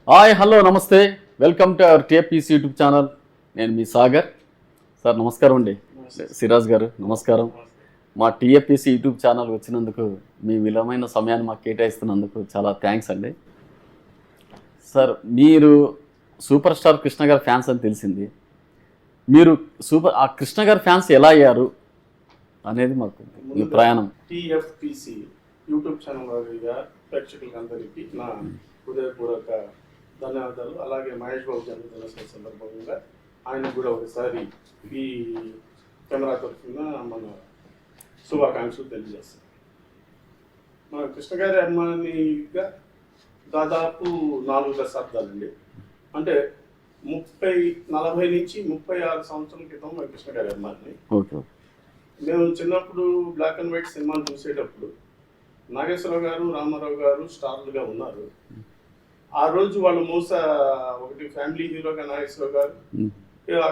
Hi hello నమస్తే, welcome to our TFPC YouTube channel. నేను మీ Sagar sir. నమస్కారం అండి. సిరాజ్ గారు నమస్కారం. మా టిఎఫ్పిసి యూట్యూబ్ ఛానల్ వచ్చినందుకు, మీ విలువైన సమయాన్ని మాకు కేటాయిస్తున్నందుకు చాలా థ్యాంక్స్ అండి. సార్, మీరు సూపర్ స్టార్ కృష్ణ గారి ఫ్యాన్స్ అని తెలిసింది. మీరు ఆ కృష్ణ గారి ఫ్యాన్స్ ఎలా అయ్యారు అనేది మాకు మీ ప్రయాణం. టిఎఫ్పిసి యూట్యూబ్ ఛానల్ వారిగా ప్రేక్షకులందరికీ నా హృదయపూర్వక ధన్యవాదాలు. అలాగే మహేష్ బాబు జన్మదిన సందర్భంగా ఆయనకు కూడా ఒకసారి ఈ కెమెరా తరఫున మన శుభాకాంక్షలు తెలియజేస్తాం. మన కృష్ణ గారి అభిమానిగా దాదాపు 4 దశాబ్దాలండి. అంటే 40 నుంచి 36 సంవత్సరాల క్రితం మన కృష్ణ గారి అభిమాని. మేము చిన్నప్పుడు బ్లాక్ అండ్ వైట్ సినిమాలు చూసేటప్పుడు నాగేశ్వరరావు గారు, రామారావు గారు స్టార్లుగా ఉన్నారు. ఆ రోజు వాళ్ళు ఒకటి ఫ్యామిలీ హీరోగా నాగేశ్వరరావు గారు,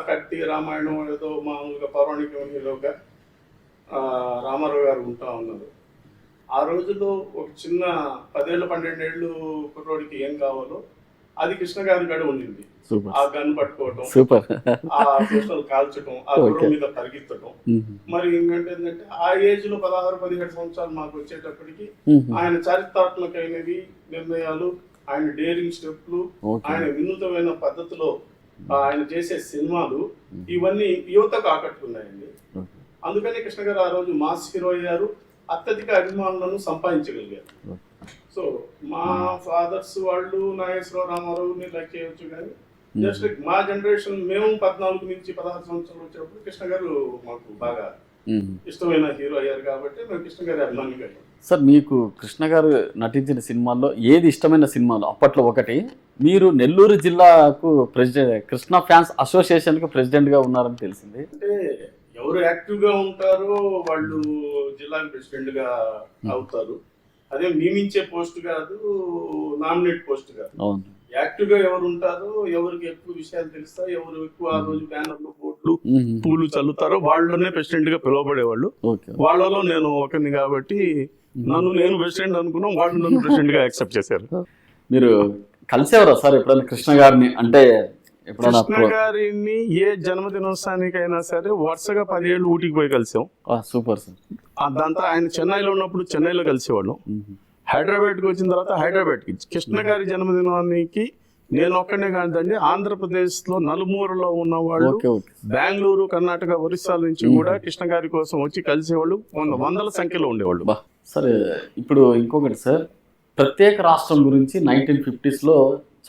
కత్తి, రామాయణం ఏదో మామూలుగా పౌరాణిక హీరోగా రామారావు గారు ఉంటా ఉన్నారు. ఆ రోజుల్లో ఒక చిన్న 10 ఏళ్ళు 12 ఏళ్ళు కుర్రోడికి ఏం కావాలో అది కృష్ణ గారి గడి ఉండింది. ఆ గన్ పట్టుకోవటం, ఆ పిస్టల్ కాల్చడం, ఆ గుర్రం మీద పరిగెత్తడం. మరి ఏంటంటే ఆ ఏజ్ లో 16-17 సంవత్సరాలు మాకు వచ్చేటప్పటికి ఆయన చారిత్రాత్మకమైనవి నిర్ణయాలు, ఆయన డేరింగ్ స్టెప్లు, ఆయన వినూతమైన పద్ధతిలో ఆయన చేసే సినిమాలు, ఇవన్నీ యువతకు ఆకట్టుకున్నాయండి. అందుకని కృష్ణ గారు ఆ రోజు మాస్ హీరో అయ్యారు, అత్యధిక అభిమానులను సంపాదించగలిగారు. సో మా ఫాదర్స్ వాళ్ళు నాగేశ్వరరావు, రామారావుని లైక్ చేయవచ్చు, కానీ జస్ట్ మా జనరేషన్ మేము 14 నుంచి 16 సంవత్సరాలు వచ్చేటప్పుడు కృష్ణ గారు మాకు బాగా ఇష్టమైన హీరో అయ్యారు కాబట్టి మేము కృష్ణ గారి అభిమానిగా. సార్, మీకు కృష్ణ గారు నటించిన సినిమాల్లో ఏది ఇష్టమైన సినిమాలు? అప్పట్లో ఒకటి, మీరు నెల్లూరు జిల్లాకు ప్రెసిడెంట్, కృష్ణ ఫ్యాన్స్ అసోసియేషన్కి ప్రెసిడెంట్గా ఉన్నారని తెలిసింది. అంటే ఎవరు యాక్టివ్గా ఉంటారో వాళ్ళు జిల్లాకి ప్రెసిడెంట్గా అవుతారు. అదే నియమించే పోస్ట్ కాదు, నామినేట్ పోస్ట్ కాదు. యాక్టివ్ గా ఎవరు ఉంటారో, ఎవరికి ఎక్కువ విషయాలు తెలుస్తాయి, ఎవరు ఎక్కువ ఆ రోజు బ్యానర్లు, బోట్లు, పూలు చల్లుతారో వాళ్ళనే ప్రెసిడెంట్ గా పిలువబడేవాళ్ళు. వాళ్ళలో నేను ఒకరిని కాబట్టి నేను ప్రెసిడెంట్ అనుకున్నాం, వాళ్ళు నన్ను ప్రెసిడెంట్ గా యాక్సెప్ట్ చేశారు. మీరు కలిసేవారా సార్ ఎప్పుడైనా కృష్ణ గారిని? అంటే కృష్ణ గారిని ఏ జన్మదినోత్సవానికైనా సరే వరుసగా 10 ఏళ్ళు ఊటికి పోయి కలిసాం. Super sir. దాంతో ఆయన చెన్నైలో ఉన్నప్పుడు చెన్నైలో కలిసేవాళ్ళం. హైదరాబాద్కి వచ్చిన తర్వాత హైదరాబాద్కి కృష్ణ గారి జన్మదినానికి నేను ఒక్కడే కాదండి, ఆంధ్రప్రదేశ్లో నలుమూలలో ఉన్నవాళ్ళు, బెంగళూరు, కర్ణాటక, ఒరిస్సా నుంచి కూడా కృష్ణ గారి కోసం వచ్చి కలిసేవాళ్ళు వందల సంఖ్యలో ఉండేవాళ్ళు. సరే, ఇప్పుడు ఇంకొకటి సార్, ప్రత్యేక రాష్ట్రం గురించి 1950s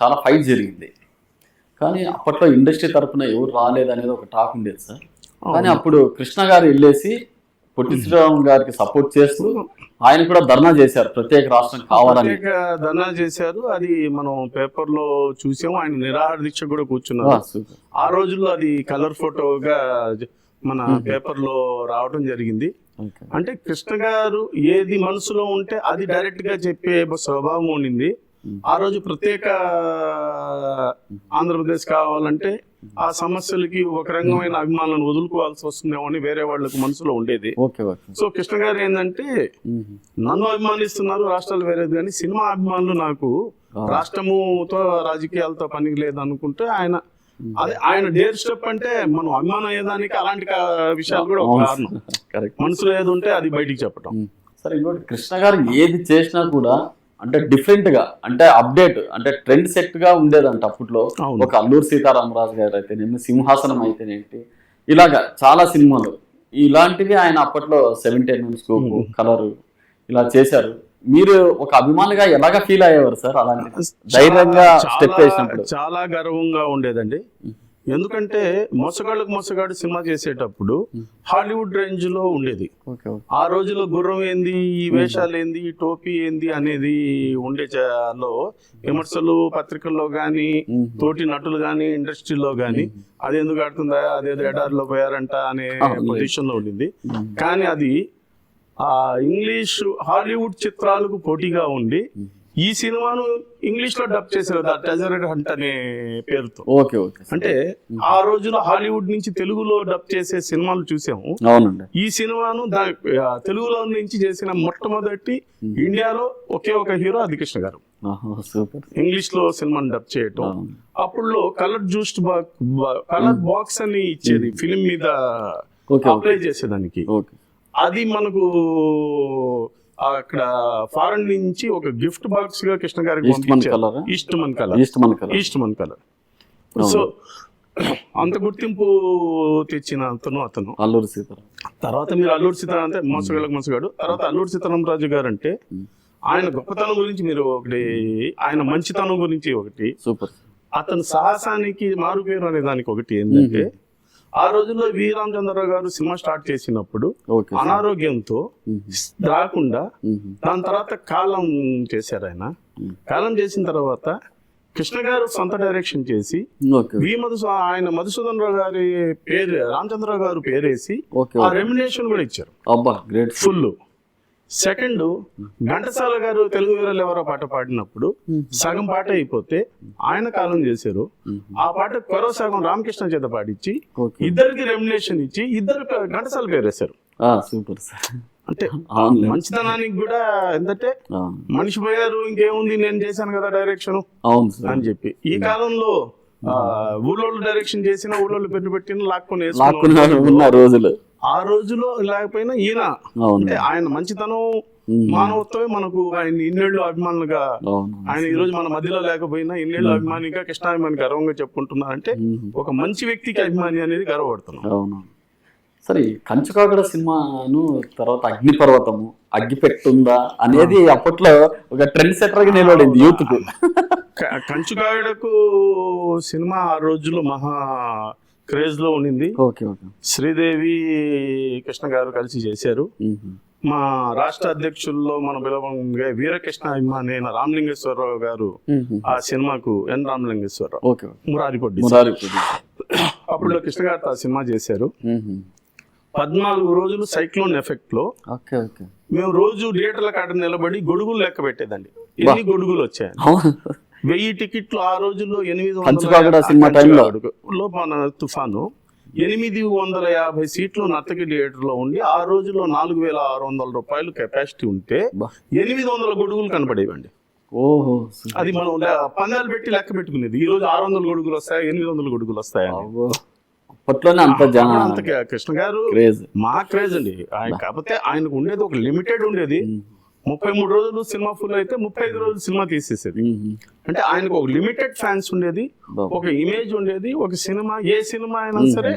చాలా ఫైట్ జరిగింది, కానీ అప్పట్లో ఇండస్ట్రీ తరఫున ఎవరు రాలేదనేది ఒక టాక్ ఉండేది సార్. కానీ అప్పుడు కృష్ణ గారు వెళ్ళేసి పొట్టి శ్రీరామ్ గారికి సపోర్ట్ చేస్తూ ఆయన కూడా ధర్నా చేశారు, ప్రత్యేక రాష్ట్రం కావాలని ధర్నా చేశారు. అది మనం పేపర్ లో చూసాము. ఆయన నిరాహార దీక్ష కూడా కూర్చున్నారు. ఆ రోజుల్లో అది కలర్ ఫోటోగా మన పేపర్ లో రావడం జరిగింది. అంటే కృష్ణ గారు ఏది మనసులో ఉంటే అది డైరెక్ట్ గా చెప్పే స్వభావం ఉండింది. ఆ రోజు ప్రత్యేక ఆంధ్రప్రదేశ్ కావాలంటే ఆ సమస్యలకి ఒక రకమైన అభిమానులను వదులుకోవాల్సి వస్తుందేమో అని వేరే వాళ్ళకి మనసులో ఉండేది. సో కృష్ణ గారు ఏంటంటే, నన్ను అభిమానిస్తున్నారు, రాష్ట్రాలు వేరేది, కానీ సినిమా అభిమానులు నాకు రాష్ట్రముతో రాజకీయాలతో పనికి లేదు అనుకుంటే ఆయన డేర్ స్టెప్ అంటే మనం అభిమానం అయ్యేదానికి అలాంటి విషయాలు కూడా ఒక కారణం. మనసులో ఏది ఉంటే అది బయటికి చెప్పటం. సరే, ఇంకోటి, కృష్ణ గారు ఏది చేసినా కూడా అంటే డిఫరెంట్ గా, అంటే అప్డేట్, అంటే ట్రెండ్ సెట్ గా ఉండేదంట అప్పట్లో. ఒక అల్లూరు సీతారామరాజు గారు అయితేనేమి, సింహాసనం అయితేనేంటి, ఇలాగా చాలా సినిమాలు ఇలాంటివి ఆయన అప్పట్లో 70mm స్కోప్, కలర్ ఇలా చేశారు. మీరు ఒక అభిమానిగా ఎలాగా ఫీల్ అయ్యేవారు సార్ అలాంటి ధైర్యంగా స్టెప్ వేసినప్పుడు? చాలా గర్వంగా ఉండేదండి. ఎందుకంటే మోసగాడు సినిమా చేసేటప్పుడు హాలీవుడ్ రేంజ్ లో ఉండేది. ఆ రోజుల్లో గుర్రం ఏంది, ఈ వేషాలు ఏంది, ఈ టోపీ ఏంది అనేది ఉండే విమర్శలు పత్రికల్లో గానీ, తోటి నటులు గానీ, ఇండస్ట్రీలో గానీ అది ఎందుకు ఆడుతుందా, అదేదో ఎడారిలో పోయారంట అనే పొజిషన్ లో ఉండింది. కానీ అది ఇంగ్లీష్ హాలీవుడ్ చిత్రాలకు పోటీగా ఉండి ఈ సినిమాను ఇంగ్లీష్ లో డబ్ చేశారు, ద ట్రెజర్ హంట్ అనే పేరుతో. అంటే ఆ రోజులో హాలీవుడ్ నుంచి తెలుగులో డబ్ చేసే సినిమాలు చూసాము. ఈ సినిమాను తెలుగులో నుంచి చేసిన మొట్టమొదటి ఇండియాలో ఒకే ఒక హీరో అది కృష్ణ గారు. సూపర్. ఇంగ్లీష్ లో సినిమాని డబ్ చేయటం. అప్పుడులో కలర్ కలర్ బాక్స్ అని ఇచ్చేది ఫిలిం మీద అప్లై చేసేదానికి. అది మనకు అక్కడ ఫారెన్ నుంచి ఒక గిఫ్ట్ బాక్స్ గా కృష్ణ గారికి ఈస్ట్మన్ కలర్. సో అంత గుర్తింపు తెచ్చిన అతను అల్లూరి సీతారాం. తర్వాత మీరు అల్లూరి సీతారాం అంటే మోసగాడు. తర్వాత అల్లూరి సీతారామరాజు గారు అంటే ఆయన గొప్పతనం గురించి మీరు ఒకటి, ఆయన మంచితనం గురించి ఒకటి, సూపర్. అతని సాహసానికి మారుపేరు అనే దానికి ఒకటి ఏంటంటే, ఆ రోజుల్లో వి రామచంద్రరావు గారు సినిమా స్టార్ట్ చేసినప్పుడు అనారోగ్యంతో రాకుండా దాని తర్వాత కాలం చేశారు. ఆయన కాలం చేసిన తర్వాత కృష్ణ గారు సొంత డైరెక్షన్ చేసి ఆయన మధుసూదన్ రావు గారి పేరు రామచంద్రరావు గారు పేరేసి ఆ రెమ్యునేషన్ కూడా ఇచ్చారు ఫుల్. సెకండ్, ఘంటసాల గారు తెలుగు వీరులు ఎవరో పాట పాడినప్పుడు సగం పాట అయిపోతే ఆయన కాలం చేశారు. ఆ పాట కొరవ సగం రామకృష్ణ చేత పాడించి ఇద్దరికి రెమ్యునేషన్ ఇచ్చి ఇద్దరు ఘంటసాల పేరేశారు. సూపర్. అంటే మంచితనానికి కూడా ఏంటంటే మనిషి పోయారు, ఇంకేముంది నేను చేశాను కదా డైరెక్షన్ అని చెప్పి. ఈ కాలంలో ఊళ్ళో డైరెక్షన్ చేసిన ఊళ్ళో పెట్టిన లాక్కుని రోజులు, ఆ రోజులో లేకపోయినా ఈయన అంటే ఆయన మంచితనం మానవత్వమే మనకు ఆయన ఇన్నేళ్లు అభిమానులుగా, ఆయన ఈ రోజు మన మధ్యలో లేకపోయినా ఇన్నేళ్లు అభిమానిగా కృష్ణాభిమాని గర్వంగా చెప్పుకుంటున్నారంటే ఒక మంచి వ్యక్తికి అభిమాని అనేది గర్వపడుతున్నాం. సరే, కంచుకాగడ సినిమాను తర్వాత అగ్నిపర్వతము, అగ్గిపెట్టుందా అనేది అప్పట్లో ఒక ట్రెండ్ సెటర్ గా నిలబడింది యూత్ కు. కంచుకాగడకు సినిమా ఆ రోజుల్లో మహా క్రేజ్ లో ఉండింది. శ్రీదేవి కృష్ణ గారు కలిసి చేశారు. మా రాష్ట్ర అధ్యక్షుల్లో మన పిలవంగా వీరకృష్ణ అభిమాని అయిన రామలింగేశ్వరరావు గారు ఆ సినిమాకు ఎన్ రామలింగేశ్వరరావు మురారిపొడ్డి అప్పుడు కృష్ణ గారితో ఆ సినిమా చేశారు. 14 రోజులు సైక్లోన్ ఎఫెక్ట్ లో మేము రోజు థియేటర్ల కాడ నిలబడి గొడుగులు లెక్క పెట్టేదండి. ఎన్ని గొడుగులు వచ్చాయి? 1000 టికెట్లు ఆ రోజుల్లో 800 మన తుఫాను 850 సీట్లు నర్తకి థియేటర్ లో ఉండి ఆ రోజుల్లో 4600 రూపాయలు కెపాసిటీ ఉంటే 800 గొడుగులు కనపడేవండి. అది మనం పందాలు పెట్టి లెక్క పెట్టుకునేది. ఈ రోజు 600 గొడుగులు వస్తాయి, 800 గొడుగులు వస్తాయి. అంత కృష్ణ గారు మా క్రేజ్ అండి. కాకపోతే ఆయనకు ఉండేది ఒక లిమిటెడ్ ఉండేది. 33 రోజులు సినిమా ఫుల్ అయితే 35 రోజులు సినిమా తీసేసేది. అంటే ఆయనకు ఒక లిమిటెడ్ ఫ్యాన్స్ ఉండేది, ఒక ఇమేజ్ ఉండేది. ఒక సినిమా, ఏ సినిమా అయినా సరే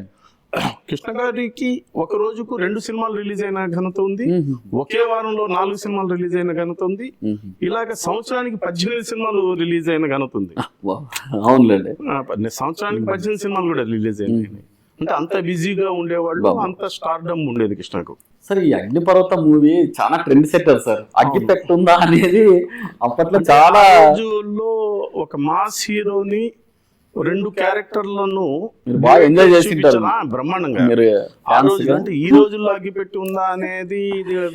కృష్ణ గారికి ఒక రోజుకు 2 సినిమాలు రిలీజ్ అయిన ఘనత ఉంది, ఒకే వారంలో 4 సినిమాలు రిలీజ్ అయిన ఘనత ఉంది, ఇలాగ సంవత్సరానికి 18 సినిమాలు రిలీజ్ అయిన ఘనత ఉంది. సంవత్సరానికి 18 సినిమాలు కూడా రిలీజ్ అయినాయి. అంటే అంత బిజీగా ఉండేవాళ్ళు, అంత స్టార్డమ్ ఉండేది కృష్ణకు. సార్, ఈ అగ్నిపర్వత మూవీ చాలా ట్రెండ్ సెట్టర్ సార్. అగ్గిపెట్టుందా అనేది అప్పట్లో చాలా రోజుల్లో ఒక మాస్ హీరోని 2 క్యారెక్టర్లను బాగా ఎంజాయ్ చేసింటారు బ్రహ్మాండంగా. అంటే ఈ రోజుల్లో అగ్గిపెట్టి ఉందా అనేది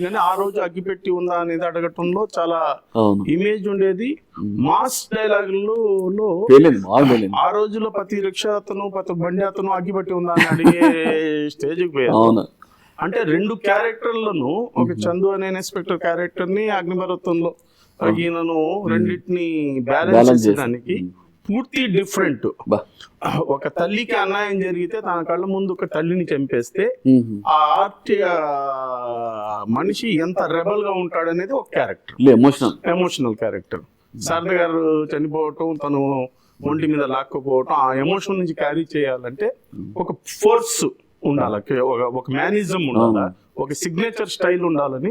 కానీ ఆ రోజు అగ్గిపెట్టి ఉందా అనేది అడగటంలో చాలా ఇమేజ్ ఉండేది. మాస్ డైలాగుల్లో ఆ రోజుల్లో ప్రతి రిక్షా అతను, ప్రతి బండి అతను అగ్గిపెట్టి ఉందా అని అడిగే స్టేజ్కి పోయారు. అంటే 2 క్యారెక్టర్లను, ఒక చందు అనే ఇన్స్పెక్టర్ క్యారెక్టర్ ని అగ్నిపర్వతంలో ఈయనను రెండింటిని బ్యాలెన్స్ చేయడానికి పూర్తి డిఫరెంట్. ఒక తల్లికి అన్యాయం జరిగితే తన కళ్ళ ముందు ఒక తల్లిని చంపేస్తే ఆ మనిషి ఎంత రెబల్ గా ఉంటాడు అనేది ఒక క్యారెక్టర్, ఎమోషనల్ క్యారెక్టర్. శారద గారు చనిపోవటం, తను ఒంటి మీద లాక్కుపోవటం, ఆ ఎమోషన్ నుంచి క్యారీ చేయాలంటే ఒక ఫోర్స్ ఉండాలి, ఒక మేనిజం ఉండాలి, ఒక సిగ్నేచర్ స్టైల్ ఉండాలని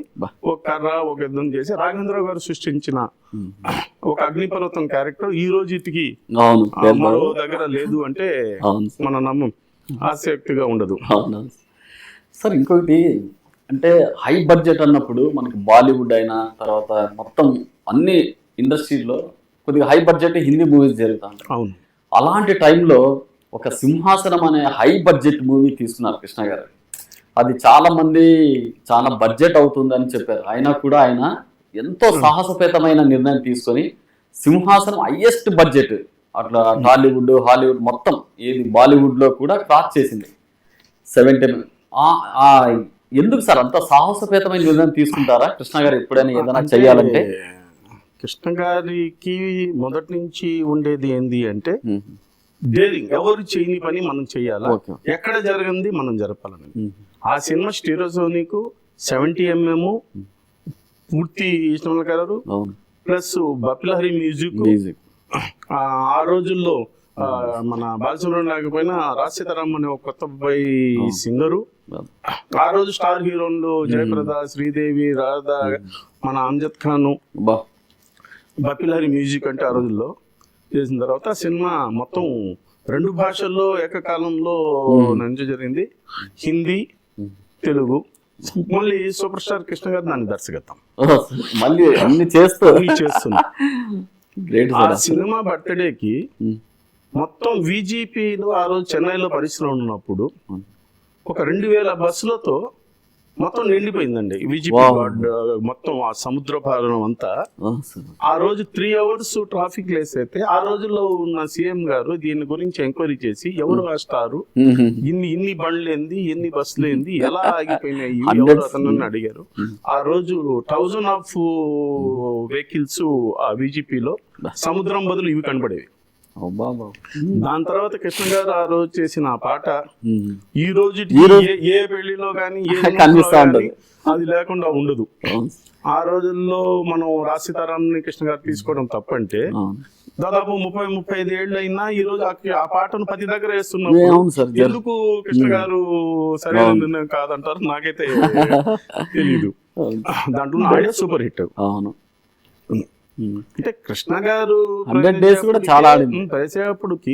ఒక కర్ర, ఒక యుద్ధం చేసి రాఘవేంద్రరావు గారు సృష్టించిన ఒక అగ్నిపర్వతం క్యారెక్టర్ ఈ రోజుకి మరో దగ్గర లేదు అంటే మన నమ్మం ఆసక్తిగా ఉండదు. సార్, ఇంకొకటి అంటే హై బడ్జెట్ అన్నప్పుడు మనకి బాలీవుడ్ అయినా తర్వాత మొత్తం అన్ని ఇండస్ట్రీలో కొద్దిగా హై బడ్జెట్ హిందీ మూవీస్ జరుగుతాయి. అవును, అలాంటి టైంలో ఒక సింహాసనం అనే హై బడ్జెట్ మూవీ తీసుకున్నారు కృష్ణ గారు. అది చాలా మంది చాలా బడ్జెట్ అవుతుందని చెప్పారు. అయినా కూడా ఆయన ఎంతో సాహసపేతమైన నిర్ణయం తీసుకొని సింహాసనం హైయెస్ట్ బడ్జెట్ అట్లా టాలీవుడ్, హాలీవుడ్ మొత్తం ఏది బాలీవుడ్ లో కూడా క్రాస్ చేసింది 70. ఎందుకు సార్ అంత సాహసపేతమైన నిర్ణయం తీసుకుంటారా కృష్ణ గారు ఎప్పుడైనా ఏదైనా చెయ్యాలంటే? కృష్ణ గారికి మొదటి నుంచి ఉండేది ఏంది అంటే డేరింగ్, ఎవరు చేయని పని మనం చేయాలా, ఓకే. ఎక్కడ జరిగింది మనం జరపాలని. ఆ సినిమా స్టీరియోసోనిక్ 70mm పూర్తి ఇష్టం గారు అవును ప్లస్ బపిలహరి మ్యూజిక్. మ్యూజిక్ ఆ రోజుల్లో మన బాలసుబ్రహ్మణ్యం లేకపోయినా రాజసీతారాం అనే ఒక కొత్త అబ్బాయి సింగరు. ఆ రోజు స్టార్ హీరోలు జయప్రద, శ్రీదేవి, రాధా, మన అంజద్ ఖాన్, బా బపిలహరి మ్యూజిక్ అంటే ఆ రోజుల్లో చేసిన తర్వాత సినిమా మొత్తం 2 భాషల్లో ఏకకాలంలో నంజు జరిగింది, హిందీ, తెలుగు. మళ్ళీ సూపర్ స్టార్ కృష్ణ గారు దాన్ని దర్శకత్వం మళ్ళీ అన్ని చేస్తూ చేస్తున్నా. గ్రేట్ ఆ సినిమా బర్త్డేకి మొత్తం విజిపిలో ఆ రోజు చెన్నైలో పరిశ్రమ ఉన్నప్పుడు ఒక 2000 బస్సులతో మొత్తం నిండిపోయిందండి విజిపి మొత్తం ఆ సముద్ర పాలన అంతా. ఆ రోజు 3 hours ట్రాఫిక్ లెస్ అయితే ఆ రోజుల్లో ఉన్న సీఎం గారు దీని గురించి ఎంక్వైరీ చేసి ఎవరు ఆ స్టారు, ఇన్ని బండ్లు ఏంది, ఎన్ని బస్సులు ఏంది, ఎలా ఆగిపోయినాయి, ఎవరు అతను అడిగారు. ఆ రోజు 1000 ఆఫ్ వెహికల్స్ ఆ విజిపిలో సముద్రం బదులు ఇవి కనబడేవి. దాని తర్వాత కృష్ణ గారు ఆ రోజు చేసిన ఆ పాట ఈ రోజు ఏ పెళ్లిలో కానీ అది లేకుండా ఉండదు. ఆ రోజుల్లో మనం రాజసీతారాంని కృష్ణ గారు తీసుకోవడం తప్పంటే దాదాపు 30-35 ఏళ్ళు అయినా ఈ రోజు ఆ పాటను 10 దగ్గర వేస్తున్నప్పుడు ఎందుకు కృష్ణ గారు సరైన నిర్ణయం కాదంటారు నాకైతే తెలీదు. దాంట్లో ఆడియో సూపర్ హిట్. అవును అంటే కృష్ణ గారు 100 days కూడా చాలా పరిచేటప్పటికి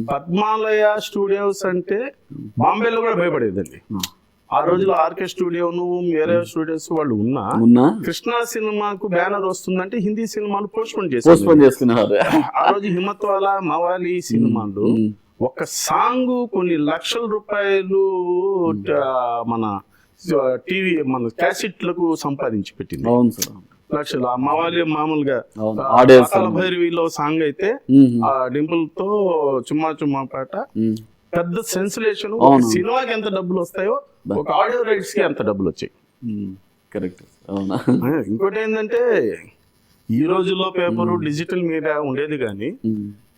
పద్మాలయ స్టూడియోస్ అంటే బాంబేలో కూడా భయపడేదండి. ఆ రోజుల్లో ఆర్కే స్టూడియోను వేరే స్టూడియోస్ వాళ్ళు ఉన్నా కృష్ణ సినిమాకు బ్యానర్ వస్తుందంటే హిందీ సినిమాలు పోస్ట్పోన్ చేసుకున్నారు. ఆ రోజు హిమ్మత్వాలా, మవాలి సినిమాలు ఒక సాంగ్ కొన్ని లక్షల రూపాయలు మన టీవీ మన క్యాసెట్లకు సంపాదించి పెట్టింది. లక్షలు. ఆ మవాలి మామూలుగా భైరవిలో సాంగ్ అయితే ఆ డింపుల్ తో చుమ్మా చుమ్మా పాట పెద్ద సెన్సిలేషన్. సినిమాకి ఎంత డబ్బులు వస్తాయో ఒక ఆడియో రైట్స్ కి ఎంత డబ్బులు వచ్చాయి. కరెక్ట్. ఇంకోటి ఏంటంటే ఈ రోజుల్లో పేపరు డిజిటల్ మీడియా ఉండేది కానీ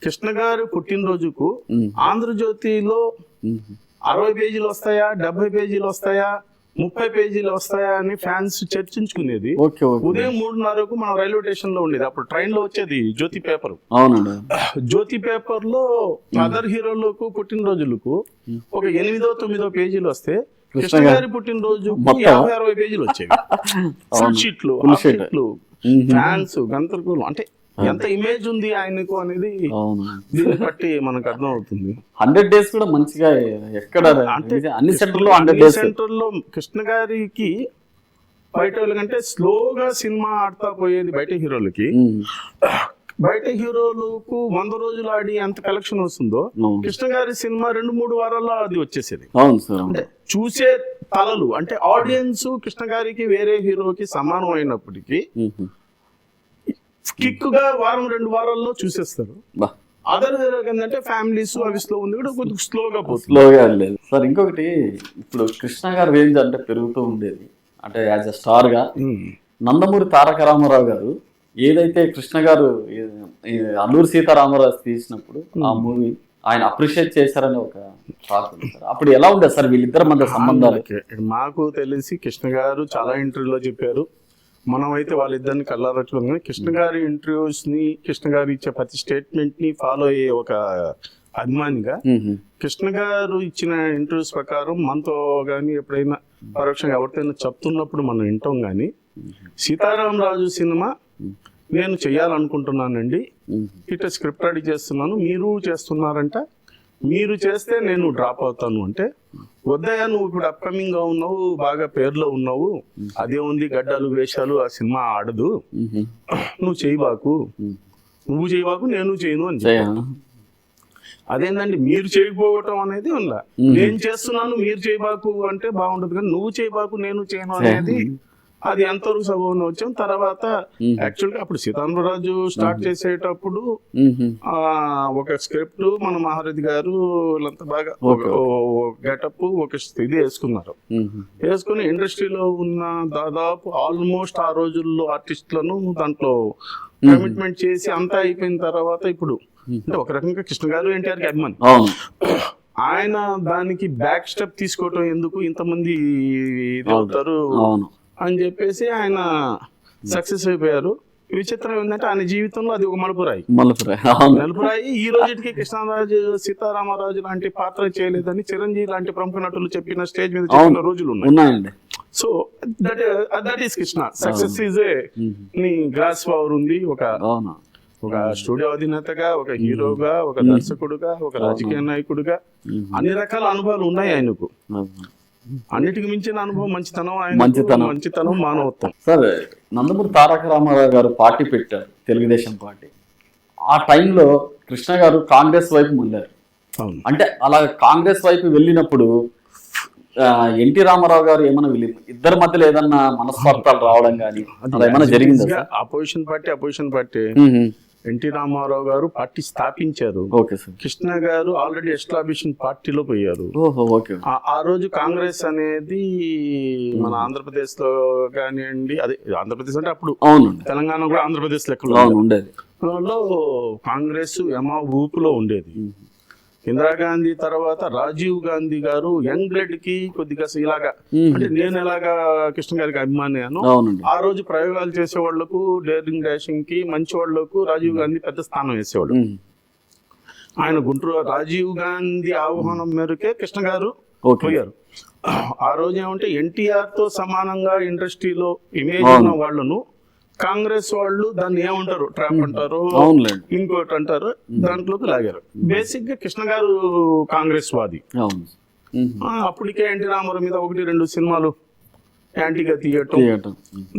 కృష్ణ గారు పుట్టినరోజుకు ఆంధ్రజ్యోతిలో 60 పేజీలు వస్తాయా, 70 పేజీలు వస్తాయా, 30 పేజీలు వస్తాయా అని ఫ్యాన్స్ చర్చించుకునేది. ఉదయం 3:30కు మనం రైల్వే స్టేషన్ లో ఉండేది. అప్పుడు ట్రైన్ లో వచ్చేది జ్యోతి పేపర్. జ్యోతి పేపర్ లో అదర్ హీరోలకు పుట్టినరోజులకు ఒక 8-9 పేజీలు వస్తే కృష్ణ గారి పుట్టినరోజు 50-60 పేజీలు వచ్చేవి. ఫుల్ షీట్లు, ఫ్యాన్స్ గంతర్కులు. అంటే ఎంత ఇమేజ్ ఉంది ఆయనకు అనేది దీన్ని బట్టి మనకు అర్థం అవుతుంది. 100 days కూడా మంచిగా ఎక్కడ అంటే అన్ని సెంటర్లో కృష్ణ గారికి బయట వాళ్ళకంటే స్లోగా సినిమా ఆడుతా పోయేది బయట హీరోలకి. బయట హీరోలకు 100 రోజులు ఆడి ఎంత కలెక్షన్ వస్తుందో కృష్ణ గారి సినిమా 2-3 వారాల్లో అది వచ్చేసేది. అంటే చూసే తలలు అంటే ఆడియన్స్ కృష్ణ గారికి వేరే హీరోకి సమానం అయినప్పటికీ కిక్ గా 1-2 వారాల్లో చూసేస్తారు. అదర్ ఏంటంటే ఫ్యామిలీస్ అవి స్లో ఉంది కూడా కొంచెం స్లోగా లేదు సార్. ఇంకొకటి ఇప్పుడు కృష్ణ గారు రేంజ్ అంటే పెరుగుతూ ఉండేది. అంటే యాజ్ ఎ స్టార్ గా నందమూరి తారక రామారావు గారు ఏదైతే కృష్ణ గారు అల్లూరి సీతారామరాజు తీసినప్పుడు ఆ మూవీ ఆయన అప్రిషియేట్ చేశారని ఒక టాక్ ఉంది సార్. అప్పుడు ఎలా ఉండేది సార్ వీళ్ళిద్దరి మధ్య సంబంధాలు? మాకు తెలిసి కృష్ణ గారు చాలా ఇంటర్వ్యూలో చెప్పారు, మనం అయితే వాళ్ళిద్దరిని కళ్ళారట్లు. కృష్ణ గారి ఇంటర్వ్యూస్ ని, కృష్ణ గారు ఇచ్చే ప్రతి స్టేట్మెంట్ ని ఫాలో అయ్యే ఒక అభిమానిగా కృష్ణ గారు ఇచ్చిన ఇంటర్వ్యూస్ ప్రకారం మనతో గానీ ఎప్పుడైనా పరోక్షంగా ఎవరికైనా చెప్తున్నప్పుడు మనం వింటాం. కానీ సీతారామరాజు సినిమా నేను చెయ్యాలనుకుంటున్నానండి, ఇట్లా స్క్రిప్ట్ రెడీ చేస్తున్నాను, మీరు చేస్తున్నారంట, మీరు చేస్తే నేను డ్రాప్ అవుతాను అంటే, వద్దయ్యా నువ్వు ఇప్పుడు అప్కమింగ్ గా ఉన్నావు, బాగా పేర్లో ఉన్నావు, అదే ఉంది గడ్డాలు వేషాలు, ఆ సినిమా ఆడదు, నువ్వు చేయబాకు, నేను చేయను అని చెప్పాను. అదేంటండి మీరు చేయకపోవటం అనేది ఉందా? నేను చేస్తున్నాను మీరు చేయబాకు అంటే బాగుండదు, కానీ నువ్వు చేయబాకు నేను చేయను అనేది అది ఎంతవరకు సభలో వచ్చాం. తర్వాత యాక్చువల్ గా అప్పుడు సీతారామరాజు స్టార్ట్ చేసేటప్పుడు ఒక స్క్రిప్ట్ మన మహారథి గారు వీళ్ళంతా బాగా గెటప్ ఒక ఇది వేసుకున్నారు. వేసుకుని ఇండస్ట్రీలో ఉన్న దాదాపు ఆల్మోస్ట్ ఆ రోజుల్లో ఆర్టిస్టులను దాంట్లో కమిట్మెంట్ చేసి అంతా అయిపోయిన తర్వాత ఇప్పుడు అంటే ఒక రకంగా కృష్ణ గారు ఎన్టీఆర్ కి అభిమాని. అవును. ఆయన దానికి బ్యాక్ స్టెప్ తీసుకోవటం ఎందుకు, ఇంతమంది ఇది అవుతారు అవును అని చెప్పేసి ఆయన సక్సెస్ అయిపోయారు. విచిత్రం ఏంటంటే ఆయన జీవితంలో అది ఒక మలుపురాయి. మలుపురాయి. ఈ రోజుకి కృష్ణరాజు, సీతారామరాజు లాంటి పాత్ర చేయలేదని చిరంజీవి లాంటి ప్రముఖ నటులు చెప్పిన స్టేజ్ మీద చెప్పిన రోజులు ఉన్నాయండి. So that is Krishna. Success is నీ గ్రాస్ పవర్ ఉంది. ఒక స్టూడియో అధినేతగా, ఒక హీరోగా, ఒక దర్శకుడుగా, ఒక రాజకీయ నాయకుడుగా అన్ని రకాల అనుభవాలు ఉన్నాయి ఆయనకు. అన్నిటికి మించిన అనుభవం మంచితనం, మానవత్వం. సార్, నందమూరి తారక రామారావు గారు పార్టీ పెట్టారు, తెలుగుదేశం పార్టీ. ఆ టైంలో కృష్ణ గారు కాంగ్రెస్ వైపు వెళ్ళారు. అంటే అలా కాంగ్రెస్ వైపు వెళ్ళినప్పుడు ఎన్టీ రామారావు గారు ఏమైనా ఇద్దరి మధ్యలో ఏదన్నా మనస్పర్ధాలు రావడం కానీ ఏమైనా జరిగిందా? అపోజిషన్ పార్టీ ఎన్టీ రామారావు గారు పార్టీ స్థాపించారు. కృష్ణ గారు ఆల్రెడీ ఎస్టాబ్లిషింగ్ పార్టీలో పోయారు. ఆ రోజు కాంగ్రెస్ అనేది మన ఆంధ్రప్రదేశ్ లో కానివ్వండి, అదే ఆంధ్రప్రదేశ్ అంటే అప్పుడు తెలంగాణ కూడా ఆంధ్రప్రదేశ్ లెక్కలో ఉండేది. కాంగ్రెస్ ఊపులో ఉండేది. ఇందిరాగాంధీ తర్వాత రాజీవ్ గాంధీ గారు యంగ్ బ్లడ్ కి కొద్దిగా ఇలాగా, అంటే నేను ఎలాగా కృష్ణ గారికి అభిమానియాను, ఆ రోజు ప్రయోగాలు చేసే వాళ్లకు, డేరింగ్ డాషింగ్ కి మంచి వాళ్లకు రాజీవ్ గాంధీ పెద్ద స్థానం వేసేవాడు. ఆయన గుంటూరు రాజీవ్ గాంధీ ఆహ్వానం మేరకే కృష్ణ గారు పోయారు. ఆ రోజు ఏమంటే ఎన్టీఆర్ తో సమానంగా ఇండస్ట్రీలో ఇమేజ్ ఉన్న వాళ్ళను కాంగ్రెస్ వాళ్ళు దాన్ని ఏమంటారు, ట్రాప్ అంటారు, ఇంకోటి అంటారు, దాంట్లోకి లాగారు. బేసిక్ గా కృష్ణ గారు కాంగ్రెస్ వాది. అప్పటికే ఎన్టీ రామారావు మీద 1-2 సినిమాలు యాంటీగా తీయటం,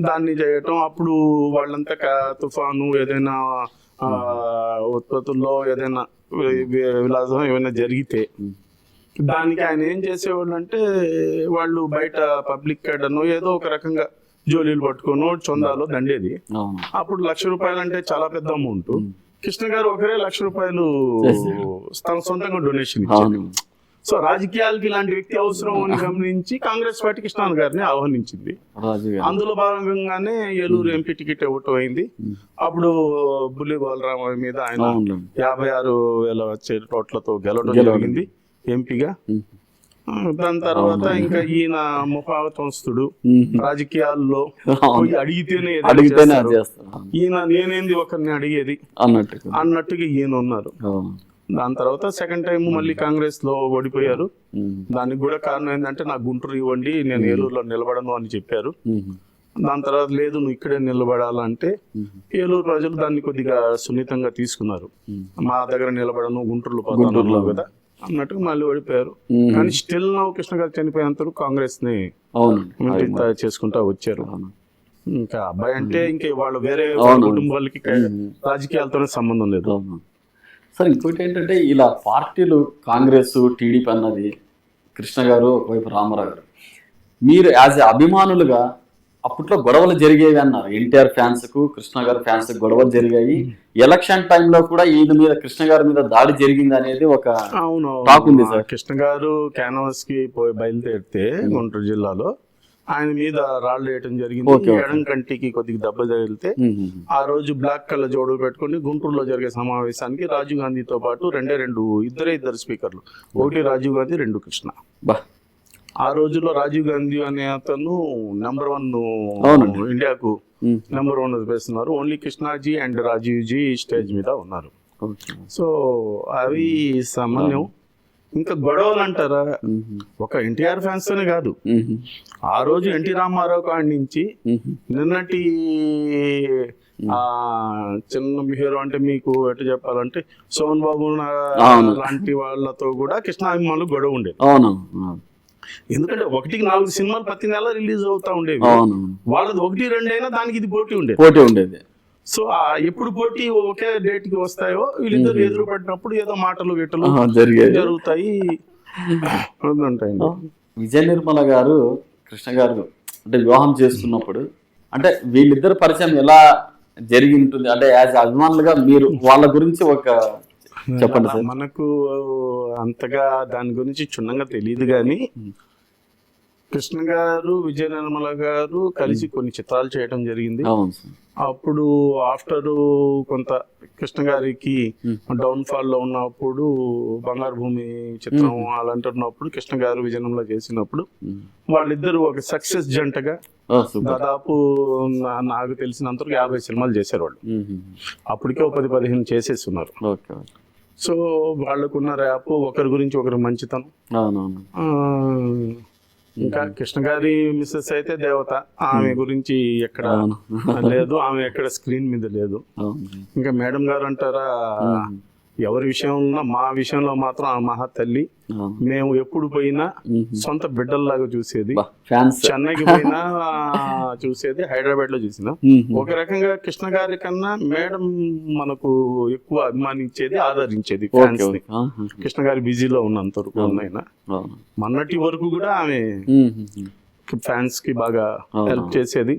దాన్ని చేయటం. అప్పుడు వాళ్ళంతా తుఫాను, ఏదైనా ఉత్పత్తుల్లో ఏదైనా విలాసం ఏమైనా జరిగితే దానికి ఆయన ఏం చేసేవాళ్ళు అంటే, వాళ్ళు బయట పబ్లిక్ కాడనో ఏదో ఒక రకంగా జోలీలు పట్టుకోను చొందాలో దండేది. అప్పుడు ₹1,00,000 అంటే చాలా పెద్ద అమౌంట్. కృష్ణ గారు ఒకరే ₹1,00,000 తన సొంతంగా డొనేషన్ ఇచ్చారు. సో రాజకీయాలకి ఇలాంటి వ్యక్తి అవసరం అని గమనించి కాంగ్రెస్ పార్టీ కృష్ణ గారిని ఆహ్వానించింది. అందులో భాగంగానే ఏలూరు ఎంపీ టికెట్ ఇవ్వటం అయింది. అప్పుడు బుల్లి బాలరామ మీద ఆయన 56,000 ఓట్లతో గెలవడం జరిగింది ఎంపీగా. దాని తర్వాత ఇంకా ఈయన ముఖావతంస్తుడు, రాజకీయాల్లో అడిగితేనే ఈయన నేనేంది ఒకరిని అడిగేది అన్నట్టుగా ఈయన ఉన్నారు. దాని తర్వాత సెకండ్ టైం మళ్ళీ కాంగ్రెస్ లో ఓడిపోయారు. దానికి కూడా కారణం ఏంటంటే నాకు గుంటూరు ఇవ్వండి, నేను ఏలూరులో నిలబడను అని చెప్పారు. దాని తర్వాత లేదు నువ్వు ఇక్కడే నిలబడాలంటే ఏలూరు ప్రజలు దాన్ని కొద్దిగా సున్నితంగా తీసుకున్నారు. మా దగ్గర నిలబడను, గుంటూరులో పోతాను కదా అన్నట్టుగా మళ్ళీ ఓడిపోయారు. కానీ స్టిల్ నవ్వు కృష్ణ గారు చనిపోయేంత కాంగ్రెస్ ని చేసుకుంటా వచ్చారు. ఇంకా అబ్బాయి అంటే ఇంకా వాళ్ళు వేరే కుటుంబాలకి రాజకీయాలతోనే సంబంధం లేదు. సార్, ఇంకోటి ఏంటంటే ఇలా పార్టీలు కాంగ్రెస్, టీడీపీ అన్నది కృష్ణ గారు ఒకవైపు రామారావు గారు, మీరు యాజ్ ఎ అభిమానులుగా అప్పట్లో గొడవలు జరిగేవి అన్నారు. ఎన్టీఆర్ ఫ్యాన్స్ కు కృష్ణ గారి ఫ్యాన్స్ కు గొడవలు జరిగాయి. ఎలక్షన్ టైంలో కూడా ఈయన మీద కృష్ణ గారి మీద దాడి జరిగింది అనేది ఒక టాక్ ఉంది సార్. కృష్ణ గారు క్యాన్వాస్ కి పోయి బయలుదేరితే గుంటూరు జిల్లాలో ఆయన మీద రాళ్ళు వేయటం జరిగింది. ఎడం కంటికి కొద్దిగా దెబ్బ తగిలితే ఆ రోజు బ్లాక్ కలర్ జోడు పెట్టుకుని గుంటూరులో జరిగే సమావేశానికి రాజీవ్ గాంధీతో పాటు ఇద్దరు స్పీకర్లు, ఒకటి రాజీవ్ గాంధీ, 2 కృష్ణ. ఆ రోజుల్లో రాజీవ్ గాంధీ అనే అతను #1 ఇండియాకు #1 వేస్తున్నారు. Only Krishnaji and Rajiv ji stage మీద ఉన్నారు. సో అవి సామాన్యం. ఇంకా గొడవలు అంటారా, ఒక ఎన్టీఆర్ ఫ్యాన్స్ తోనే కాదు, ఆ రోజు ఎన్టీ రామారావు కాడి నుంచి నిన్నటి చిన్న హీరో అంటే మీకు ఎట్లా చెప్పాలంటే సోమన్ బాబు లాంటి వాళ్ళతో కూడా కృష్ణాభిమానులు గొడవ ఉండేది. ఎందుకంటే 1-4 సినిమాలు ప్రతి నెల రిలీజ్ అవుతా ఉండేవి. వాళ్ళది 1-2 అయినా దానికి ఇది పోటీ ఉండేది. సో ఎప్పుడు పోటీ ఒకే డేట్ కి వస్తాయో వీళ్ళిద్దరు ఎదురు పడినప్పుడు ఏదో మాటలు గిట్టలు జరుగుతాయి. విజయ నిర్మల గారు కృష్ణ గారు అంటే వివాహం చేసుకున్నప్పుడు అంటే వీళ్ళిద్దరు పరిచయం ఎలా జరిగి ఉంటుంది అంటే యాజ్ అభిమానులుగా మీరు వాళ్ళ గురించి ఒక చెప్పండి సార్. మనకు అంతగా దాని గురించి క్షుణ్ణంగా తెలియదు కానీ కృష్ణ గారు, విజయ నిర్మల గారు కలిసి కొన్ని చిత్రాలు చేయడం జరిగింది. అవును సార్. అప్పుడు ఆఫ్టర్ కొంత కృష్ణ గారికి డౌన్ ఫాల్ లో ఉన్నప్పుడు బంగారు భూమి చిత్రం అలాంటున్నప్పుడు కృష్ణ గారు విజయనంలో చేసినప్పుడు వాళ్ళిద్దరు ఒక సక్సెస్ జంటగా దాదాపు నాకు తెలిసినంత 50 సినిమాలు చేశారు వాళ్ళు. అప్పటికే 10-15 చేసేస్తున్నారు. సో వాళ్ళకున్న ర్యాప్, ఒకరి గురించి ఒకరు మంచితనం. ఇంకా కృష్ణ గారి మిస్సెస్ అయితే దేవత, ఆమె గురించి ఎక్కడ లేదు, ఆమె ఎక్కడ స్క్రీన్ మీద లేదు. ఇంకా మేడం గారు అంటారా, ఎవరి విషయంలో మా విషయంలో మాత్రం ఆ మహా తల్లి. మేము ఎప్పుడు పోయినా సొంత బిడ్డల్లాగా చూసేది. చెన్నైకి పోయినా చూసేది, హైదరాబాద్ లో చూసినా. ఒక రకంగా కృష్ణ గారి కన్నా మేడం మనకు ఎక్కువ అభిమానించేది, ఆదరించేది ఫ్యాన్స్ ని. కృష్ణ గారి బిజీలో ఉన్నంత వరకు అయినా మొన్నటి వరకు కూడా ఆమె ఫ్యాన్స్ కి బాగా హెల్ప్ చేసేది.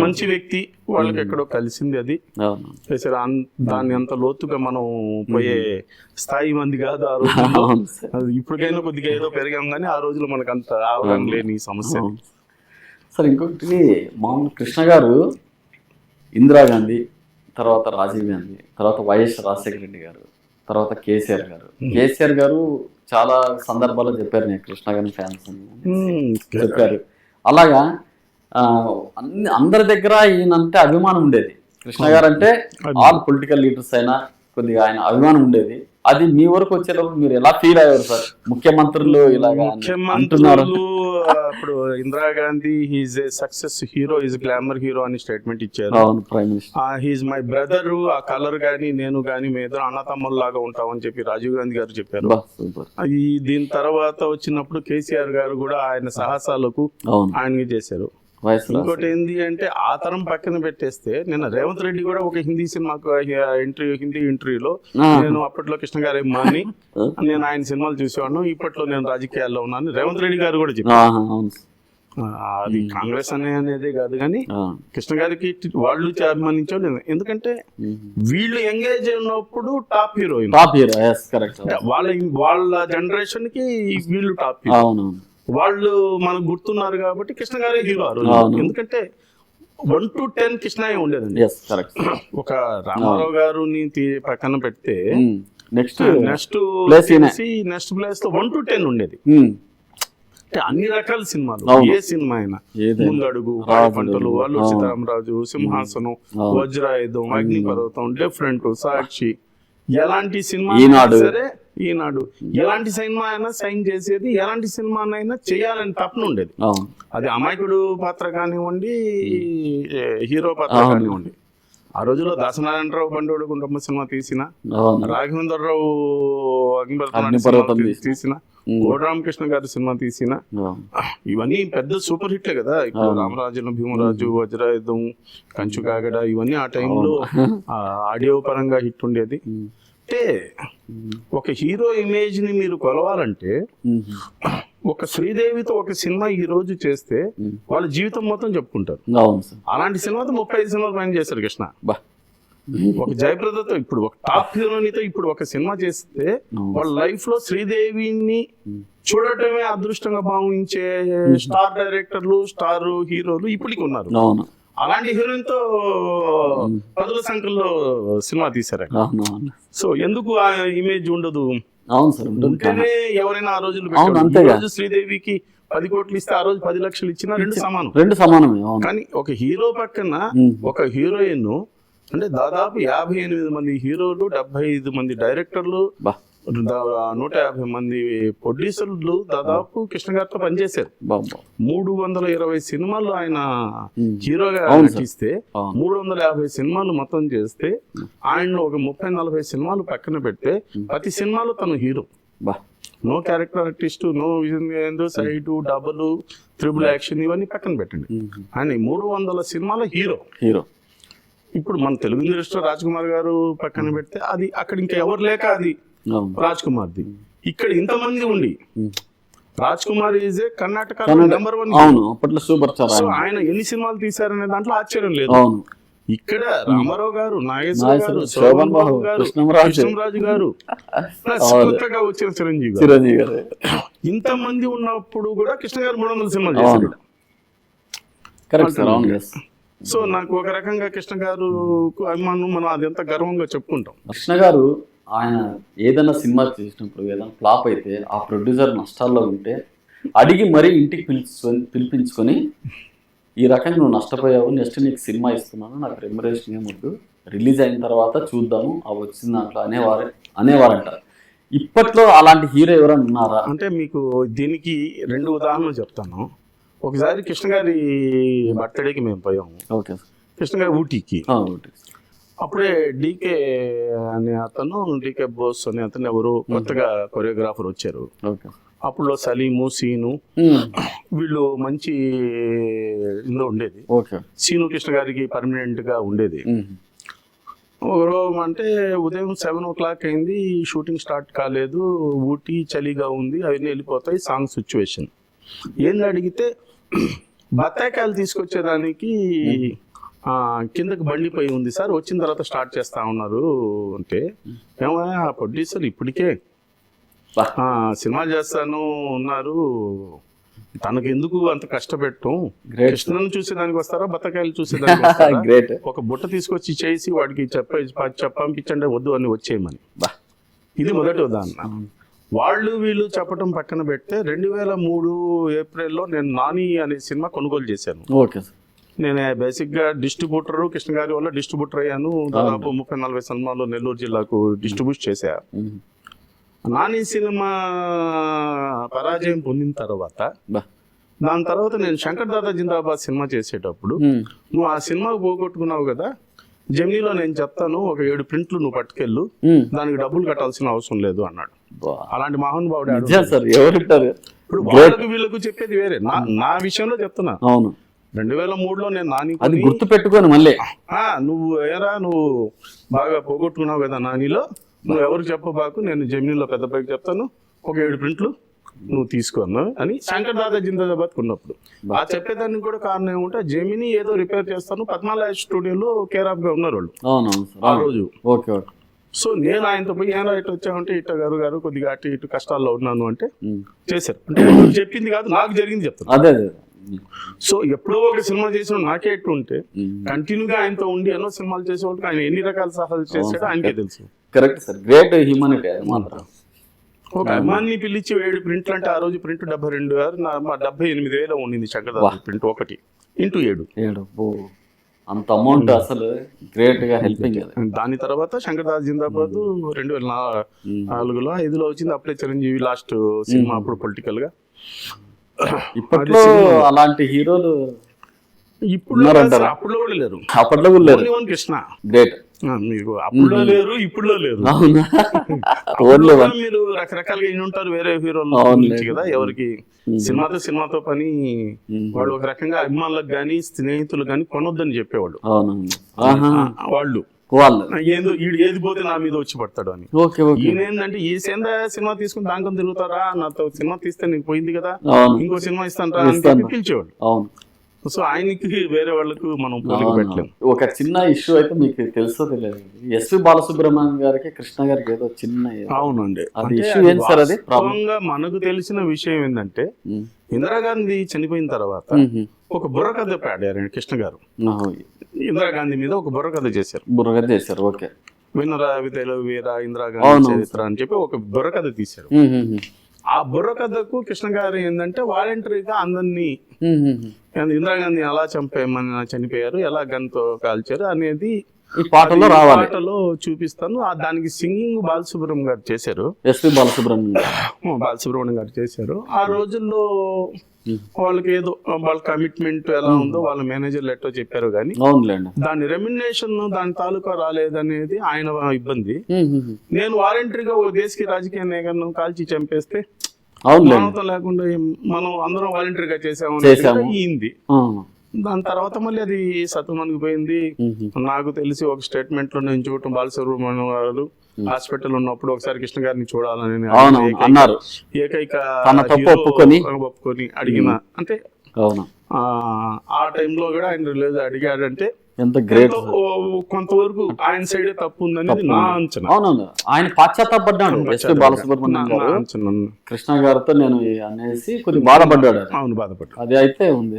మంచి వ్యక్తి, వాళ్ళకి ఎక్కడో కలిసింది అది. దాన్ని అంత లోతుగా మనం పోయే స్థాయి మంది కాదు ఆ రోజుల్లో. ఇప్పటికైనా కొద్దిగా ఏదో పెరిగాం కానీ ఆ రోజుల్లో మనకు అంత అవగాహన లేని సమస్య. సార్ ఇంకొకటి, మామూలు కృష్ణ గారు ఇందిరాగాంధీ, తర్వాత రాజీవ్ గాంధీ, తర్వాత వైఎస్ రాజశేఖర రెడ్డి గారు, తర్వాత కేసీఆర్ గారు. కేసీఆర్ గారు చాలా సందర్భాల్లో చెప్పారు, నేను కృష్ణ గారిని ఫ్యాన్స్ అని చెప్పారు. అలాగా అందరి దగ్గర ఈయనంటే అభిమానం ఉండేది. కృష్ణ గారు అంటే ఆల్ పొలిటికల్ లీడర్స్ అయినా కొద్దిగా ఆయన అభిమానం ఉండేది. అది మీ వరకు వచ్చేటప్పుడు మీరు ఎలా ఫీల్ అయ్యారు సార్? ముఖ్యమంత్రులు ఇలాగా అంటున్నారు. ఇప్పుడు Indira Gandhi he's a success hero, is glamour hero అని స్టేట్మెంట్ ఇచ్చారు. Prime minister he's my brother, ఆ కలర్ గానీ నేను గానీ మీ ఇద్దరు అన్నతమ్ముల లాగా ఉంటామని చెప్పి రాజీవ్ గాంధీ గారు చెప్పారు. దీని తర్వాత వచ్చినప్పుడు కేసీఆర్ గారు కూడా ఆయన సాహసాలకు ఆయనకి చేశారు. ఇంకోటి ఏంది అంటే ఆ తరం పక్కన పెట్టేస్తే, నిన్న రేవంత్ రెడ్డి కూడా ఒక హిందీ సినిమాకు హిందీ ఇంటర్వ్యూలో, నేను అప్పట్లో కృష్ణ గారి అమ్మాని, నేను ఆయన సినిమాలు చూసేవాడు, ఇప్పట్లో నేను రాజకీయాల్లో ఉన్నాను రేవంత్ రెడ్డి గారు కూడా చెప్పారు. అది కాంగ్రెస్ అనేది కాదు కానీ కృష్ణ గారికి వాళ్ళు అభిమానించారు. ఎందుకంటే వీళ్ళు ఎంగేజ్ అయినప్పుడు టాప్ హీరోయిన్, వాళ్ళ జనరేషన్ కి వీళ్ళు టాప్ హీరో, వాళ్ళు మనకు గుర్తున్నారు కాబట్టి కృష్ణ గారే హీరో. ఎందుకంటే 1 to 10 కృష్ణయ్య ఉండేదండి. ఒక రామారావు గారుని పక్కన పెడితే నెక్స్ట్ ప్లేస్ లో 1 to 10 ఉండేది. అంటే అన్ని రకాల సినిమాలు, ఏ సినిమా అయినా, ముందడుగు, పంటలు, అల్లూరి సీతారామరాజు, సింహాసనం, వజ్రాయుధం, అగ్నిపర్వతం, డిఫరెంట్, సాక్షి, ఎలాంటి సినిమా సరే, ఈనాడు ఎలాంటి సినిమా అయినా సైన్ చేసేది, ఎలాంటి సినిమానైనా చేయాలని తప్పన ఉండేది. అది అమాయకుడు పాత్ర కానివ్వండి, హీరో పాత్ర కానివ్వండి. ఆ రోజుల్లో దాసనారాయణరావు బండోడు కుటుంబ సినిమా తీసిన, రాఘవేంద్రరావు అగ్నిపర్వతం తీసిన, కోటరామకృష్ణ గారి సినిమా తీసిన, ఇవన్నీ పెద్ద సూపర్ హిట్లే కదా. ఇప్పుడు రామరాజుల భీమరాజు, వజ్రాయుధం, కంచు కాగడ, ఇవన్నీ ఆ టైంలో ఆడియో పరంగా హిట్ ఉండేది. అంటే ఒక హీరో ఇమేజ్ ని మీరు కొలవాలంటే, ఒక శ్రీదేవితో ఒక సినిమా ఈ రోజు చేస్తే వాళ్ళ జీవితం మొత్తం చెప్పుకుంటారు. అలాంటి సినిమాతో 35 సినిమాలు పైన చేశారు కృష్ణ. ఒక జయప్రదతో, ఇప్పుడు ఒక టాప్ హీరోనితో ఇప్పుడు ఒక సినిమా చేస్తే వాళ్ళ లైఫ్ లో శ్రీదేవిని చూడటమే అదృష్టంగా భావించే స్టార్ డైరెక్టర్లు, స్టార్ హీరోలు ఇప్పటికి ఉన్నారు. అలాంటి హీరోయిన్ తో 10ల సంఖ్యలో సినిమా తీశారు. సో ఎందుకు ఆ ఇమేజ్ ఉండదు? ఉంటేనే ఎవరైనా ఆ రోజులు శ్రీదేవికి 10 కోట్లు ఇస్తే ఆ రోజు 10 లక్షలు ఇచ్చినా రెండు సమానం. కానీ ఒక హీరో పక్కన ఒక హీరోయిన్ అంటే దాదాపు 58 మంది హీరోలు, 75 మంది డైరెక్టర్లు, 150 మంది ప్రొడ్యూసర్లు దాదాపు కృష్ణ గారితో పనిచేశారు. 320 సినిమాలు ఆయన హీరోగా నటిస్తే 350 సినిమాలు మొత్తం చేస్తే ఆయన ఒక 30-40 సినిమాలు పక్కన పెడితే ప్రతి సినిమాలో తను hero. No character artist, no side, double, triple action, ఇవన్నీ పక్కన పెట్టండి. ఆయన 300 సినిమాల హీరో. ఇప్పుడు మన తెలుగు ఇండస్ట్రీలో రాజ్ కుమార్ గారు పక్కన పెడితే అది అక్కడ ఇంకా ఎవరు లేక అది రాజ్ కుమార్ది. ఇక్కడ ఇంతమంది ఉండి Raj Kumar is a Karnataka number 1. So ఆయన ఎన్ని సినిమాలు తీశారనే దాంట్లో ఆశ్చర్యం లేదు. ఇక్కడ రామారావు గారు, నాగేశ్వర గారు, నాగేశ్వర, శోభన్ బాబు గారు, కృష్ణంరాజు. కృష్ణంరాజు గారు, ప్లస్ అవును. కొత్తగా వచ్చిన చిరంజీవి గారు, చిరంజీవి గారు. ఇంతమంది ఉన్నప్పుడు కూడా కృష్ణ గారు 300 సినిమాలు చేశారు. కరెక్ట్ సార్, అవును. yes. సో నాకు ఒక రకంగా కృష్ణ గారు అభిమానం, మనం అదంతా గర్వంగా చెప్పుకుంటాం. కృష్ణ గారు ఆయన ఏదైనా సినిమా చేసినప్పుడు ఏదైనా ఫ్లాప్ అయితే ఆ ప్రొడ్యూసర్ నష్టాల్లో ఉంటే అడిగి మరీ ఇంటికి పిలిపించుకొని ఈ రకంగా నువ్వు నష్టపోయావు, నెక్స్ట్ నీకు సినిమా ఇస్తున్నాను, నాకు రెమ్యునరేషన్ ఏమొద్దు, రిలీజ్ అయిన తర్వాత చూద్దాము ఆ వచ్చిన దాంట్లో అనేవారంట. ఇప్పట్లో అలాంటి హీరో ఎవరైనా ఉన్నారా? అంటే మీకు దీనికి 2 ఉదాహరణలు చెప్తాను. ఒకసారి కృష్ణ గారి బర్త్డేకి మేము పోయాము. Okay sir. కృష్ణ గారి ఊటీకి. అప్పుడే డీకే అనే అతను, డీకే బోస్ అనే అతను ఎవరు కొత్తగా కొరియోగ్రాఫర్ వచ్చారు. ఓకే. అప్పుడు సలీము, సీను వీళ్ళు మంచి ఇందులో ఉండేది. ఓకే. సీను కృష్ణ గారికి పర్మనెంట్ గా ఉండేది. ఒకరోజు అంటే ఉదయం 7 o'clock అయింది, షూటింగ్ స్టార్ట్ కాలేదు, ఊటీ చలిగా ఉంది, అవన్నీ వెళ్ళిపోతాయి, సాంగ్ సిచ్యువేషన్. ఏంది అడిగితే బత్తాయికాయలు తీసుకొచ్చేదానికి కిందకి బండిపోయి ఉంది సార్, వచ్చిన తర్వాత స్టార్ట్ చేస్తా ఉన్నారు అంటే, ఏమయ్యా ప్రొడ్యూసర్ ఇప్పటికే సినిమా చేస్తాను ఉన్నారు, తనకు ఎందుకు అంత కష్టపెట్టం, కృష్ణను చూసేదానికి వస్తారా, బత్తకాయలు చూసేదానికి వస్తారా? ఒక బుట్ట తీసుకొచ్చి చేసి వాడికి పంపించండి, వద్దు అని వచ్చేయమని. ఇది మొదటి ఉదాహరణ. వాళ్ళు వీళ్ళు చెప్పడం పక్కన పెడితే 2003 ఏప్రిల్లో నేను నాని అనే సినిమా కొనుగోలు చేశాను. Okay sir. నేను బేసిక్గా డిస్ట్రిబ్యూటర్, కృష్ణ గారి వల్ల డిస్ట్రిబ్యూటర్ అయ్యాను. దాదాపు 30-40 సినిమాలు నెల్లూరు జిల్లాకు డిస్ట్రిబ్యూట్ చేశా. నాని సినిమా పరాజయం పొందిన తర్వాత, దాని తర్వాత నేను శంకర్ దాదా జిందాబాద్ సినిమా చేసేటప్పుడు, నువ్వు ఆ సినిమాకు పోగొట్టుకున్నావు కదా, జమినీలో నేను చెప్తాను, ఒక 7 ప్రింట్లు నువ్వు పట్టుకెళ్ళు, దానికి డబ్బులు కట్టాల్సిన అవసరం లేదు అన్నాడు. అలాంటి మహానుభావుడు ఇప్పుడు వాళ్ళకు వీళ్ళకు చెప్పేది వేరే. నా విషయంలో చెప్తున్నా. అవును. 2003లో నేను నాని అది గుర్తు పెట్టుకొని మళ్ళీ నువ్వు నువ్వు బాగా పోగొట్టుకున్నావు కదా నానిలో, నువ్వు ఎవరు చెప్పబాకు, నేను జమినీలో పెద్ద పైకి చెప్తాను, ఒక 7 ప్రింట్లు నువ్వు తీసుకోను అని శంకర్ దాదా జిందాబాద్ ఉన్నప్పుడు. ఆ చెప్పేదానికి కూడా కారణం ఏమంటే, జమినీ ఏదో రిపేర్ చేస్తాను, పద్మాలయ స్టూడియోలో కేర్ ఆఫ్ గా ఉన్నారు వాళ్ళు ఆ రోజు. సో నేను ఆయనతో పోయి ఏనా ఇటు వచ్చామంటే, ఇట్ట గారు కొద్దిగా అటు ఇటు కష్టాల్లో ఉన్నాను అంటే చేశారు. అంటే చెప్పింది కాదు, నాకు జరిగింది చెప్తాను. అదే. సో ఎప్పుడో ఒక సినిమా చేసిన నాకే ఎట్టు ఉంటే, కంటిన్యూగా ఆయనతో ఉండి ఎన్నో సినిమాలు చేసేవాళ్ళకి ఆయన ఎన్ని రకాల సహాయాలు చేసాడో ఆయనకే తెలుసు. కరెక్ట్ సార్, గ్రేట్ హ్యూమానిటీ మాత్రం. ఒక అమ్మాయిని పిలిచి 7 ప్రింట్లు అంటే, ఆ రోజు ప్రింట్ 78,000 ఉండింది శంకర్ దాదా ప్రింట్, 1 × 7. అంత అమౌంట్ అసలు గ్రేట్ గా హెల్పింగ్. దాని తర్వాత శంకర్ దాదా జిందాబాద్ 2004లో 5లో వచ్చింది. అప్పుడే చిరంజీవి లాస్ట్ సినిమా, అప్పుడు పొలిటికల్ గా. ఇప్పట్లో అలాంటి హీరోలు ఇప్పుడు అప్పుడులో కూడా లేరు. అప్పట్లో కూడా లేరు. కృష్ణ గ్రేట్. మీకు అప్పుడులో లేరు, ఇప్పుడులో లేరు. మీరు రకరకాలుగా ఇన్ని ఉంటారు వేరే హీరోలు గురించి కదా. ఎవరికి సినిమాతో పని, వాళ్ళు ఒక రకంగా అభిమానులకు గానీ స్నేహితులు గానీ కొనొద్దని చెప్పేవాళ్ళు. వాళ్ళు ఏది పోతే నా మీద వచ్చి పడతాడు అని. ఈయన ఏంటంటే, ఈ సినిమా తీసుకుని దానికొని తిరుగుతారా, నాతో సినిమా తీస్తే నీకు పోయింది కదా, ఇంకో సినిమా ఇస్తాను రా అని పిలిచేవాడు. సో ఆయనకి వేరే వాళ్ళకు మనం పోలిక పెట్టలేము. ఒక చిన్న ఇష్యూ అయితే మీకు తెలుసో తెలియదు, ఎస్వి బాలసుబ్రహ్మణ్యం గారికి కృష్ణ గారికి ఏదో చిన్న. అవునండి. అది ఇష్యూ ఏంటి సార్? అది మనకు తెలిసిన విషయం ఏంటంటే, ఇందిరాగాంధీ చనిపోయిన తర్వాత ఒక బుర్రకథ పాడారు కృష్ణ గారు. ఇందిరాగాంధీ మీద ఒక బుర్రకథ చేశారు. ఓకే. వినరా వితేలో వీర ఇందిరాగాంధీ చరిత్ర అని చెప్పి ఒక బుర్రకథ తీశారు. ఆ బుర్రకథకు కృష్ణ గారు ఏంటంటే, వాలంటరీగా అందరినీ ఇందిరాగాంధీ ఎలా చనిపోయారు, ఎలా గన్తో కాల్చారు అనేది ఈ పాటలో చూపిస్తాను. దానికి సింగింగ్ బాలసుబ్రహ్మణ్యం గారు చేశారు. ఎస్వి బాలసుబ్రహ్మణ్యం గారు చేశారు. ఆ రోజుల్లో వాళ్ళకి ఏదో వాళ్ళ కమిట్మెంట్ ఎలా ఉందో వాళ్ళ మేనేజర్లు ఎట్టో చెప్పారు కానీ, దాని రెమ్యునరేషన్ దాని తాలూకా రాలేదనేది ఆయన ఇబ్బంది. నేను వాలంటరీగా ఓ దేశకి రాజకీయ నాయకులను కాల్చి చంపేస్తే మానవతం లేకుండా మనం అందరం వాలంటరీగా చేసాము అయింది. దాని తర్వాత మళ్ళీ అది సత్తుమణికి పోయింది. నాకు తెలిసి ఒక స్టేట్మెంట్ లో నేను చూడటం, బాలసుబ్రహ్మణ్యం గారు హాస్పిటల్ ఉన్నప్పుడు ఒకసారి కృష్ణ గారిని చూడాలని అన్నారు. ఏకైక ఒప్పుకొని అడిగిన అంటే, ఆ టైంలో కూడా ఆయన లేదు అడిగాడంటే ఎంత గ్రేట్. కొంతవరకు ఆయన సైడే తప్పు ఉందనేది నా అంచనా. అవునవును, ఆయన పాశ్చాత్తాపడ్డాడు. ఎస్పి బాలసుబ్రహ్మణ్యం నా గారు అంచనా. కృష్ణ గారితో నేను అనేసి కొద్దిగా బాధపడ్డాడు. అవును, బాధపడ్డా. అది అయితే ఉంది.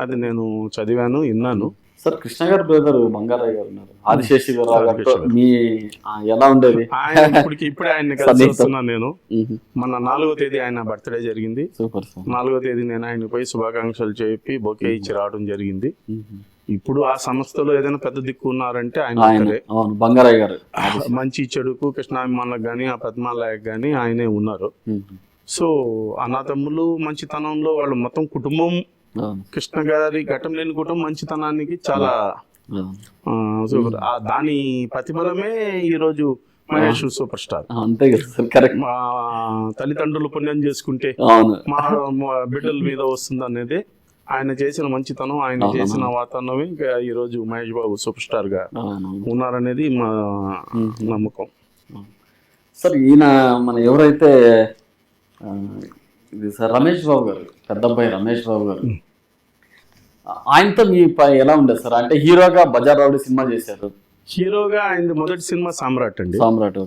అది నేను చదివాను, విన్నాను. సార్ కృష్ణ గారు బ్రదర్ బంగారయ్య గారు ఉన్నారు, ఆదిశేషి గారు మీ ఎలా ఉండేది? ఆయన ఇప్పుడే ఆయన కలిసి వస్తున్నాను నేను. మన 4వ తేదీ ఆయన బర్త్డే జరిగింది. Super sir. 4వ తేదీ నేను ఆయన పోయి శుభాకాంక్షలు చెప్పి బొకే ఇచ్చి రావడం జరిగింది. ఇప్పుడు ఆ సంస్థలో ఏదైనా పెద్ద దిక్కు ఉన్నారంటే ఆయన ఒక్కరే. అవును, బంగారయ్య గారు. మంచి చెడుకు కృష్ణాభిమానులకు గానీ ఆ పద్మాలయకు గానీ ఆయనే ఉన్నారు. సో అన్నదమ్ములు మంచితనంలో వాళ్ళు మొత్తం కుటుంబం, కృష్ణ గారి ఘటం లేని కుటుంబం మంచితనానికి చాలా దాని ప్రతిఫలమే ఈరోజు మహేష్ సూపర్ స్టార్. అంతే కదా సార్, కరెక్ట్. మా తల్లిదండ్రులు పుణ్యం చేసుకుంటే మా బిడ్డల మీద వస్తుంది అనేది ఆయన చేసిన మంచితనం, ఆయన చేసిన వాతావరణమే ఈ రోజు మహేష్ బాబు సూపర్ స్టార్ గా ఉన్నారనేది మా నమ్మకం. సార్ ఈయన మన ఎవరైతే ఇది సార్ రమేష్ బాబు గారు, పెద్ద అబ్బాయి రమేష్ బాబు గారు, ఆయనతో మీ ఎలా ఉండేది సార్? అంటే హీరోగా బజార్ రౌడీ సినిమా చేశారు. హీరోగా ఆయన మొదటి సినిమా సామ్రాట్ అండి. సామ్రాట్.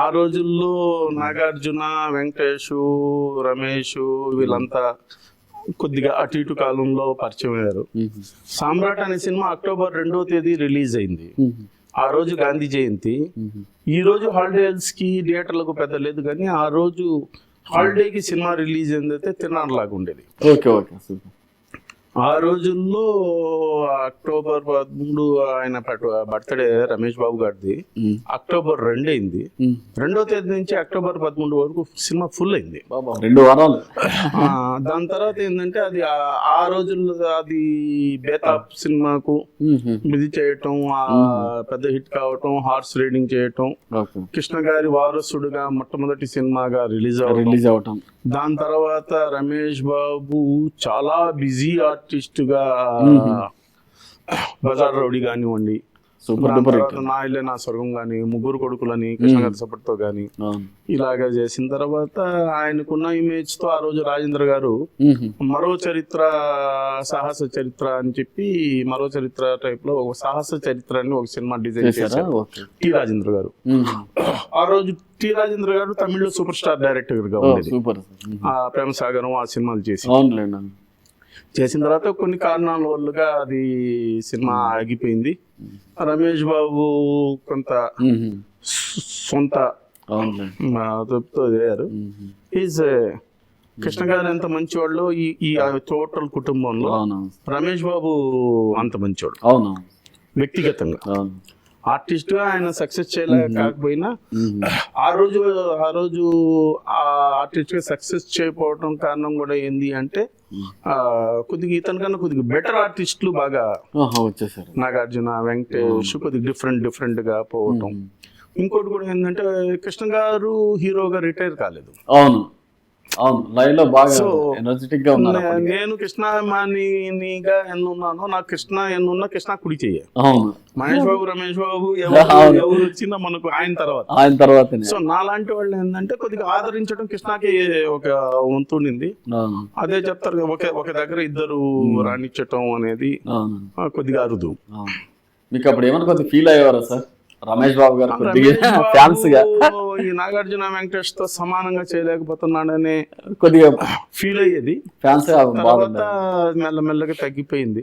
ఆ రోజుల్లో నాగార్జున, వెంకటేష్, రమేష్ వీళ్ళంతా కొద్దిగా అటు ఇటు కాలంలో పరిచయం అయ్యారు. సామ్రాట్ అనే సినిమా అక్టోబర్ 2వ తేదీ రిలీజ్ అయింది. ఆ రోజు గాంధీ జయంతి. ఈ రోజు హాలిడేస్ కి థియేటర్లకు పెద్ద లేదు, కానీ ఆ రోజు హాలిడేకి సినిమా రిలీజ్ అయిందైతే తిన్నారులాగా ఉండేది. Okay okay. ఆ రోజుల్లో అక్టోబర్ 13 ఆయన బర్త్డే రమేష్ బాబు గారిది అక్టోబర్ 2 అయింది. 2వ తేదీ నుంచి అక్టోబర్ 13 వరకు సినిమా ఫుల్ అయింది, 2 వారాలు. దాని తర్వాత ఏంటంటే అది ఆ రోజుల్లో అది బేతాబ్ సినిమాకు ఇది చేయటం, పెద్ద హిట్ కావటం, హార్స్ రైడింగ్ చేయటం, కృష్ణ గారి వారసుడుగా మొట్టమొదటి సినిమాగా రిలీజ్ అవటం. దాని తర్వాత రమేష్ బాబు చాలా బిజీ ఆర్టిస్ట్ గా బజార్ రౌడీ కానివ్వండి, నా ఇల్లే నా స్వర్గం గాని, ముగ్గురు కొడుకులని కృష్ణ గారి సపోర్ట్ తో గాని ఇలాగా చేసిన తర్వాత ఆయనకున్న ఇమేజ్ తో ఆ రోజు రాజేంద్ర గారు మరో చరిత్ర, సాహస చరిత్ర అని చెప్పి మరో చరిత్ర టైప్ లో ఒక సాహస చరిత్ర అని ఒక సినిమా డిజైన్ చేశారు టి రాజేంద్ర గారు. ఆ రోజు టి రాజేంద్ర గారు తమిళ్లో సూపర్ స్టార్ డైరెక్టర్ గా ఉండేది. ఆ ప్రేమ సాగరం ఆ సినిమాలు చేసిన తర్వాత కొన్ని కారణాల వల్లగా అది సినిమా ఆగిపోయింది. రమేష్ బాబు కొంత సొంత తప్పుతో చేయారు. ఈజ్ కృష్ణ గారు ఎంత మంచివాళ్ళు ఈ టోటల్ కుటుంబంలో రమేష్ బాబు అంత మంచివాడు వ్యక్తిగతంగా. ఆర్టిస్ట్ గా ఆయన సక్సెస్ కాకపోయినా ఆ రోజు ఆ ఆర్టిస్ట్ గా సక్సెస్ చేయకపోవడం కారణం కూడా ఏంది అంటే కొద్దిగా ఇతనికన్నా కొద్దిగా బెటర్ ఆర్టిస్టులు బాగా వచ్చేసారు. నాగార్జున, వెంకటేష్ కొద్దిగా డిఫరెంట్ గా పోవటం. ఇంకోటి కూడా ఏంటంటే కృష్ణ గారు హీరోగా రిటైర్ కాలేదు. అవును లైవ్ లో బాగా ఎనర్జెటిక్ గా ఉన్నారు. నేను కృష్ణాభిమానిగా ఎన్నున్నానో నాకు కృష్ణ కుడి చెయ్యి. మహేష్ బాబు, రమేష్ బాబు ఎవరు వచ్చినా మనకు ఆయన తర్వాత. సో నాలాంటి వాళ్ళు ఏంటంటే కొద్దిగా ఆదరించడం కృష్ణకి ఒక వంతు ఉండింది. అదే చెప్తారు, ఒక దగ్గర ఇద్దరు రాణించటం అనేది కొద్దిగా అరుదు. మీకు అప్పుడు ఏమన్నా కొద్దిగా ఫీల్ అయ్యేవారా సార్ రమేష్ బాబు గారు ఫ్యాన్స్ గా? ఈ నాగార్జున, వెంకటేష్ తో సమానంగా చేయలేకపోతున్నాడనే కొద్దిగా ఫీల్ అయ్యేది. ఫ్యాన్స్ తర్వాత మెల్లమెల్లగా తగ్గిపోయింది.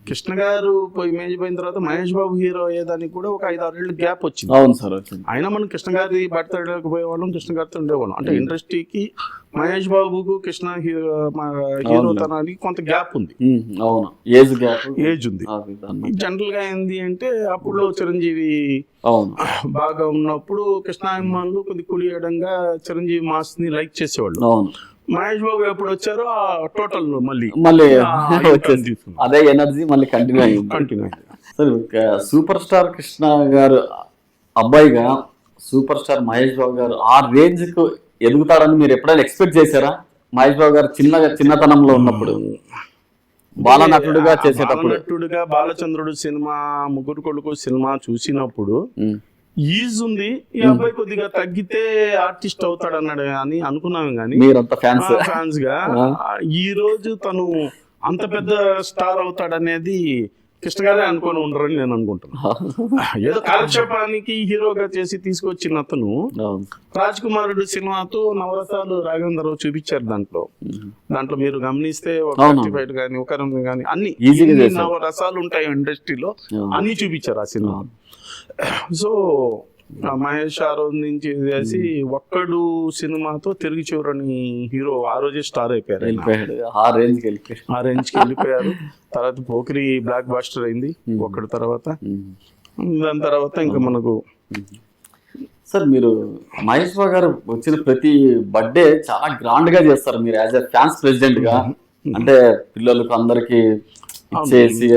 కృష్ణ గారు ఇమేజ్ పోయిన తర్వాత మహేష్ బాబు హీరో అయ్యేదానికి కూడా ఒక 5-6 ఏళ్ళు గ్యాప్ వచ్చింది. అవును సార్. అయినా మనం కృష్ణ గారి బర్త్డేకి పోయేవాళ్ళం, కృష్ణ గారితో ఉండేవాళ్ళం. అంటే ఇండస్ట్రీకి మహేష్ బాబుకు కృష్ణ హీరో తనానికి కొంత గ్యాప్ ఉంది. అవును, ఏజ్ ఉంది. జనరల్ గా ఏంది అంటే అప్పుడు చిరంజీవి బాగా ఉన్నప్పుడు కృష్ణాభిమానులు కొద్దిగా కుడియడంగా చిరంజీవి మాస్ ని లైక్ చేసేవాళ్ళు. మహేష్ బాబు ఎప్పుడు వచ్చారో టోటల్ మళ్ళీ అదే ఎనర్జీ మళ్ళీ కంటిన్యూ అయింది. సూపర్ స్టార్ కృష్ణ గారు అబ్బాయిగా సూపర్ స్టార్ మహేష్ బాబు గారు ఆ రేంజ్ కు ఎదుగుతారని మీరు ఎప్పుడైనా ఎక్స్పెక్ట్ చేశారా? మహేష్ బాబు గారు చిన్నతనంలో ఉన్నప్పుడు బాలనటుడుగా చేసేటప్పుడు, బాలచంద్రుడు సినిమా, ముగ్గురు కొడుకు సినిమా చూసినప్పుడు ఈజ్ ఉంది, ఈ అబ్బాయి కొద్దిగా తగ్గితే ఆర్టిస్ట్ అవుతాడు అన్నాడు అని అనుకున్నాము. కానీ మీరంతా ఫ్యాన్స్ గా ఈ రోజు తను అంత పెద్ద స్టార్ అవుతాడనేది కృష్ణ గారే అనుకొని ఉండరని నేను అనుకుంటున్నాను. ఏదో కాలక్షేపానికి హీరోగా చేసి తీసుకొచ్చిన అతను రాజ్ కుమారుడు సినిమాతో నవరసాలు రాఘవేంద్రరావు చూపించారు. దాంట్లో మీరు గమనిస్తే ఒక 35 కానీ ఒక 8 కానీ అన్ని నవరసాలు ఉంటాయి ఇండస్ట్రీలో, అన్ని చూపించారు ఆ సినిమా. సో మహేష్ ఆ రోజు నుంచి చేసి ఒక్కడు సినిమాతో తిరిగి చూడని హీరో ఆ రోజే స్టార్ అయిపోయారు. ఆ రేంజ్ కి వెళ్ళిపోయారు. తర్వాత పోకిరి బ్లాక్ బాస్టర్ అయింది ఒక్కడు తర్వాత. దాని తర్వాత ఇంకా మనకు సార్ మీరు మహేష్ బాబు గారు వచ్చిన ప్రతి బర్త్డే చాలా గ్రాండ్ గా చేస్తారు మీరు యాజ్ ఎ ఫ్యాన్స్ ప్రెసిడెంట్ గా. అంటే పిల్లలకు అందరికి ఇచ్చేసి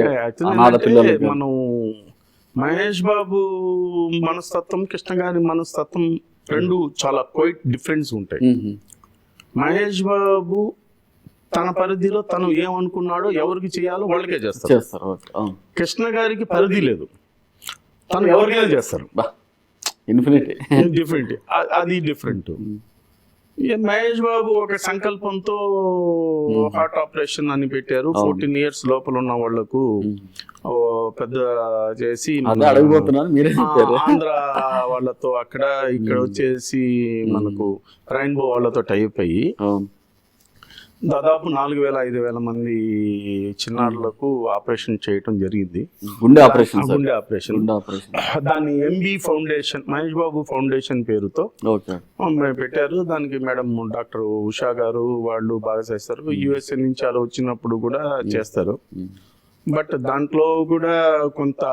అనాథ పిల్లలకి. మనం మహేష్ బాబు మనస్తత్వం, కృష్ణ గారి మనస్తత్వం రెండు చాలా క్వైట్ డిఫరెన్స్ ఉంటాయి. మహేష్ బాబు తన పరిధిలో తను ఏమనుకున్నాడో ఎవరికి చేయాలో వాళ్ళకే చేస్తారు. కృష్ణ గారికి పరిధి లేదు, తను ఎవరికైనా చేస్తారు. ఇన్ఫినిటీ డిఫరెంట్, అది డిఫరెంట్. మహేష్ బాబు ఒక సంకల్పంతో హార్ట్ ఆపరేషన్ అని పెట్టారు. 14 years లోపల ఉన్న వాళ్లకు పెద్ద చేసి ఆంధ్ర వాళ్ళతో అక్కడ ఇక్కడ వచ్చేసి మనకు రైన్బో వాళ్ళతో టైప్ అయ్యి దాదాపు 4,000-5,000 మంది చిన్నారులకు ఆపరేషన్ చేయటం జరిగింది. గుండె ఆపరేషన్. దాన్ని MB foundation, Mahesh Babu foundation పేరుతో పెట్టారు. దానికి మేడం డాక్టర్ ఉషా గారు వాళ్ళు బాగా చేస్తారు. యుఎస్ఏ నుంచి అలా వచ్చినప్పుడు కూడా చేస్తారు. బట్ దాంట్లో కూడా కొంత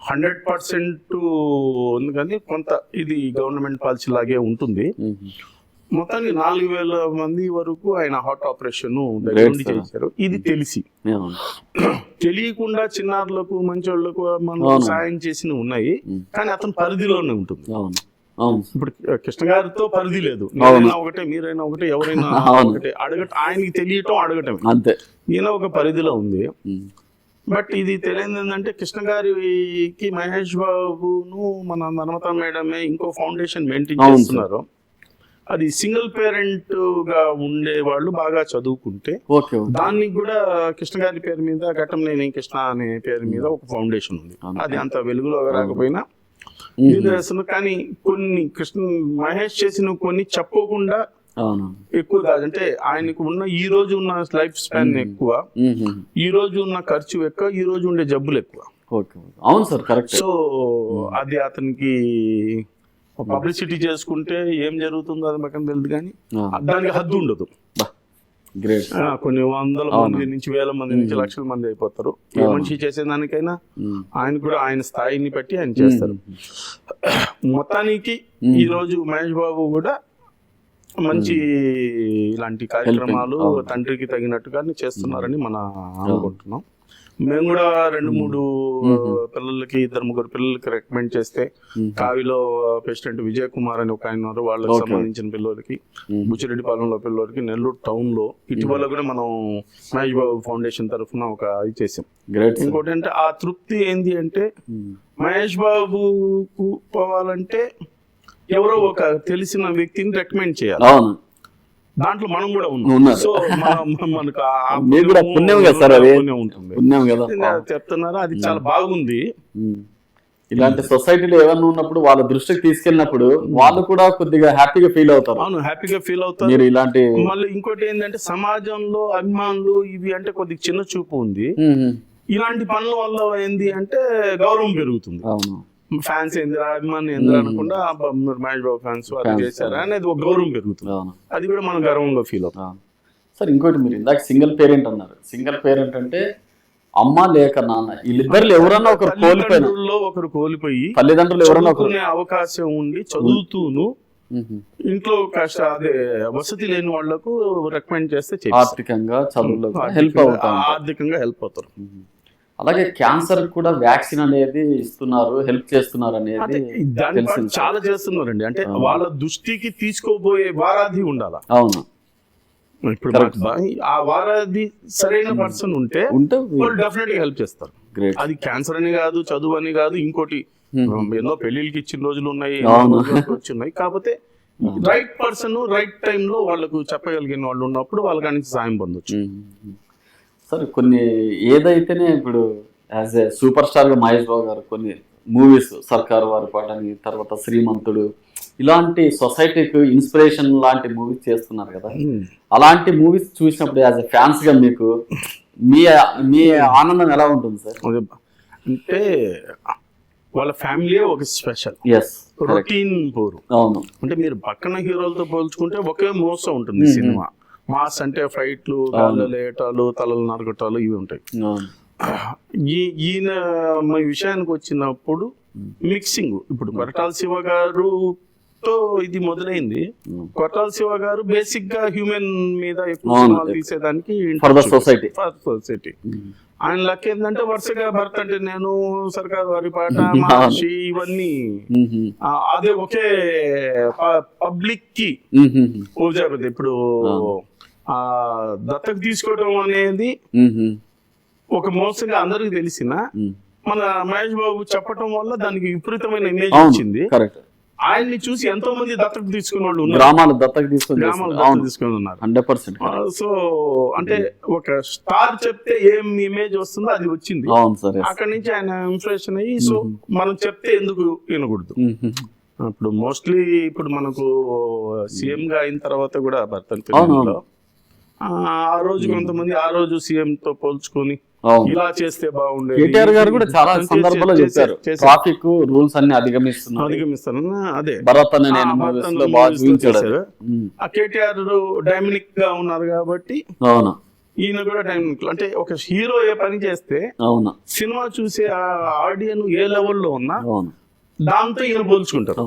100% ఉంది, కానీ కొంత ఇది గవర్నమెంట్ పాలసీ లాగే ఉంటుంది. మొత్తానికి 4,000 మంది వరకు ఆయన హార్ట్ ఆపరేషన్ చేశారు. ఇది తెలియకుండా చిన్నారులకు మంచోళ్లకు మనం సాయం చేసిన ఉన్నాయి, కానీ అతని పరిధిలోనే ఉంటుంది. ఇప్పుడు కృష్ణ గారితో పరిధి లేదు. నేనైనా ఒకటే, మీరైనా ఒకటే, ఎవరైనా ఒకటే. ఆయనకి తెలియటం అడగటం అంతే. ఈయన ఒక పరిధిలో ఉంది. బట్ ఇది తెలియదు ఏంటంటే కృష్ణ గారికి మహేష్ బాబును మన నర్మతా మేడమే ఇంకో ఫౌండేషన్ మెయింటైన్ చేస్తున్నారు. అది సింగిల్ పేరెంట్ గా ఉండే వాళ్ళు బాగా చదువుకుంటే దానికి కూడా కృష్ణ గారి పేరు మీద ఘట్టంనేని కృష్ణ అనే పేరు మీద ఒక ఫౌండేషన్ ఉంది. అది అంత వెలుగులో రాకపోయినా చేస్తున్నారు. కానీ కొన్ని మహేష్ చేసిన కొన్ని చెప్పకుండా ఎక్కువ కాదు. అంటే ఆయనకు ఉన్న ఈ రోజు ఉన్న లైఫ్ స్పాన్ ఎక్కువ, ఈ రోజు ఉన్న ఖర్చు ఎక్కువ, ఈ రోజు ఉండే జబ్బులు ఎక్కువ. అవును సార్, కరెక్ట్. సో అది అతనికి పబ్లిసిటీ చేసుకుంటే ఏం జరుగుతుందో అది మాకు తెలియదు, కానీ దానికి హద్దు ఉండదు. కొన్ని 100 మంది నుంచి 1000 మంది నుంచి 1,00,000 మంది అయిపోతారు. ఏ మనిషి చేసేదానికైనా ఆయన కూడా ఆయన స్థాయిని బట్టి ఆయన చేస్తారు. మొత్తానికి ఈ రోజు మహేష్ బాబు కూడా మంచి ఇలాంటి కార్యక్రమాలు తండ్రికి తగినట్టుగానే చేస్తున్నారని మనం అనుకుంటున్నాం. మేము కూడా 2-3 పిల్లలకి 2-3 పిల్లలకి రికమెండ్ చేస్తే, కావిలో ప్రెసిడెంట్ విజయ్ కుమార్ అని ఒక ఆయన ఉన్నారు, వాళ్ళకి సంబంధించిన పిల్లలకి, బుచ్చిరెడ్డిపాలెంలో పిల్లలకి, నెల్లూరు టౌన్ లో ఇటీవల కూడా మనం మహేష్ బాబు ఫౌండేషన్ తరఫున ఒక ఇది చేసాం. ఇంకోటి అంటే ఆ తృప్తి ఏంది అంటే, మహేష్ బాబుకు పోవాలంటే ఎవరో ఒక తెలిసిన వ్యక్తిని రికమెండ్ చేయాలి. దాంట్లో మనం కూడా ఉన్నాం. సో మనకు చెప్తున్నారు, అది చాలా బాగుంది. ఇలాంటి సొసైటీలో ఏమన్నా ఉన్నప్పుడు వాళ్ళ దృష్టికి తీసుకెళ్ళినప్పుడు వాళ్ళు కూడా కొద్దిగా హ్యాపీగా ఫీల్ అవుతారు. అవును, హ్యాపీగా ఫీల్ అవుతారు. మీరు ఇలాంటి మళ్ళీ ఇంకోటి ఏంటంటే సమాజంలో అభిమానులు ఇవి అంటే కొద్దిగా చిన్న చూపు ఉంది. ఇలాంటి పనుల వల్ల ఏంది అంటే గౌరవం పెరుగుతుంది. ఫ్యాన్స్ ఏందిరా, అభిమానులు ఏందిరా అనకుండా మహేష్ బాబు ఫ్యాన్స్ అది చేశారా అనేది ఒక గౌరవం పెరుగుతుంది. అది కూడా మనం గర్వంగా ఫీల్ అవుతాం. సార్ ఇంకోటి, మీరు ఇందాక సింగిల్ పేరెంట్ అన్నారు. సింగిల్ పేరెంట్ అంటే అమ్మ లేక నాన్న వీళ్ళిద్దరు ఎవరన్నా ఒకరు కోల్పోయి తల్లిదండ్రులు ఎవరన్నా అవకాశం ఉండి చదువుతూను ఇంట్లో అదే వసతి లేని వాళ్లకు రికమెండ్ చేస్తే ఆర్థికంగా చదువులో హెల్ప్ అవుతారు, ఆర్థికంగా హెల్ప్ అవుతారు. అలాగే క్యాన్సర్ కూడా వ్యాక్సిన్ అనేది ఇస్తున్నారు, హెల్ప్ చేస్తున్నారు అనేది చాలా చేస్తున్నారండి. అంటే వాళ్ళ దృష్టికి తీసుకోబోయే వారాధి ఉండాలా. అవును, ఇప్పుడు ఆ వారాధి సరైన పర్సన్ ఉంటే వాళ్ళు డెఫినెట్ గా హెల్ప్ చేస్తారు. అది క్యాన్సర్ అని కాదు, చదువు అని కాదు, ఇంకోటి ఎన్నో పెళ్లిళ్ళకి ఇచ్చిన రోజులు ఉన్నాయి, వచ్చిన్నాయి. కాకపోతే రైట్ పర్సన్ రైట్ టైంలో వాళ్ళకు చెప్పగలిగిన వాళ్ళు ఉన్నప్పుడు వాళ్ళకి సాయం పొందొచ్చు. సరే, కొన్ని ఏదైతేనే ఇప్పుడు యాజ్ ఏ సూపర్ స్టార్గా మహేష్ బాబు గారు కొన్ని మూవీస్ సర్కారు వారి పాటని, తర్వాత శ్రీమంతుడు, ఇలాంటి సొసైటీకి ఇన్స్పిరేషన్ లాంటి మూవీస్ చేస్తున్నారు కదా. అలాంటి మూవీస్ చూసినప్పుడు యాజ్ ఎ ఫ్యాన్స్గా మీకు మీ మీ ఆనందం ఎలా ఉంటుంది సార్? అంటే వాళ్ళ ఫ్యామిలీ ఒక స్పెషల్, ఎస్, రొటీన్ పోరు. అవును. అంటే మీరు పక్కన హీరోలతో పోల్చుకుంటే ఒకే మోసం ఉంటుంది సినిమా. మాస్ అంటే ఫైట్లు, గాల్లో లేటాలు, తలలు నరకటాలు ఇవి ఉంటాయి. ఈయన మా విషయానికి వచ్చినప్పుడు మిక్సింగ్. ఇప్పుడు కొరటాల శివ గారుతో ఇది మొదలైంది. కొరటాల శివ గారు బేసిక్ గా హ్యూమన్ మీద ఎక్కువ సినిమాలు తీసేదానికి సొసైటీ. ఆయన లక్ ఏంటంటే వరుసగా భర్త అంటే నేను, సర్కారు వారి పాట, మహర్షి, ఇవన్నీ అదే ఒకే పబ్లిక్ కి ఉపయోగపడుతుంది. ఇప్పుడు దత్తకు తీసుకోవడం అనేది ఒక మోసంగా అందరికి తెలిసిన మన మహేష్ బాబు చెప్పటం వల్ల దానికి విపరీతమైన ఇమేజ్ వచ్చింది. ఆయన్ని చూసి ఎంతో మంది దత్తకు తీసుకున్న వాళ్ళు ఉన్నారు, గ్రామాలు దత్తకు తీసుకుని ఉన్నారు 100%. సో అంటే ఒక స్టార్ చెప్తే ఏం ఇమేజ్ వస్తుందో అది వచ్చింది. అక్కడి నుంచి ఆయన ఇన్ఫ్లేషన్ అయ్యి, సో మనం చెప్తే ఎందుకు వినకూడదు. ఇప్పుడు మోస్ట్లీ ఇప్పుడు మనకు సీఎం గా అయిన తర్వాత కూడా భర్త ఆ రోజు కొంతమంది ఆ రోజు సీఎం తో పోల్చుకొని ఇలా చేస్తే బాగుండేది. కేటీఆర్ గారు కూడా చాలా సందర్భాల్లో చెప్పారు, ట్రాఫిక్ రూల్స్ అన్ని అధిగమిస్తాను. అదే భరత్ అనే ఆ కేటీఆర్ డైనమిక్ గా ఉన్నారు కాబట్టి అవును, ఈయన కూడా డైనమిక్. అంటే ఒక హీరో ఏ పని చేస్తే అవును సినిమా చూసే ఆ ఆడియన్ ఏ లెవెల్లో ఉన్నా దాంతో ఈయన పోల్చుకుంటారు.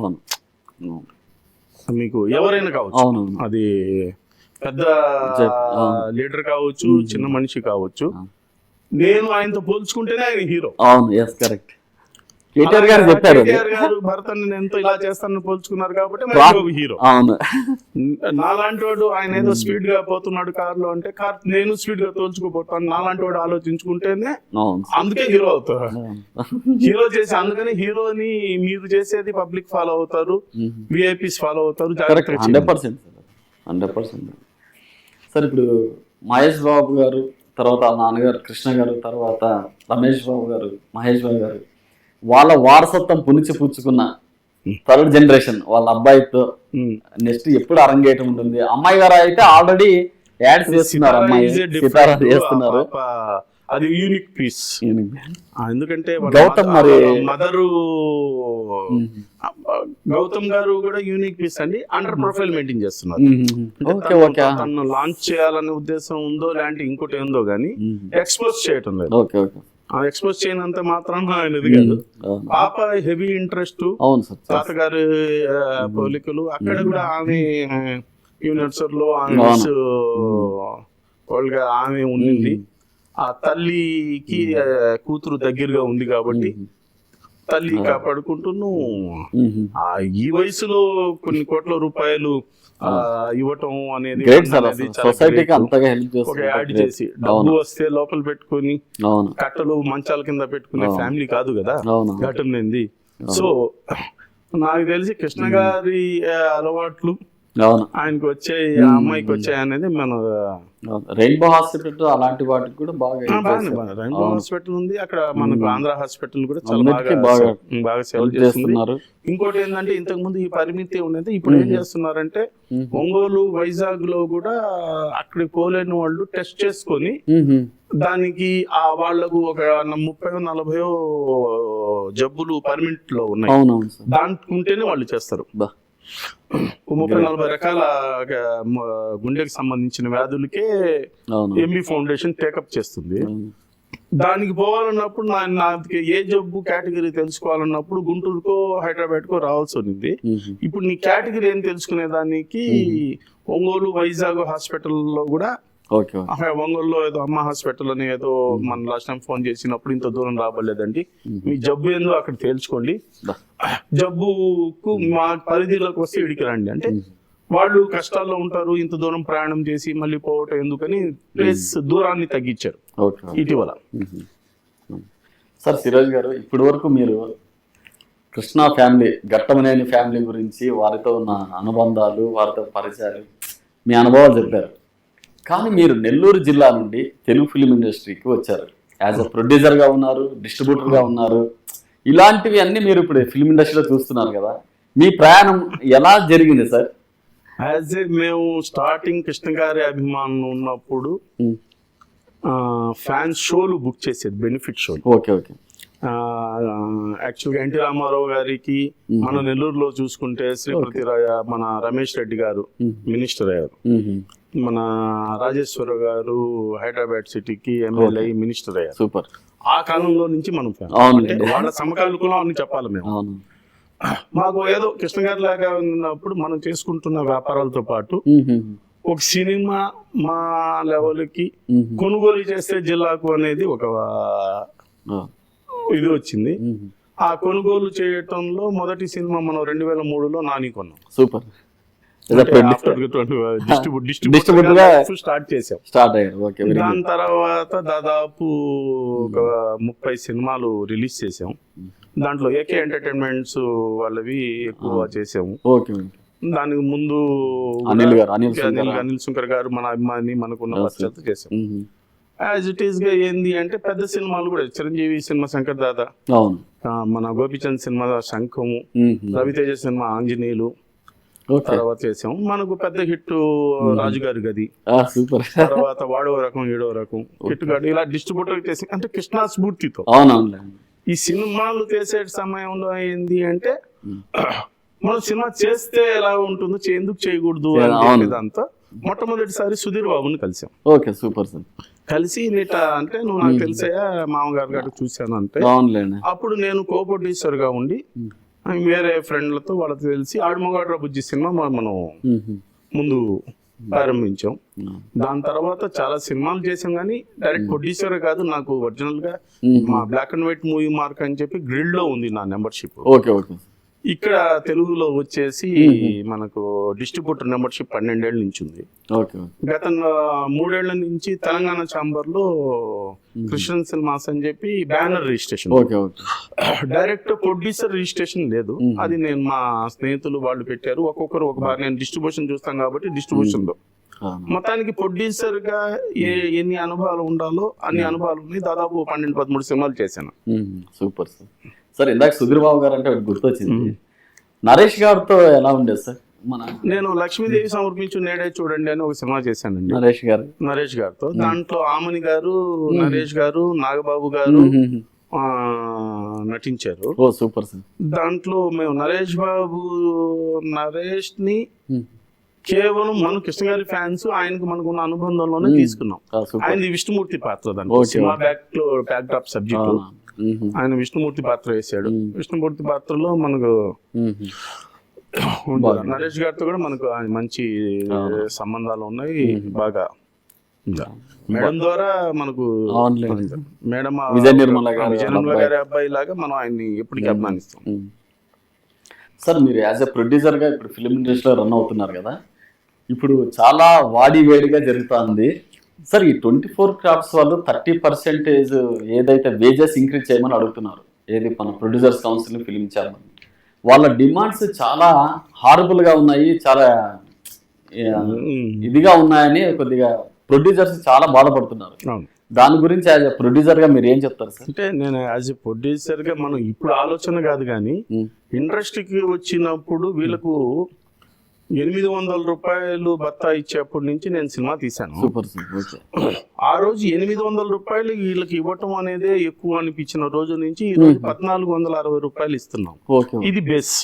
మీకు ఎవరైనా కావచ్చు, అది పెద్ద లీడర్ కావచ్చు, చిన్న మనిషి కావచ్చు, నేను ఆయనతో పోల్చుకుంటేనే ఆయన హీరో. అవును, ఎస్, కరెక్ట్. కేటీఆర్ గారు చెప్పారు, కేటీఆర్ గారు భరత్ ఎంతో ఇలా చేస్తానని పోల్చుకున్నారు కాబట్టి హీరో. అవును, నాలాంటి వాడు ఆయన ఏదో స్పీడ్ గా పోతున్నాడు కారులో అంటే కార్ నేను స్పీడ్ గా తోల్చుకోపోతాను, నాలాంటి వాడు ఆలోచించుకుంటేనే అందుకే హీరో అవుతారు. హీరో చేసి అందుకని హీరోని మీరు చేసేది పబ్లిక్ ఫాలో అవుతారు, విఐపీస్ ఫాలో అవుతారు. 100%. సార్ ఇప్పుడు మహేష్ బాబు గారు తర్వాత నాన్నగారు కృష్ణ గారు, తర్వాత రమేష్ బాబు గారు, మహేష్ బాబు గారు, వాళ్ళ వారసత్వం పుచ్చుకున్న థర్డ్ జనరేషన్ వాళ్ళ అబ్బాయితో నెక్స్ట్ ఎప్పుడు అరంగేయటం ఉంటుంది? అమ్మాయి గారు అయితే ఆల్రెడీ యాడ్స్ చేస్తున్నారు, అమ్మాయి సితారా చేస్తున్నారు. అది యూనిక్ పీస్. ఎందుకంటే గౌతమ్ మరి మదరు గౌతమ్ గారు కూడా యూనిక్ పీస్ అండి. అండర్ ప్రొఫైల్ మెయింటైన్ చేస్తున్నారు. తను లాంచ్ చేయాలనే ఉద్దేశం ఉందో లాంటి ఇంకోటి ఏందో గానీ ఎక్స్పోజ్ చేయటం లేదు. ఎక్స్పోజ్ చేయనంత మాత్రం ఆయనది కాదు. పాప హెవీ ఇంట్రెస్ట్, తాతగారి పోలికలు. అక్కడ కూడా ఆమె యూనివర్సర్ లో ఆమె ఉండింది. ఆ తల్లికి కూతురు దగ్గరగా ఉంది కాబట్టి తల్లి కాపాడుకుంటూ ఈ వయసులో కొన్ని కోట్ల రూపాయలు ఇవ్వటం అనేది ఒక యాడ్ చేసి డబ్బు వస్తే లోపల పెట్టుకొని కట్టలు మంచాల కింద పెట్టుకునే ఫ్యామిలీ కాదు కదా ఘటనేది. సో నాకు తెలిసి కృష్ణ గారి అలవాట్లు ఆయనకు వచ్చాయి, ఆ అమ్మాయికి వచ్చాయి అనేది మన రెయిన్బో హాస్పిటల్ అలాంటి వాటికి కూడా బాగా రెయిన్బో హాస్పిటల్ ఉంది. అక్కడ మనకు ఆంధ్ర హాస్పిటల్ కూడా చాలా బాగా సేవలు చేస్తున్నారు. ఇంకోటి ఏంటంటే ఇంతకు ముందు ఈ పరిమితి ఉన్నది, ఇప్పుడు ఏం చేస్తున్నారంటే ఒంగోలు, వైజాగ్ లో కూడా అక్కడికి పోలేని వాళ్ళు టెస్ట్ చేసుకొని దానికి వాళ్లకు ఒక 30-40 జబ్బులు పర్మిట్ లో ఉన్నాయి, దానికి ఉంటేనే వాళ్ళు చేస్తారు. 30-40 రకాల గుండెకి సంబంధించిన వ్యాధులకే ఎంబీ ఫౌండేషన్ టేకప్ చేస్తుంది. దానికి పోవాలన్నప్పుడు నాకు ఏ జబ్బు కేటగిరీ తెలుసుకోవాలన్నప్పుడు గుంటూరుకో హైదరాబాద్కో రావాల్సి ఉంది. ఇప్పుడు నీ కేటగిరీ ఏం తెలుసుకునే దానికి ఒంగోలు, వైజాగ్ హాస్పిటల్లో కూడా, ఒంగోలులో ఏదో అమ్మ హాస్పిటల్ అని ఏదో మన లాస్ట్ టైం ఫోన్ చేసినప్పుడు ఇంత దూరం రాబడలేదండి, మీ జబ్బు ఏందో అక్కడ తేల్చుకోండి, జబ్బుకు మా పరిధిలోకి వస్తే ఇడికి రండి అంటే వాళ్ళు కష్టాల్లో ఉంటారు. ఇంత దూరం ప్రయాణం చేసి మళ్ళీ పోవటం ఎందుకని ప్లేస్ దూరాన్ని తగ్గించారు ఇటీవల. సార్ సిరాజ్ గారు, ఇప్పటి వరకు మీరు కృష్ణ ఫ్యామిలీ, ఘట్టమనేని ఫ్యామిలీ గురించి, వారితో ఉన్న అనుబంధాలు, వారితో పరిచయాలు, మీ అనుభవాలు చెప్పారు. కానీ మీరు నెల్లూరు జిల్లా నుండి తెలుగు ఫిలిం ఇండస్ట్రీకి వచ్చారు. యాజ్ అ ప్రొడ్యూసర్ గా ఉన్నారు, డిస్ట్రిబ్యూటర్ గా ఉన్నారు. ఇలాంటివి అన్ని మీరు ఇప్పుడు ఫిల్మ్ ఇండస్ట్రీలో చూస్తున్నారు కదా, మీ ప్రయాణం ఎలా జరిగింది సార్? యాజ్ ఏ మేము స్టార్టింగ్ కృష్ణ గారి అభిమానులు ఉన్నప్పుడు ఫ్యాన్స్ షోలు బుక్ చేసేది, బెనిఫిట్ షోలు. Okay okay. యాక్చువల్గా ఎన్టీ రామారావు గారికి మన నెల్లూరులో చూసుకుంటే శ్రీపతి మన రమేష్ రెడ్డి గారు మినిస్టర్ అయ్యారు, మన రాజేశ్వర గారు హైదరాబాద్ సిటీకి ఎమ్మెల్యే మినిస్టర్ అయ్యారు. సూపర్. ఆ కాలంలో నుంచి మనం వాళ్ళ సమకాలికలో అని చెప్పాలి మేము. మాకు ఏదో కృష్ణ గారి లాగా ఉన్నప్పుడు మనం చేసుకుంటున్న వ్యాపారాలతో పాటు ఒక సినిమా మా లెవెల్కి కొనుగోలు చేస్తే జిల్లాకు అనేది ఒక ఇది వచ్చింది. ఆ కొనుగోలు చేయటంలో మొదటి సినిమా మనం 2003లో నాని కొన్నాం. సూపర్. డిస్ట్రిబ్యూటర్ స్టార్ట్ చేసాం. దాని తర్వాత దాదాపు ఒక 30 సినిమాలు రిలీజ్ చేసాం. దాంట్లో ఏకే ఎంటర్టైన్మెంట్స్ వాళ్ళవి ఎక్కువ చేసాము. దానికి ముందు అనిల్ శంకర్ గారు మన అభిమాని, మనకున్న పరిచయం చేసాం. యాజ్ ఇట్ ఈస్ గా ఏంది అంటే పెద్ద సినిమాలు కూడా చిరంజీవి సినిమా శంకర్ దాదా, మన గోపిచంద్ సినిమా శంఖము, రవితేజ సినిమా ఆంజనేయులు తర్వాత చేసాం. మనకు పెద్ద హిట్ రాజుగారి గది, తర్వాత వాడో రకం ఏడో రకం హిట్ గాడు, ఇలా డిస్ట్రిబ్యూటర్ చేసి అంటే కృష్ణా స్ఫూర్తితో ఈ సినిమాలు చేసే సమయంలో ఏంది అంటే మనం సినిమా చేస్తే ఎలా ఉంటుందో ఎందుకు చేయకూడదు అనేదంతా మొట్టమొదటిసారి సుధీర్ బాబుని కలిసాం. Okay super sir. కలిసి అంటే నువ్వు నాకు తెలిసాయా మామగారు గారు చూశాను అంటే, అప్పుడు నేను కో ప్రొడ్యూసర్ గా ఉండి వేరే ఫ్రెండ్లతో వాళ్ళతో తెలిసి ఆడుమగాడ్ర బుజ్జి సినిమా మనం ముందు ప్రారంభించాం. దాని తర్వాత చాలా సినిమాలు చేసాం కానీ డైరెక్ట్ ప్రొడ్యూసర్ కాదు, నాకు ఒరిజినల్ గా మా black and white movie mark అని చెప్పి గ్రిడ్ లో ఉంది నా మెంబర్షిప్. Okay okay. ఇక్కడ తెలుగులో వచ్చేసి మనకు డిస్ట్రిబ్యూటర్ మెంబర్షిప్ 12 ఏళ్ళ నుంచి ఉంది. గత 3 ఏళ్ల నుంచి తెలంగాణ ఛాంబర్ లో క్రిస్టియన్ సినిమాస్ అని చెప్పి banner registration, direct producer registration లేదు. అది నేను మా స్నేహితులు వాళ్ళు పెట్టారు. ఒక్కొక్కరు ఒక బాగా నేను డిస్ట్రిబ్యూషన్ చూస్తాను కాబట్టి డిస్ట్రిబ్యూషన్ లో మొత్తానికి ప్రొడ్యూసర్ గా ఎన్ని అనుభవాలు ఉండాలో అన్ని అనుభవాలు ఉన్నాయి. దాదాపు 12-13 సినిమాలు చేశాను. Super sir. సార్ ఇందాక సుధీర్ బాబు గారు అంటే గుర్తొచ్చింది, నరేష్ గారితో ఎలా ఉండేది సార్? నేను లక్ష్మీదేవి సమర్పించు నేడే చూడండి అని ఒక సినిమా చేశానండి నరేష్ గారితో. దాంట్లో ఆమని గారు, నరేష్ గారు, నాగబాబు గారు నటించారు. ఓ సూపర్ సార్. దాంట్లో మేము నరేష్ ని కేవలం మనం కృష్ణ గారి ఫ్యాన్స్, ఆయనకు మనకున్న అనుబంధంలోనే తీసుకున్నాం. ఆయనది విష్ణుమూర్తి పాత్ర, దాంట్లో సినిమా బ్యాక్ డ్రాప్ సబ్జెక్ట్ ఆయన విష్ణుమూర్తి పాత్ర వేసాడు. విష్ణుమూర్తి పాత్రలో మనకు నరేష్ గారితో కూడా మనకు మంచి సంబంధాలు ఉన్నాయి. బాగా మేడం ద్వారా మనకు మేడం విజయ నిర్మల గారి అబ్బాయి లాగా మనం ఆయన్ని ఎప్పటికీ అభిమానిస్తాం. సార్ మీరు యాజ్ ఎ ప్రొడ్యూసర్ గా ఇప్పుడు ఫిలిం ఇండస్ట్రీలో రన్ అవుతున్నారు కదా, ఇప్పుడు చాలా వాడి వేడిగా జరుగుతుంది సార్. ఈ 24 క్రాఫ్ట్స్ వాళ్ళు 30% ఏదైతే వేజెస్ ఇంక్రీజ్ చేయమని అడుగుతున్నారు, ఏది మన ప్రొడ్యూసర్స్ కౌన్సిల్ ఫిలిం ఛాంబర్, వాళ్ళ డిమాండ్స్ చాలా హారబుల్ గా ఉన్నాయి, చాలా ఇదిగా ఉన్నాయని కొద్దిగా ప్రొడ్యూసర్స్ చాలా బాధపడుతున్నారు. దాని గురించి యాజ్ ఎ ప్రొడ్యూసర్ గా మీరు ఏం చెప్తారు సార్? అంటే నేను యాజ్ ఎ ప్రొడ్యూసర్ గా మనం ఇప్పుడు ఆలోచన కాదు కానీ ఇండస్ట్రీకి వచ్చినప్పుడు వీళ్ళకు 800 రూపాయలు బత్తా ఇచ్చేప్పటి నుంచి నేను సినిమా తీశాను. ఆ రోజు 800 రూపాయలు వీళ్ళకి ఇవ్వటం అనేది ఎక్కువ అనిపించిన రోజు నుంచి ఈ రోజు 1460 రూపాయలు ఇస్తున్నాం. ఇది బేస్.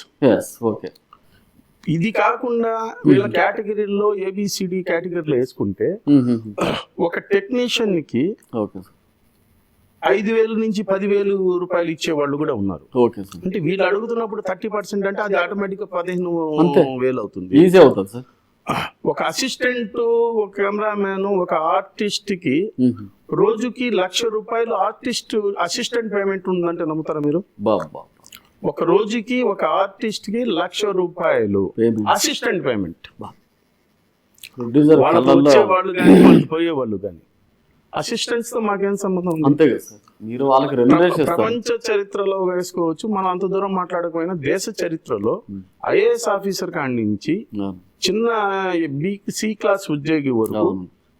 ఇది కాకుండా వీళ్ళ కేటగిరీలో ABCD కేటగిరీలో వేసుకుంటే ఒక టెక్నీషియన్ కి 5,000 నుంచి 10,000 రూపాయలు ఇచ్చే వాళ్ళు కూడా ఉన్నారు. అంటే వీళ్ళు అడుగుతున్నప్పుడు 30% అంటే అది ఆటోమేటిక్ గా 15,000 అవుతుంది. ఈజీ అవుతుంది సార్. ఒక అసిస్టెంట్, ఒక కెమెరామ్యాన్, ఒక ఆర్టిస్ట్ కి రోజుకి 1,00,000 రూపాయలు అసిస్టెంట్ పేమెంట్ ఉందంటే నమ్ముతారా మీరు? ఒక రోజుకి ఒక ఆర్టిస్ట్ కి 1,00,000 రూపాయలు అసిస్టెంట్ పేమెంట్. వాళ్ళు వచ్చేవాళ్ళు కానీ వాళ్ళు పోయేవాళ్ళు కానీ అసిస్టెంట్స్ తో మాకేం సంబంధం? అంతే కదా సార్. మీరు వాళ్ళకి రెమ్యునరేషన్ ఇస్తారు. ప్రపంచ చరిత్రలో వేసుకోవచ్చు, మనం అంత దూరం మాట్లాడకపోయినా దేశ చరిత్రలో IAS ఆఫీసర్ కాడి నుంచి చిన్న C క్లాస్ ఉద్యోగి వరకు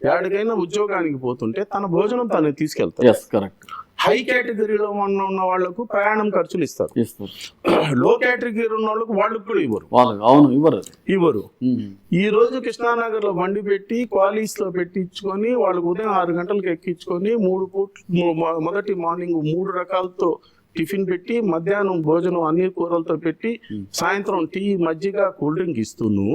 ఎక్కడికైనా ఉద్యోగానికి పోతుంటే తన భోజనం తను తీసుకెళ్తారు. Yes correct. హై కేటగిరీలో ఉన్న వాళ్ళకు ప్రయాణం ఖర్చులు ఇస్తారు. ఇస్తారు. లో కేటగిరీ ఉన్న వాళ్ళకు కూడా ఇవ్వరు. వాళ్ళకి అవును ఇవ్వరు. ఈ రోజు కృష్ణానగర్ లో బండి పెట్టి క్వాలీస్ లో పెట్టించుకొని వాళ్ళకు ఉదయం 6 గంటలకు ఎక్కించుకొని 3 పూట్లు మొదటి మార్నింగ్ 3 రకాలతో టిఫిన్ పెట్టి మధ్యాహ్నం భోజనం అన్ని కూరలతో పెట్టి సాయంత్రం టీ మజ్జిగ కూల్ డ్రింక్ ఇస్తూను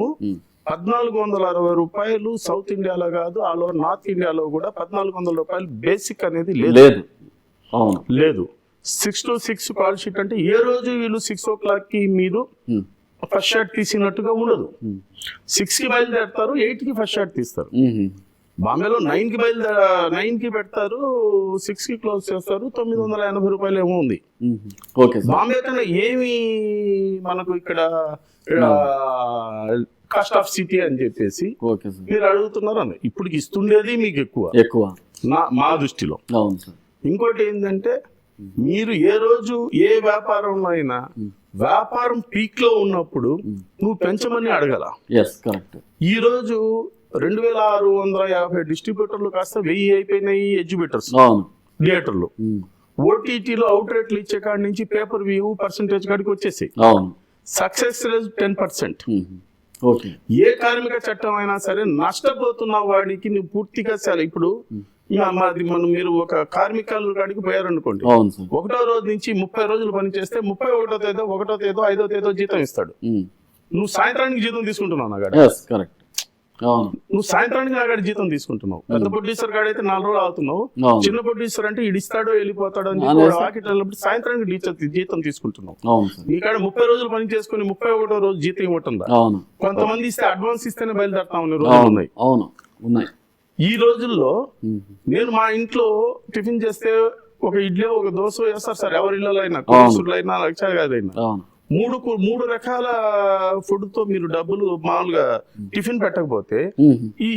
1460 రూపాయలు సౌత్ ఇండియాలో కాదు ఆల్ ఓవర్ నార్త్ ఇండియాలో కూడా 1400 రూపాయలు బేసిక్ అనేది లేదు. 6 to 6 కాల్ షీట్ అంటే ఏ రోజు వీళ్ళు 6 o'clock కి మీరు ఫస్ట్ షాట్ తీసినట్టుగా ఉండదు. 6 కి బయలుదేరతారు, 8 కి ఫస్ట్ షాట్ తీస్తారు. బాంబేలో 9 కి 9 కి పెడతారు, 6 కి క్లోజ్ చేస్తారు. 980 రూపాయలు ఏమో ఉంది. బాంబే కన్నా ఏమి మనకు ఇక్కడ కాస్ట్ ఆఫ్ సిటీ అని చెప్పేసి మీరు అడుగుతున్నారు అన్న. ఇప్పుడు ఇస్తుండేది మీకు ఎక్కువ మా దృష్టిలో. ఇంకోటి ఏంటంటే మీరు ఏ రోజు ఏ వ్యాపారంలో అయినా వ్యాపారం పీక్ లో ఉన్నప్పుడు నువ్వు పెంచమని అడగల. ఈ రోజు 2650 డిస్ట్రిబ్యూటర్లు కాస్త 1000 అయిపోయినాయి ఎగ్జిబిటర్స్ థియేటర్లు. ఓటీటీలో అవుట్ రేట్లు ఇచ్చే కాడి నుంచి పేపర్ వ్యూ పర్సెంటేజ్ కాడికి వచ్చేసి సక్సెస్ రేట్ 10%. ఏ కార్మిక చట్టం అయినా సరే నష్టపోతున్న వాడికి నువ్వు పూర్తిగా ఇప్పుడు మీరు ఒక కార్మికుల కాడికి పోయారనుకోండి, 1వ రోజు నుంచి 30 రోజులు పని చేస్తే 31వ తేదో 1వ తేదో 5వ తేదో జీతం ఇస్తాడు. నువ్వు సాయంత్రానికి జీతం తీసుకుంటున్నావు నాగాడు. నువ్వు సాయంత్రానికి నాగాడు జీతం తీసుకుంటున్నావు. పెద్ద ప్రొడ్యూసర్ కాడైతే 4 రోజులు అవుతున్నావు. చిన్న ప్రొడ్యూసర్ అంటే ఇడిస్తాడో వెళ్ళిపోతాడో అని చెప్పి సాయంత్రానికి జీతం తీసుకుంటున్నావు. నీకాడ 30 రోజులు పని చేసుకుని 31వ రోజు జీతం ఇవ్వటుందా? కొంతమంది ఇస్తే అడ్వాన్స్ ఇస్తేనే బయలుదేరుతా ఉన్న రోజులు ఉన్నాయి. ఈ రోజుల్లో నేను మా ఇంట్లో టిఫిన్ చేస్తే ఒక ఇడ్లీ ఒక దోశ వేస్తారు సార్. ఎవరి ఇళ్ళలో అయినా అయినా లక్షాధికారైనా 3 రకాల ఫుడ్ తో మీరు డబ్బులు మామూలుగా టిఫిన్ పెట్టకపోతే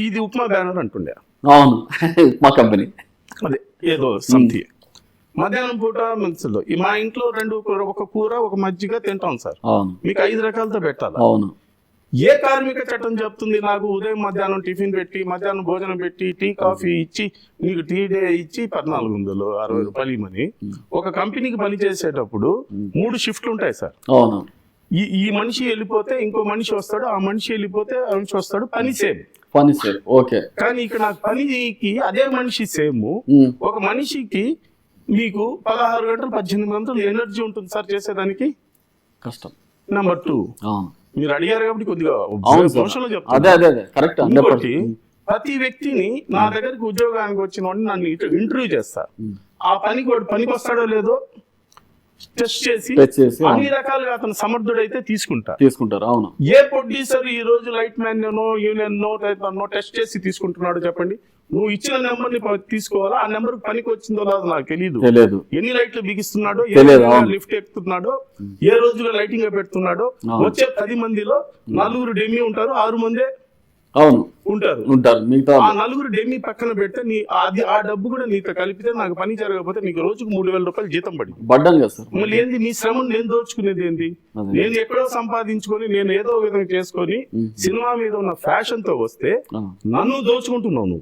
ఇది ఉప్మా బ్యానర్ అంటుండే. ఉప్మా కంపెనీ అదే ఏదో సంథింగ్. మధ్యాహ్నం పూట మిక్సర్లో మా ఇంట్లో 2 ఒక కూర ఒక మజ్జిగ తింటాం సార్. మీకు 5 రకాలతో పెట్టాలి. ఏ కార్మిక చట్టం చెప్తుంది నాకు ఉదయం మధ్యాహ్నం టిఫిన్ పెట్టి మధ్యాహ్నం భోజనం పెట్టి టీ కాఫీ ఇచ్చి నీకు టీ డే ఇచ్చి 1460 రూపాయలు ఇవ్వమని? ఒక కంపెనీకి పని చేసేటప్పుడు 3 షిఫ్ట్లు ఉంటాయి సార్. ఈ మనిషి వెళ్ళిపోతే ఇంకో మనిషి వస్తాడు, ఆ మనిషి వెళ్ళిపోతే ఆ మనిషి వస్తాడు. పని సేమ్. కానీ ఇక్కడ నాకు పనికి అదే మనిషి సేమ్. ఒక మనిషికి మీకు 16 గంటలు 18 గంటలు ఎనర్జీ ఉంటుంది సార్ చేసేదానికి. కష్టం. నెంబర్ 2 మీరు అడిగారు కాబట్టి కొద్దిగా ఇంకోటి, ప్రతి వ్యక్తిని నా దగ్గరికి ఉద్యోగానికి వచ్చిన వాడిని నన్ను ఇంటర్వ్యూ చేస్తా. ఆ పనికి వస్తాడో లేదో టెస్ట్ చేసి అన్ని రకాలుగా అతను సమర్థుడైతే తీసుకుంటారు. అవును. ఏ ప్రొడ్యూసర్ ఈ రోజు లైట్ మ్యాన్ యూనియన్ టెస్ట్ చేసి తీసుకుంటున్నాడు చెప్పండి? నువ్వు ఇచ్చిన నెంబర్ ని తీసుకోవాలా? ఆ నెంబర్ పనికి వచ్చిందో లేదో నాకు తెలియదు. ఎన్ని లైట్లు బిగిస్తున్నాడో, లిఫ్ట్ ఎక్కుతున్నాడో, ఏ రోజులో లైటింగ్ పెడుతున్నాడో. వచ్చే 10 మందిలో 4 డెమీ ఉంటారు, 6 మందే ఉంటారు. ఆ 4 డెమీ పక్కన పెడితే ఆ డబ్బు కూడా నీతో కలిపితే నాకు పని జరగకపోతే నీకు రోజుకు 3000 రూపాయలు జీతం పడింది. మళ్ళీ ఏంది నీ శ్రమను నేను దోచుకునేది ఏంది? నేను ఎక్కడో సంపాదించుకొని నేను ఏదో విధంగా చేసుకొని సినిమా మీద ఉన్న ఫ్యాషన్ తో వస్తే నన్ను దోచుకుంటున్నాను.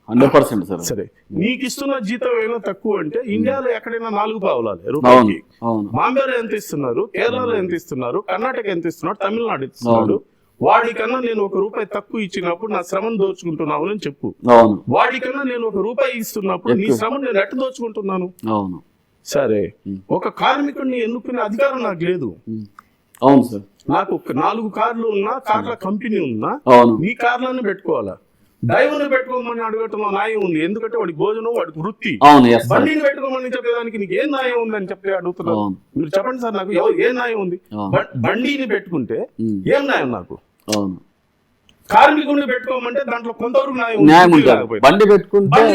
100% సరే, నీకు ఇస్తున్న జీతం ఏమైనా తక్కువ అంటే ఇండియాలో ఎక్కడైనా 4 పావులాలి రూపాయలకి. బాంబేలో ఎంత ఇస్తున్నారు, కేరళలో ఎంత ఇస్తున్నారు, కర్ణాటక ఎంత ఇస్తున్నారు, తమిళనాడు ఇస్తున్నాడు. వాడికన్నా నేను 1 రూపాయి తక్కువ ఇచ్చినప్పుడు నా శ్రమను దోచుకుంటున్నావు అని చెప్పు. వాడికన్నా నేను 1 రూపాయి ఇస్తున్నప్పుడు నీ శ్రమను నేను ఎట్ట దోచుకుంటున్నాను? సరే, ఒక కార్మికుడిని ఎన్నుకునే అధికారం నాకు లేదు. నాకు 4 కార్లు ఉన్నా, కార్ల కంపెనీ ఉన్నా, నీ కార్లను పెట్టుకోవాలా? డ్రైవర్ని పెట్టుకోమని అడగటంలో న్యాయం ఉంది. ఎందుకంటే వాడికి భోజనం, వాడికి వృత్తి. బండిని పెట్టుకోమని చెప్పేదానికి నీకు ఏం న్యాయం ఉంది అని చెప్పి అడుగుతున్నాను. మీరు చెప్పండి సార్, నాకు ఏ న్యాయం ఉంది? బండిని పెట్టుకుంటే ఏం న్యాయం నాకు? కార్మికుడిని పెట్టుకోమంటే దాంట్లో కొంతవరకు న్యాయం ఉంది. బండి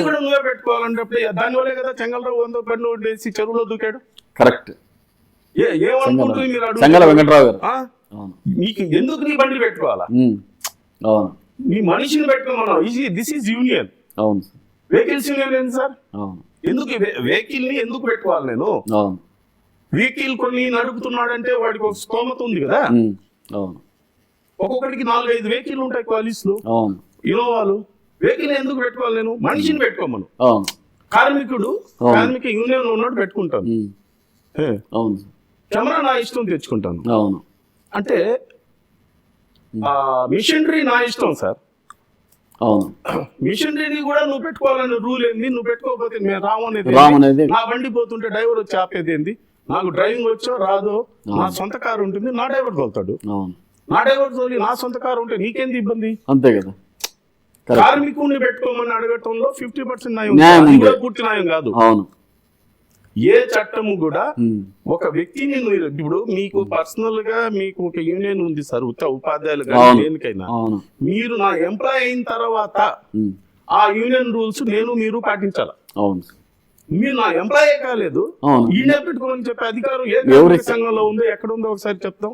కూడా నువ్వే పెట్టుకోవాలంటే దానివల్లే కదా చెంగల్రావు 100 బండ్లు వేసి చెరువులో దూకాడు. కరెక్ట్. ఏమనుకుంటుంది మీరు అడుగు? నీకు ఎందుకు నీ బండి పెట్టుకోవాలా? నీ మనిషిని పెట్టుకోమన్నావు. This is union. Vehicles union ఏంటి సార్? ఎందుకు వెహికల్ ని ఎందుకు పెట్టుకోవాలి నేను? వెహికల్ కొన్ని నడుపుతున్నాడంటే వాడికి ఒక స్తోమత ఉంది కదా. ఒక్కొక్కడికి 4-5 వెహికల్ ఉంటాయి క్వాలిటీస్ లో, ఇన్నోవాలు. వెహికల్ ఎందుకు పెట్టుకోవాలి? నేను మనిషిని పెట్టుకోమను. అవును కార్మిక యూనియన్ ఉన్నట్టు పెట్టుకుంటాను. అవును కెమెరా నా ఇష్టం తెచ్చుకుంటాను. అవును అంటే మిషనరీ నా ఇష్టం సార్. అవును మిషనరీని కూడా నువ్వు పెట్టుకోవాలని రూల్ ఏంది? నువ్వు పెట్టుకోకపోతే మేము రామనేది. నా బండి పోతుంటే డ్రైవర్ వచ్చి ఆపేది ఏంది? నాకు డ్రైవింగ్ వచ్చో రాదో నా సొంత కారు ఉంటుంది, నా డ్రైవర్ తోలుతాడు. నా డ్రైవర్ తోలి నా సొంత కారు ఉంటే నీకేంది ఇబ్బంది? అంతే కదా. కార్మికుడిని పెట్టుకోమని అడగటంలో 50% న్యాయం, పూర్తి న్యాయం కాదు. అవును. ఏ చట్టము కూడా ఒక వ్యక్తిని ఇప్పుడు మీకు పర్సనల్ గా మీకు ఒక యూనియన్ ఉంది సార్, ఉపాధ్యాయులు కానీ దేనికైనా, మీరు నా ఎంప్లాయ్ అయిన తర్వాత ఆ యూనియన్ రూల్స్ మీరు పాటించాలి. అవును. మీరు నా ఎంప్లాయే కాలేదు, ఈయన పెట్టుకోమని చెప్పే అధికారం ఏ సంఘంలో ఉందో ఎక్కడ ఉందో ఒకసారి చెప్తాం.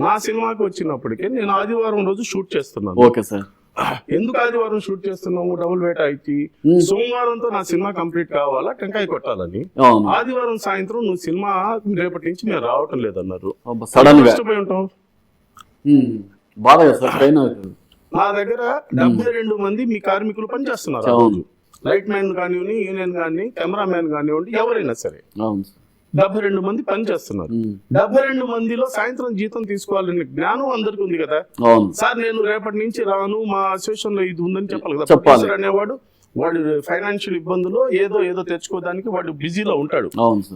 నా సినిమాకి వచ్చినప్పటికీ నేను ఆదివారం రోజు షూట్ చేస్తున్నాను. Okay sir. ఎందుకు ఆదివారం షూట్ చేస్తున్నాము? డబుల్ వేట అయితే సోమవారంతో నా సినిమా కంప్లీట్ కావాలా, టెంకాయ కొట్టాలని. ఆదివారం సాయంత్రం నువ్వు సినిమా రేపటి నుంచి మేము రావటం లేదన్నారు. నష్టపోయి ఉంటాం. నా దగ్గర 72 మంది మీ కార్మికులు పనిచేస్తున్నారు. లైట్ మ్యాన్ కానివ్వండి, యూనియన్ కానీ, కెమెరా మ్యాన్ కానివ్వండి, ఎవరైనా సరే 72 మంది పనిచేస్తున్నారు. 72 మందిలో సాయంత్రం జీతం తీసుకోవాలని జ్ఞానం అందరికి ఉంది కదా సార్. నేను రేపటి నుంచి రాను, మా అసోసియేషన్ లో ఇది ఉందని చెప్పాలి కదా. ప్రొఫెసర్ అనేవాడు వాడు ఫైనాన్షియల్ ఇబ్బందులో ఏదో తెచ్చుకోవడానికి వాడు బిజీలో ఉంటాడు.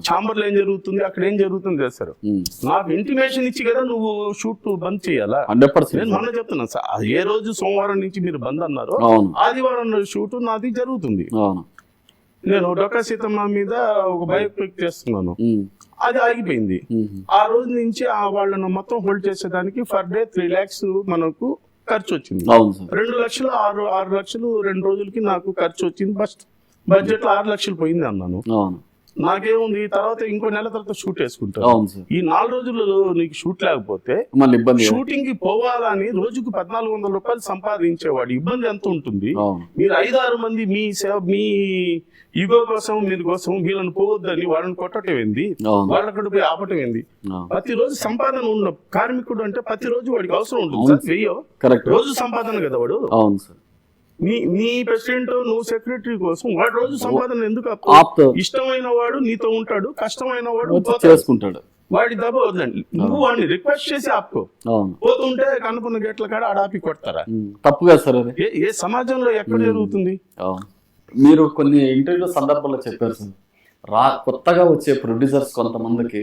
ఛాంబర్ లో ఏం జరుగుతుంది, అక్కడ ఏం జరుగుతుంది చేస్తారు. నాకు ఇంటిమేషన్ ఇచ్చి కదా నువ్వు షూట్ బంద్ చేయాలా. నేను మొన్న చెప్తున్నాను సార్, ఏ రోజు సోమవారం నుంచి మీరు బంద్ అన్నారో ఆదివారం షూట్ నాది జరుగుతుంది. నేను డొక్కా సీతమ్మ మీద ఒక బయోపిక్ చేస్తున్నాను, అది ఆగిపోయింది. ఆ రోజు నుంచి వాళ్ళను మొత్తం హోల్డ్ చేసేదానికి పర్ డే 3 lakhs మనకు ఖర్చు వచ్చింది. 2 లక్షలు 6 లక్షలు 2 రోజులకి నాకు ఖర్చు వచ్చింది. బడ్జెట్ లో 6 లక్షలు పోయింది అన్నాను. నాకేముంది, తర్వాత ఇంకో నెల తర్వాత షూట్ వేసుకుంటాను. ఈ 4 రోజుల్లో నీకు షూట్ లేకపోతే షూటింగ్ కి పోవాలని రోజుకు 1400 రూపాయలు సంపాదించేవాడు ఇబ్బంది ఎంత ఉంటుంది. మీరు 5-6 మంది మీ ఈగో కోసం మీరు కోసం వీళ్ళని పోవద్దని వాళ్ళని కొట్టడం ఏంది, వాళ్ళక్కడ పోయి ఆపటం ఏంది? ప్రతిరోజు సంపాదన ఉన్న కార్మికుడు అంటే ప్రతిరోజు వాడికి అవసరం ఉంటుంది. రోజు సంపాదన కదా వాడు. నీ ప్రెసిడెంట్ నువ్వు సెక్రటరీ కోసం వాడు రోజు సంపాదన ఎందుకు ఆపుతావు? ఇష్టమైన వాడు నీతో ఉంటాడు, కష్టమైన వాడు చేసుకుంటాడు. వాడి దెబ్బ వద్దండి, నువ్వు వాడిని రిక్వెస్ట్ చేసి ఆపుకో. పోతుంటే కనుకున్న గేట్ల కాడ ఆడాపి కొడతారా? తప్పుగా సార్. ఏ సమాజంలో ఎక్కడ జరుగుతుంది? మీరు కొన్ని ఇంటర్వ్యూ సందర్భంలో చెప్పారు సార్, కొత్తగా వచ్చే ప్రొడ్యూసర్స్ కొంతమందికి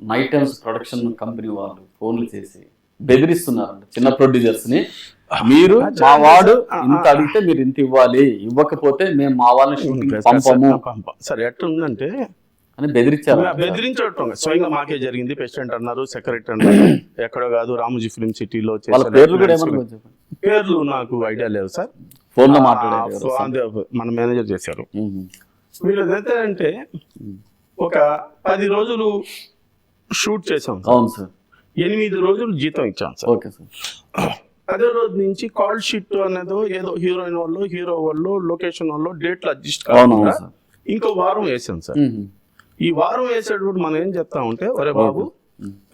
నైట్ టైమ్స్ ప్రొడక్షన్ కంపెనీ వాళ్ళు ఫోన్లు చేసి బెదిరిస్తున్నారు చిన్న ప్రొడ్యూసర్స్ ని. మీరు మా వాడు ఇంత అడిగితే మీరు ఇంత ఇవ్వాలి, ఇవ్వకపోతే మేము మా వాళ్ళని షూటింగ్ పంపము. సరే ఎట్లుందంటే అని బెదిరించారు. బెదిరించడం స్వయంగా మాకే జరిగింది. ప్రెసిడెంట్ అన్నారు, సెక్రటరీ అన్నారు, ఎక్కడో కాదు రామోజీ ఫిల్మ్ సిటీలో. పేర్లు నాకు ఐడియా లేదు సార్. ఫోన్ లో మాట్లాడారు, మన మేనేజర్ చేశారు. వీళ్ళు అంటే ఒక 10 రోజులు షూట్ చేసాం. అవును సార్. 8 రోజులు జీతం ఇచ్చాం సార్. Okay sir. 10వ రోజు నుంచి కాల్ షీట్ అనేది ఏదో హీరోయిన్ వాళ్ళు, హీరో వాళ్ళు, లొకేషన్ వాళ్ళు డేట్లు అడ్జస్ట్ కావాలి. ఇంకో వారం వేసాం సార్. ఈ వారం వేసేటప్పుడు మనం ఏం చెప్తామంటే, ఒరే బాబు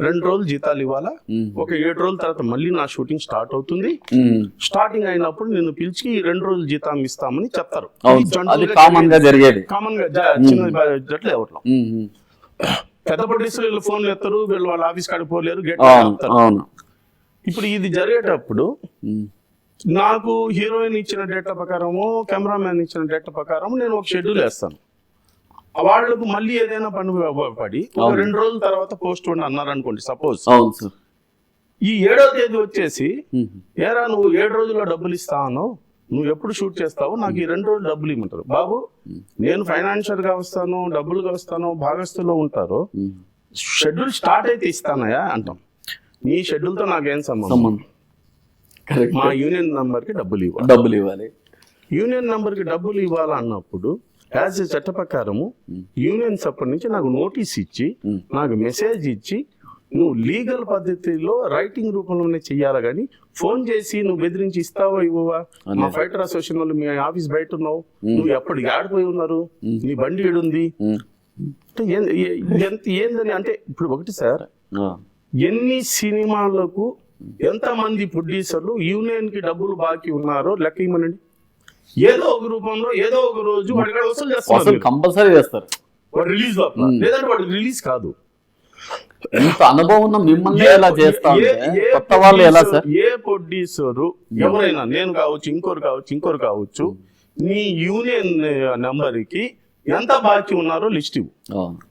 2 రోజులు జీతాలు ఇవ్వాలా, ఒక 7 రోజుల తర్వాత మళ్ళీ నా షూటింగ్ స్టార్ట్ అవుతుంది. స్టార్టింగ్ అయినప్పుడు నేను పిలిచి 2 రోజులు జీతం ఇస్తామని చెప్తారు. కామన్ గా జరిగేది. కామన్ గా చిన్న జట్లు ఎవరు పెద్ద ప్రొడ్యూసర్లు ఫోన్లు ఎత్తారు, వీళ్ళు వాళ్ళ ఆఫీస్ కాడికి పోలేరు, గేట్. ఇప్పుడు ఇది జరిగేటప్పుడు నాకు హీరోయిన్ ఇచ్చిన డేటా ప్రకారము, కెమెరామ్యాన్ ఇచ్చిన డేటా ప్రకారం నేను ఒక షెడ్యూల్ వేస్తాను. వాళ్ళకు మళ్ళీ ఏదైనా పని పడి 2 రోజుల తర్వాత పోస్ట్ పోండి అన్నారు అనుకోండి సపోజ్. ఈ 7వ తేదీ వచ్చేసి, ఏరా నువ్వు 7 రోజుల్లో డబ్బులు ఇస్తాను, నువ్వు ఎప్పుడు షూట్ చేస్తావు, నాకు ఈ 2 రోజులు డబ్బులు ఇమ్మంటారు. బాబు నేను ఫైనాన్షియల్ గా వస్తాను, డబ్బులుగా వస్తాను, భాగస్తులో ఉంటారు, షెడ్యూల్ స్టార్ట్ అయితే ఇస్తానయా అంటాం. నీ షెడ్యూల్ తో నాకేం సంబంధం? మా యూనియన్ నంబర్ కి డబ్బులు ఇవ్వాలి. యూనియన్ నంబర్ కి డబ్బులు ఇవ్వాలన్నప్పుడు యాజ్ ఏ చట్ట ప్రకారము యూనియన్స్ అప్పటి నుంచి నాకు నోటీస్ ఇచ్చి, నాకు మెసేజ్ ఇచ్చి, నువ్వు లీగల్ పద్ధతిలో రైటింగ్ రూపంలోనే చెయ్యాలి. కానీ ఫోన్ చేసి నువ్వు బెదిరించి ఇస్తావా ఇవ్వవా, మా ఫైటర్ అసోసియేషన్ వాళ్ళు మీ ఆఫీస్ బయట ఉన్నావు, నువ్వు ఎప్పటికి ఆడిపోయి ఉన్నారు, నీ బండి ఏడుంది ఏందని అంటే. ఇప్పుడు ఒకటి సార్, ఎన్ని సినిమాలకు ఎంతమంది ప్రొడ్యూసర్లు యూనియన్ కి డబ్బులు బాకీ ఉన్నారో లెక్క ఇవ్వనండి. ఏదో ఒక రూపంలో ఏదో ఒక రోజు వాడికి వసూలు అసలు చేస్తారు. కంపల్సరీ చేస్తారు. వాడు రిలీజ్ లేదంటే వాడు రిలీజ్ కాదు. ఇంత అనుభవం ఉన్న మిమ్మల్ని ఎలా చేస్తా కొత్త వాళ్ళు ఎలా సార్? ఏ ప్రొడ్యూసరు ఎవరైనా, నేను కావచ్చు, ఇంకోరు కావచ్చు, నీ యూనియన్ నెంబర్ కి ఎంత బాకీ ఉన్నారో లిస్ట్ ఇవ్వు. అవును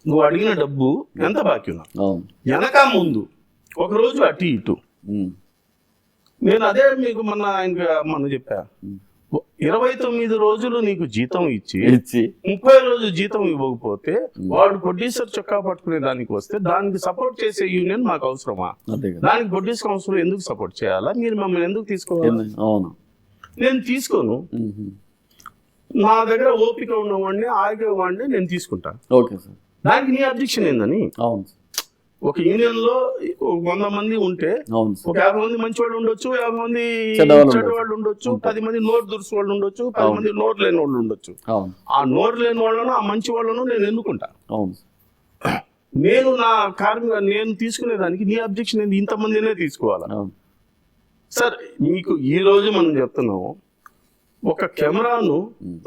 నువ్వు అడిగిన డబ్బు ఎంత బాకీ ఉన్నారు, అవును. వెనక ముందు ఒక రోజు అటు ఇటు. నేను అదే మీకు మొన్న చెప్పా, 29 రోజులు నీకు జీతం ఇచ్చి 30 రోజులు జీతం ఇవ్వకపోతే వాడు ప్రొడ్యూసర్ చొక్కా పట్టుకునే దానికి వస్తే దానికి సపోర్ట్ చేసే యూనియన్ మాకు అవసరమా? దానికి ప్రొడ్యూసర్ కౌన్సిల్ ఎందుకు సపోర్ట్ చేయాలా? మీరు మమ్మల్ని ఎందుకు తీసుకోవాలి? అవును, నేను తీసుకోను. నా దగ్గర ఓపిక ఉన్నవాడిని, ఆగేవాడిని నేను తీసుకుంటా. Okay sir. దానికి నీ అబ్జెక్షన్ ఏందని? అవును, ఒక యూనియన్ లో 100 మంది ఉంటే అవును, ఒక 50 మంది మంచి వాళ్ళు ఉండొచ్చు, 50 మంది చెడ్డవాళ్ళు ఉండొచ్చు, 10 మంది నోరు దురుసు వాళ్ళు ఉండొచ్చు, 10 మంది నోరు లేని వాళ్ళు ఉండొచ్చు. ఆ నోరు లేని వాళ్ళను, ఆ మంచి వాళ్ళను నేను ఎన్నుకుంటా. అవును, నేను నా నేను తీసుకునేదానికి నీ అబ్జెక్షన్ ఏంది? ఇంతమందినే తీసుకోవాలా? సార్ మీకు ఈ రోజు మనం చెప్తున్నాము, ఒక కెమెరాను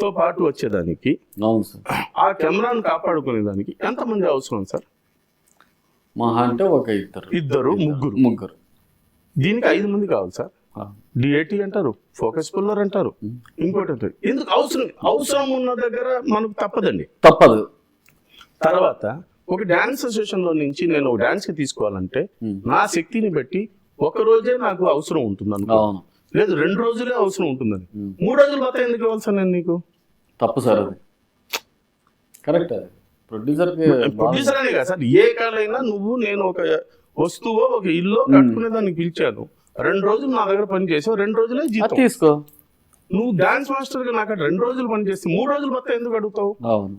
తో పాటు వచ్చేదానికి, ఆ కెమెరాను కాపాడుకునేదానికి ఎంతమంది అవసరం సార్? మహా అంటే ఒక ఇద్దరు ముగ్గురు. దీనికి 5 మంది కావాలి సార్. డిఏటి అంటారు, ఫోకస్ పుల్లర్ అంటారు, ఇంకోటి అంటారు. ఎందుకు అవసరం ఉన్న దగ్గర మనకు తప్పదు. తర్వాత ఒక డ్యాన్స్ అసోసియేషన్ లో నుంచి నేను ఒక డాన్స్ కి తీసుకోవాలంటే నా శక్తిని బట్టి ఒక రోజే నాకు అవసరం ఉంటుంది అనుకో, లేదు 2 రోజులే అవసరం ఉంటుందని, 3 రోజులు పోతే ఎందుకు ఇవ్వాలి సార్ నేను నీకు? తప్పు సార్, అది కరెక్ట్. ప్రొడ్యూసర్ అనే కదా సార్, ఏ కాలైనా నేను ఒక వస్తువు, ఒక ఇల్లు కట్టుకునే దానికి పిలిచాను, 2 రోజులు నా దగ్గర పని చేసావు, 2 రోజులే జీతం తీసుకో. నువ్వు డాన్స్ మాస్టర్ గా నాకు 2 రోజులు పని చేస్తే 3 రోజులు పోతే ఎందుకు అడుగుతావు?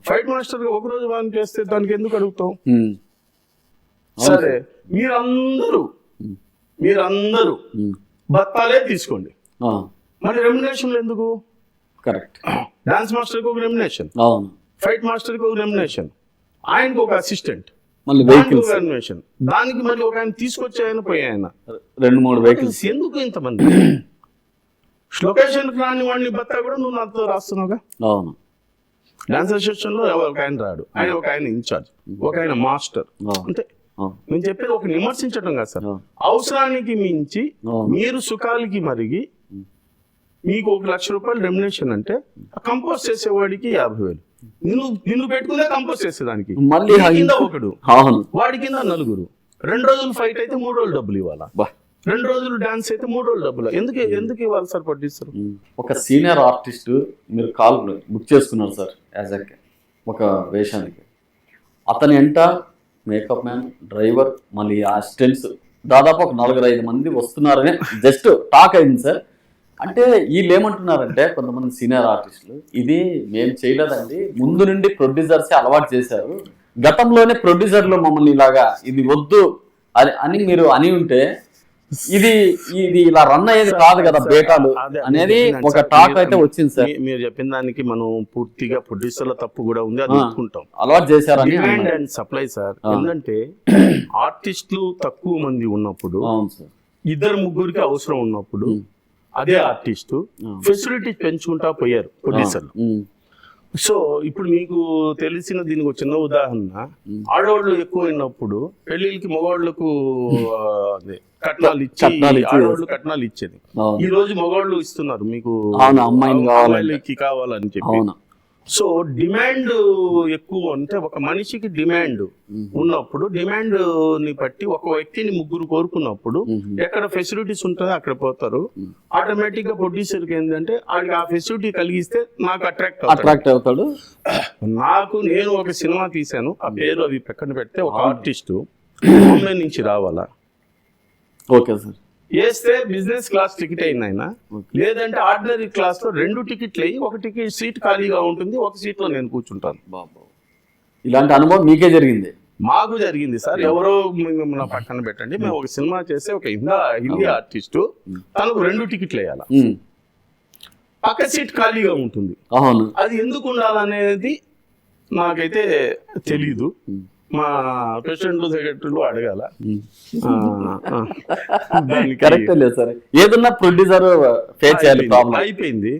ఫైట్ మాస్టర్ గా 1 రోజు పని చేస్తే దానికి ఎందుకు అడుగుతావు? సరే, మీరందరూ బత్తాలే తీసుకోండి, మరి రెమ్యునరేషన్ ఎందుకు? కరెక్ట్. డాన్స్ మాస్టర్ కి ఒక రెమ్యునరేషన్, ఫైట్ మాస్టర్ కి ఒక రెమ్యునరేషన్, ఆయనకు ఒక అసిస్టెంట్, రెమ్యునరేషన్, దానికి మళ్ళీ ఒక ఆయన తీసుకొచ్చి ఆయన పోయి ఆయన 2-3 వెహికల్స్. ఎందుకు ఇంతమంది? లొకేషన్ రాని వాడిని బత్తా కూడా నువ్వు నాతో రాస్తున్నావుగా. అవును, డాన్స్ అసోసియేషన్ లో ఒక ఆయన రాడు, ఆయన ఒక ఆయన ఇన్ఛార్జ్, ఒక ఆయన మాస్టర్. అంటే నేను చెప్పేది ఒక విమర్శించడం కాదు సార్, అవసరానికి మించి మీరు సుఖాలకి మరిగి మీకు 1 లక్ష రూపాయలు రెమ్యునరేషన్ అంటే కంపోజ్ చేసేవాడికి 50,000, నిన్ను పెట్టుకుందే కంపోజ్ చేసేదానికి మళ్ళీ కింద ఒకడు, వాడి కింద 4. 2 రోజులు ఫైట్ అయితే 3 రోజులు డబ్బులు ఇవ్వాలా? 2 రోజులు డాన్స్ అయితే 3 రోజులు డబ్బులు ఎందుకు ఇవ్వాలి సార్ ప్రొడ్యూసర్? ఒక సీనియర్ ఆర్టిస్ట్ మీరు కాల్ బుక్ చేసుకున్నారు సార్ యాజ్ ఒక వేషానికి, అతని ఎంట మేకప్ మ్యాన్, డ్రైవర్, మళ్ళీ అసిస్టెంట్స్ దాదాపు ఒక 4-5 మంది వస్తున్నారని జస్ట్ టాక్ అయింది సార్. అంటే వీళ్ళు ఏమంటున్నారంటే కొంతమంది సీనియర్ ఆర్టిస్టులు, ఇది మేము చేయలేదండి, ముందు నుండి ప్రొడ్యూసర్స్ అలవాటు చేశారు, గతంలోనే ప్రొడ్యూసర్లు మమ్మల్ని ఇలాగా ఇది వద్దు అని మీరు అని ఉంటే ఇది ఇలా రన్ అయ్యేది కాదు కదా బేటాలు అనేది ఒక టాక్ అయితే వచ్చింది సార్. మీరు చెప్పిన దానికి మనం పూర్తిగా ప్రొడ్యూసర్ల తప్పు కూడా ఉంది, అది ఒప్పుకుంటాం. అలవాటు చేశారని. Demand and supply sir. ఎందుకంటే ఆర్టిస్టులు తక్కువ మంది ఉన్నప్పుడు, 2-3కి అవసరం ఉన్నప్పుడు అదే ఆర్టిస్టు ఫెసిలిటీ పెంచుకుంటా పోయారు ప్రొడ్యూసర్లు. సో ఇప్పుడు మీకు తెలిసిన దీనికి ఒక చిన్న ఉదాహరణ, ఆడవాళ్ళు ఎక్కువ అయినప్పుడు పెళ్లికి మగవాళ్లకు కట్నాలు ఇచ్చి ఆడవాళ్ళు కట్నాలు ఇచ్చేది. ఈ రోజు మగవాళ్ళు ఇస్తున్నారు మీకు అమ్మాయికి కావాలని చెప్పి. సో డిమాండ్ ఎక్కువ అంటే ఒక మనిషికి డిమాండ్ ఉన్నప్పుడు, డిమాండ్ ని బట్టి ఒక వ్యక్తిని 3 కోరుకున్నప్పుడు ఎక్కడ ఫెసిలిటీస్ ఉంటుందో అక్కడ పోతారు. ఆటోమేటిక్ గా ప్రొడ్యూసర్ కి ఏంటంటే ఆ ఫెసిలిటీ కలిగిస్తే నాకు అట్రాక్ట్ అవుతాడు. నేను ఒక సినిమా తీశాను, ఆ పేరు అవి పక్కన పెడితే, ఒక ఆర్టిస్టు బాంబే నుంచి రావాలా, ఓకే సార్, వేస్తే బిజినెస్ క్లాస్ టికెట్ అయింది ఆయన, లేదంటే ఆర్డినరీ క్లాస్ లో 2 టికెట్లు అయ్యి, ఒక టికెట్ సీట్ ఖాళీగా ఉంటుంది, ఒక సీట్ లో నేను కూర్చుంటాను. ఇలాంటి అనుభవం మీకే జరిగింది? మాకు జరిగింది సార్. ఎవరో నా పక్కన పెట్టండి, మేము ఒక సినిమా చేస్తే ఒక హిందీ ఆర్టిస్టు తనకు 2 టికెట్లు వేయాలా, పక్క సీట్ ఖాళీగా ఉంటుంది. అది ఎందుకు ఉండాలనేది నాకైతే తెలీదు. మా ప్రెసిడెంట్లు సెక్రటరీలు అడగాల. కరెక్ట్ లేదు సార్, ఏదన్నా ప్రొడ్యూసర్ ఫేస్ చేయాలి ప్రాబ్లం. అయిపోయింది.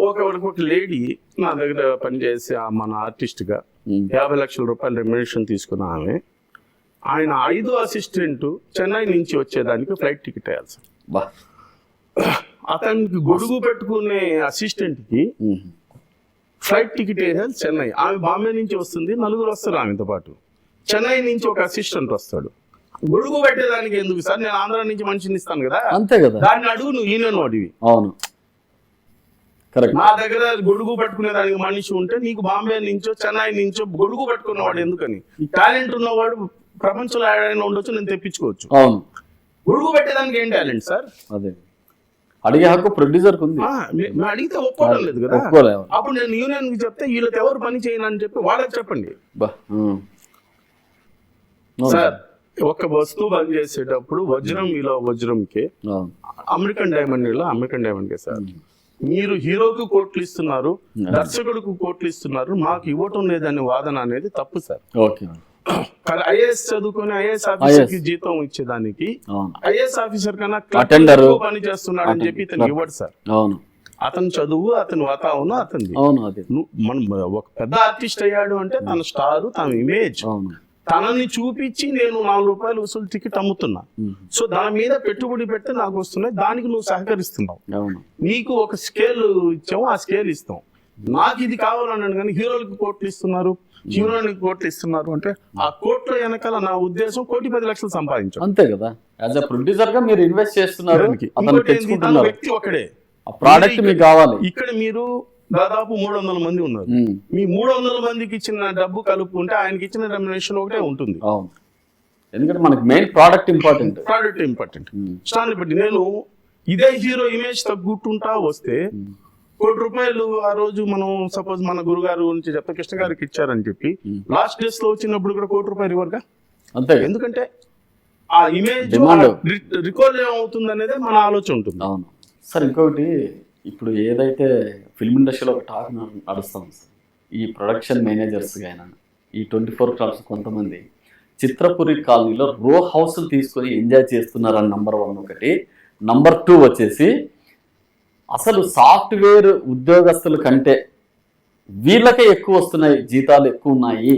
ఒక లేడీ నా దగ్గర పనిచేసి మన ఆర్టిస్ట్ గా 50 లక్షల రూపాయలు రెమ్యునరేషన్ తీసుకున్న ఆమె, ఆయన 5వ అసిస్టెంట్ చెన్నై నుంచి వచ్చేదానికి ఫ్లైట్ టికెట్ వేయాలి సార్. బా. అతనికి గొడుగు పెట్టుకునే అసిస్టెంట్ కి ఫ్లైట్ టికెట్ వేయాలి చెన్నై. ఆమె బాంబే నుంచి వస్తుంది, 4 వస్తారు ఆమెతో పాటు. చెన్నై నుంచి ఒక అసిస్టెంట్ వస్తాడు. గొడుగు పెట్టేదానికి ఎందుకు సార్? నేను ఆంధ్ర నుంచి మనిషిని ఇస్తాను కదా, అంతే కదా. దాన్ని అడుగు నువ్వు, ఈయన అడివి. అవును, కరెక్ట్. నా దగ్గర గొడుగు పట్టుకునే దానికి మనిషి ఉంటే నీకు బాంబే నుంచో చెన్నై నుంచో గొడుగు పట్టుకున్నవాడు ఎందుకని? టాలెంట్ ఉన్నవాడు ప్రపంచంలో ఏడైనా ఉండొచ్చు, నేను తెప్పించుకోవచ్చు. అవును, గొడుగు పెట్టేదానికి ఏం టాలెంట్ సార్? అదే అడిగే హక్కు ప్రొడ్యూసర్ ఉంది. అడిగితే ఒప్పుకోవడం లేదు కదా. ఒప్పుకోలేము. అప్పుడు నేను యూనియన్ కి చెప్తే వీళ్ళకి ఎవరు పని చేయను అని చెప్పి వాళ్ళకి చెప్పండి. సార్, ఒక వస్తువు బంద్ చేసేటప్పుడు వజ్రం విలువ వజ్రంకి, అమెరికన్ డైమండ్ విలువ అమెరికన్ డైమండ్ కే సార్. మీరు హీరోకు కోట్లు ఇస్తున్నారు, దర్శకుడికి కోట్లు ఇస్తున్నారు, మాకు ఇవ్వటం లేదని వాదన అనేది తప్పు సార్. ఓకే, ఐఏఎస్ చదువుకొని ఐఏఎస్ ఆఫీసర్ కి జీతం ఇచ్చేదానికి ఐఏఎస్ ఆఫీసర్ కన్నా అటెండర్ పని చేస్తున్నాడు అని చెప్పి ఇతను ఇవ్వడు సార్. అవును, అతను చదువు, అతని వాతావరణం అతనిది. అవును, అదే మనం ఒక పెద్ద ఆర్టిస్ట్ అయ్యాడు అంటే తన స్టార్, తన ఇమేజ్, అవును, తనని చూపించి నేను 4 రూపాయలు వసూలు టికెట్ అమ్ముతున్నా, సో దాని మీద పెట్టుబడి పెడితే నాకు వస్తున్నాయి, దానికి నువ్వు సహకరిస్తున్నావు. అవును, నీకు ఒక స్కేల్ ఇచ్చాము, ఆ స్కేల్ ఇస్తాం. నాకు ఇది కావాలన్నాను కానీ హీరోలకు కోట్లు ఇస్తున్నారు, హీరోయిన్కి కోట్లు ఇస్తున్నారు అంటే ఆ కోట్ల వెనకాల నా ఉద్దేశం 1,10,00,000 సంపాదించడం. అంతే కదా. యాజ్ అ ప్రొడ్యూసర్ గా మీరు ఇన్వెస్ట్ చేస్తున్నారు, తన వ్యక్తి ఒకడే, ప్రోడక్ట్ మీకు కావాలి. ఇక్కడ మీరు దాదాపు 300 మంది ఉన్నారు. మీ 300 మందికి ఇచ్చిన డబ్బు కలుపుకుంటే ఆయనకి ఇచ్చిన రెమ్యునరేషన్ ఒకటే ఉంటుంది. అవును, ఎందుకంటే మనకి మెయిన్ ప్రోడక్ట్ ఇంపార్టెంట్. స్టాండ్ పెట్టి నేను ఇదే హీరో ఇమేజ్ తగ్గుతుంటా వస్తే 1 కోటి రూపాయలు ఆ రోజు మనం సపోజ్ మన గురుగారు గురించి చెప్తే కృష్ణ గారికి ఇచ్చారని చెప్పి లాస్ట్ డేస్ లో వచ్చినప్పుడు కూడా 1 కోటి రూపాయలు ఇవ్వరుగా. అంతే, ఎందుకంటే ఆ ఇమేజ్ రికార్డ్ ఏమవుతుంది అనేది మన ఆలోచన ఉంటుంది. అవును సార్. ఇంకొకటి, ఇప్పుడు ఏదైతే ఫిల్మ్ ఇండస్ట్రీలో ఒక టాక్ నడుస్తాం సార్, ఈ ప్రొడక్షన్ మేనేజర్స్ అయినా ఈ 24 క్లబ్స్ కొంతమంది చిత్రపురి కాలనీలో రో హౌస్లు తీసుకొని ఎంజాయ్ చేస్తున్నారని నంబర్ 1 ఒకటి. నంబర్ 2 వచ్చేసి అసలు సాఫ్ట్వేర్ ఉద్యోగస్తుల కంటే వీళ్ళకే ఎక్కువ వస్తున్నాయి, జీతాలు ఎక్కువ ఉన్నాయి.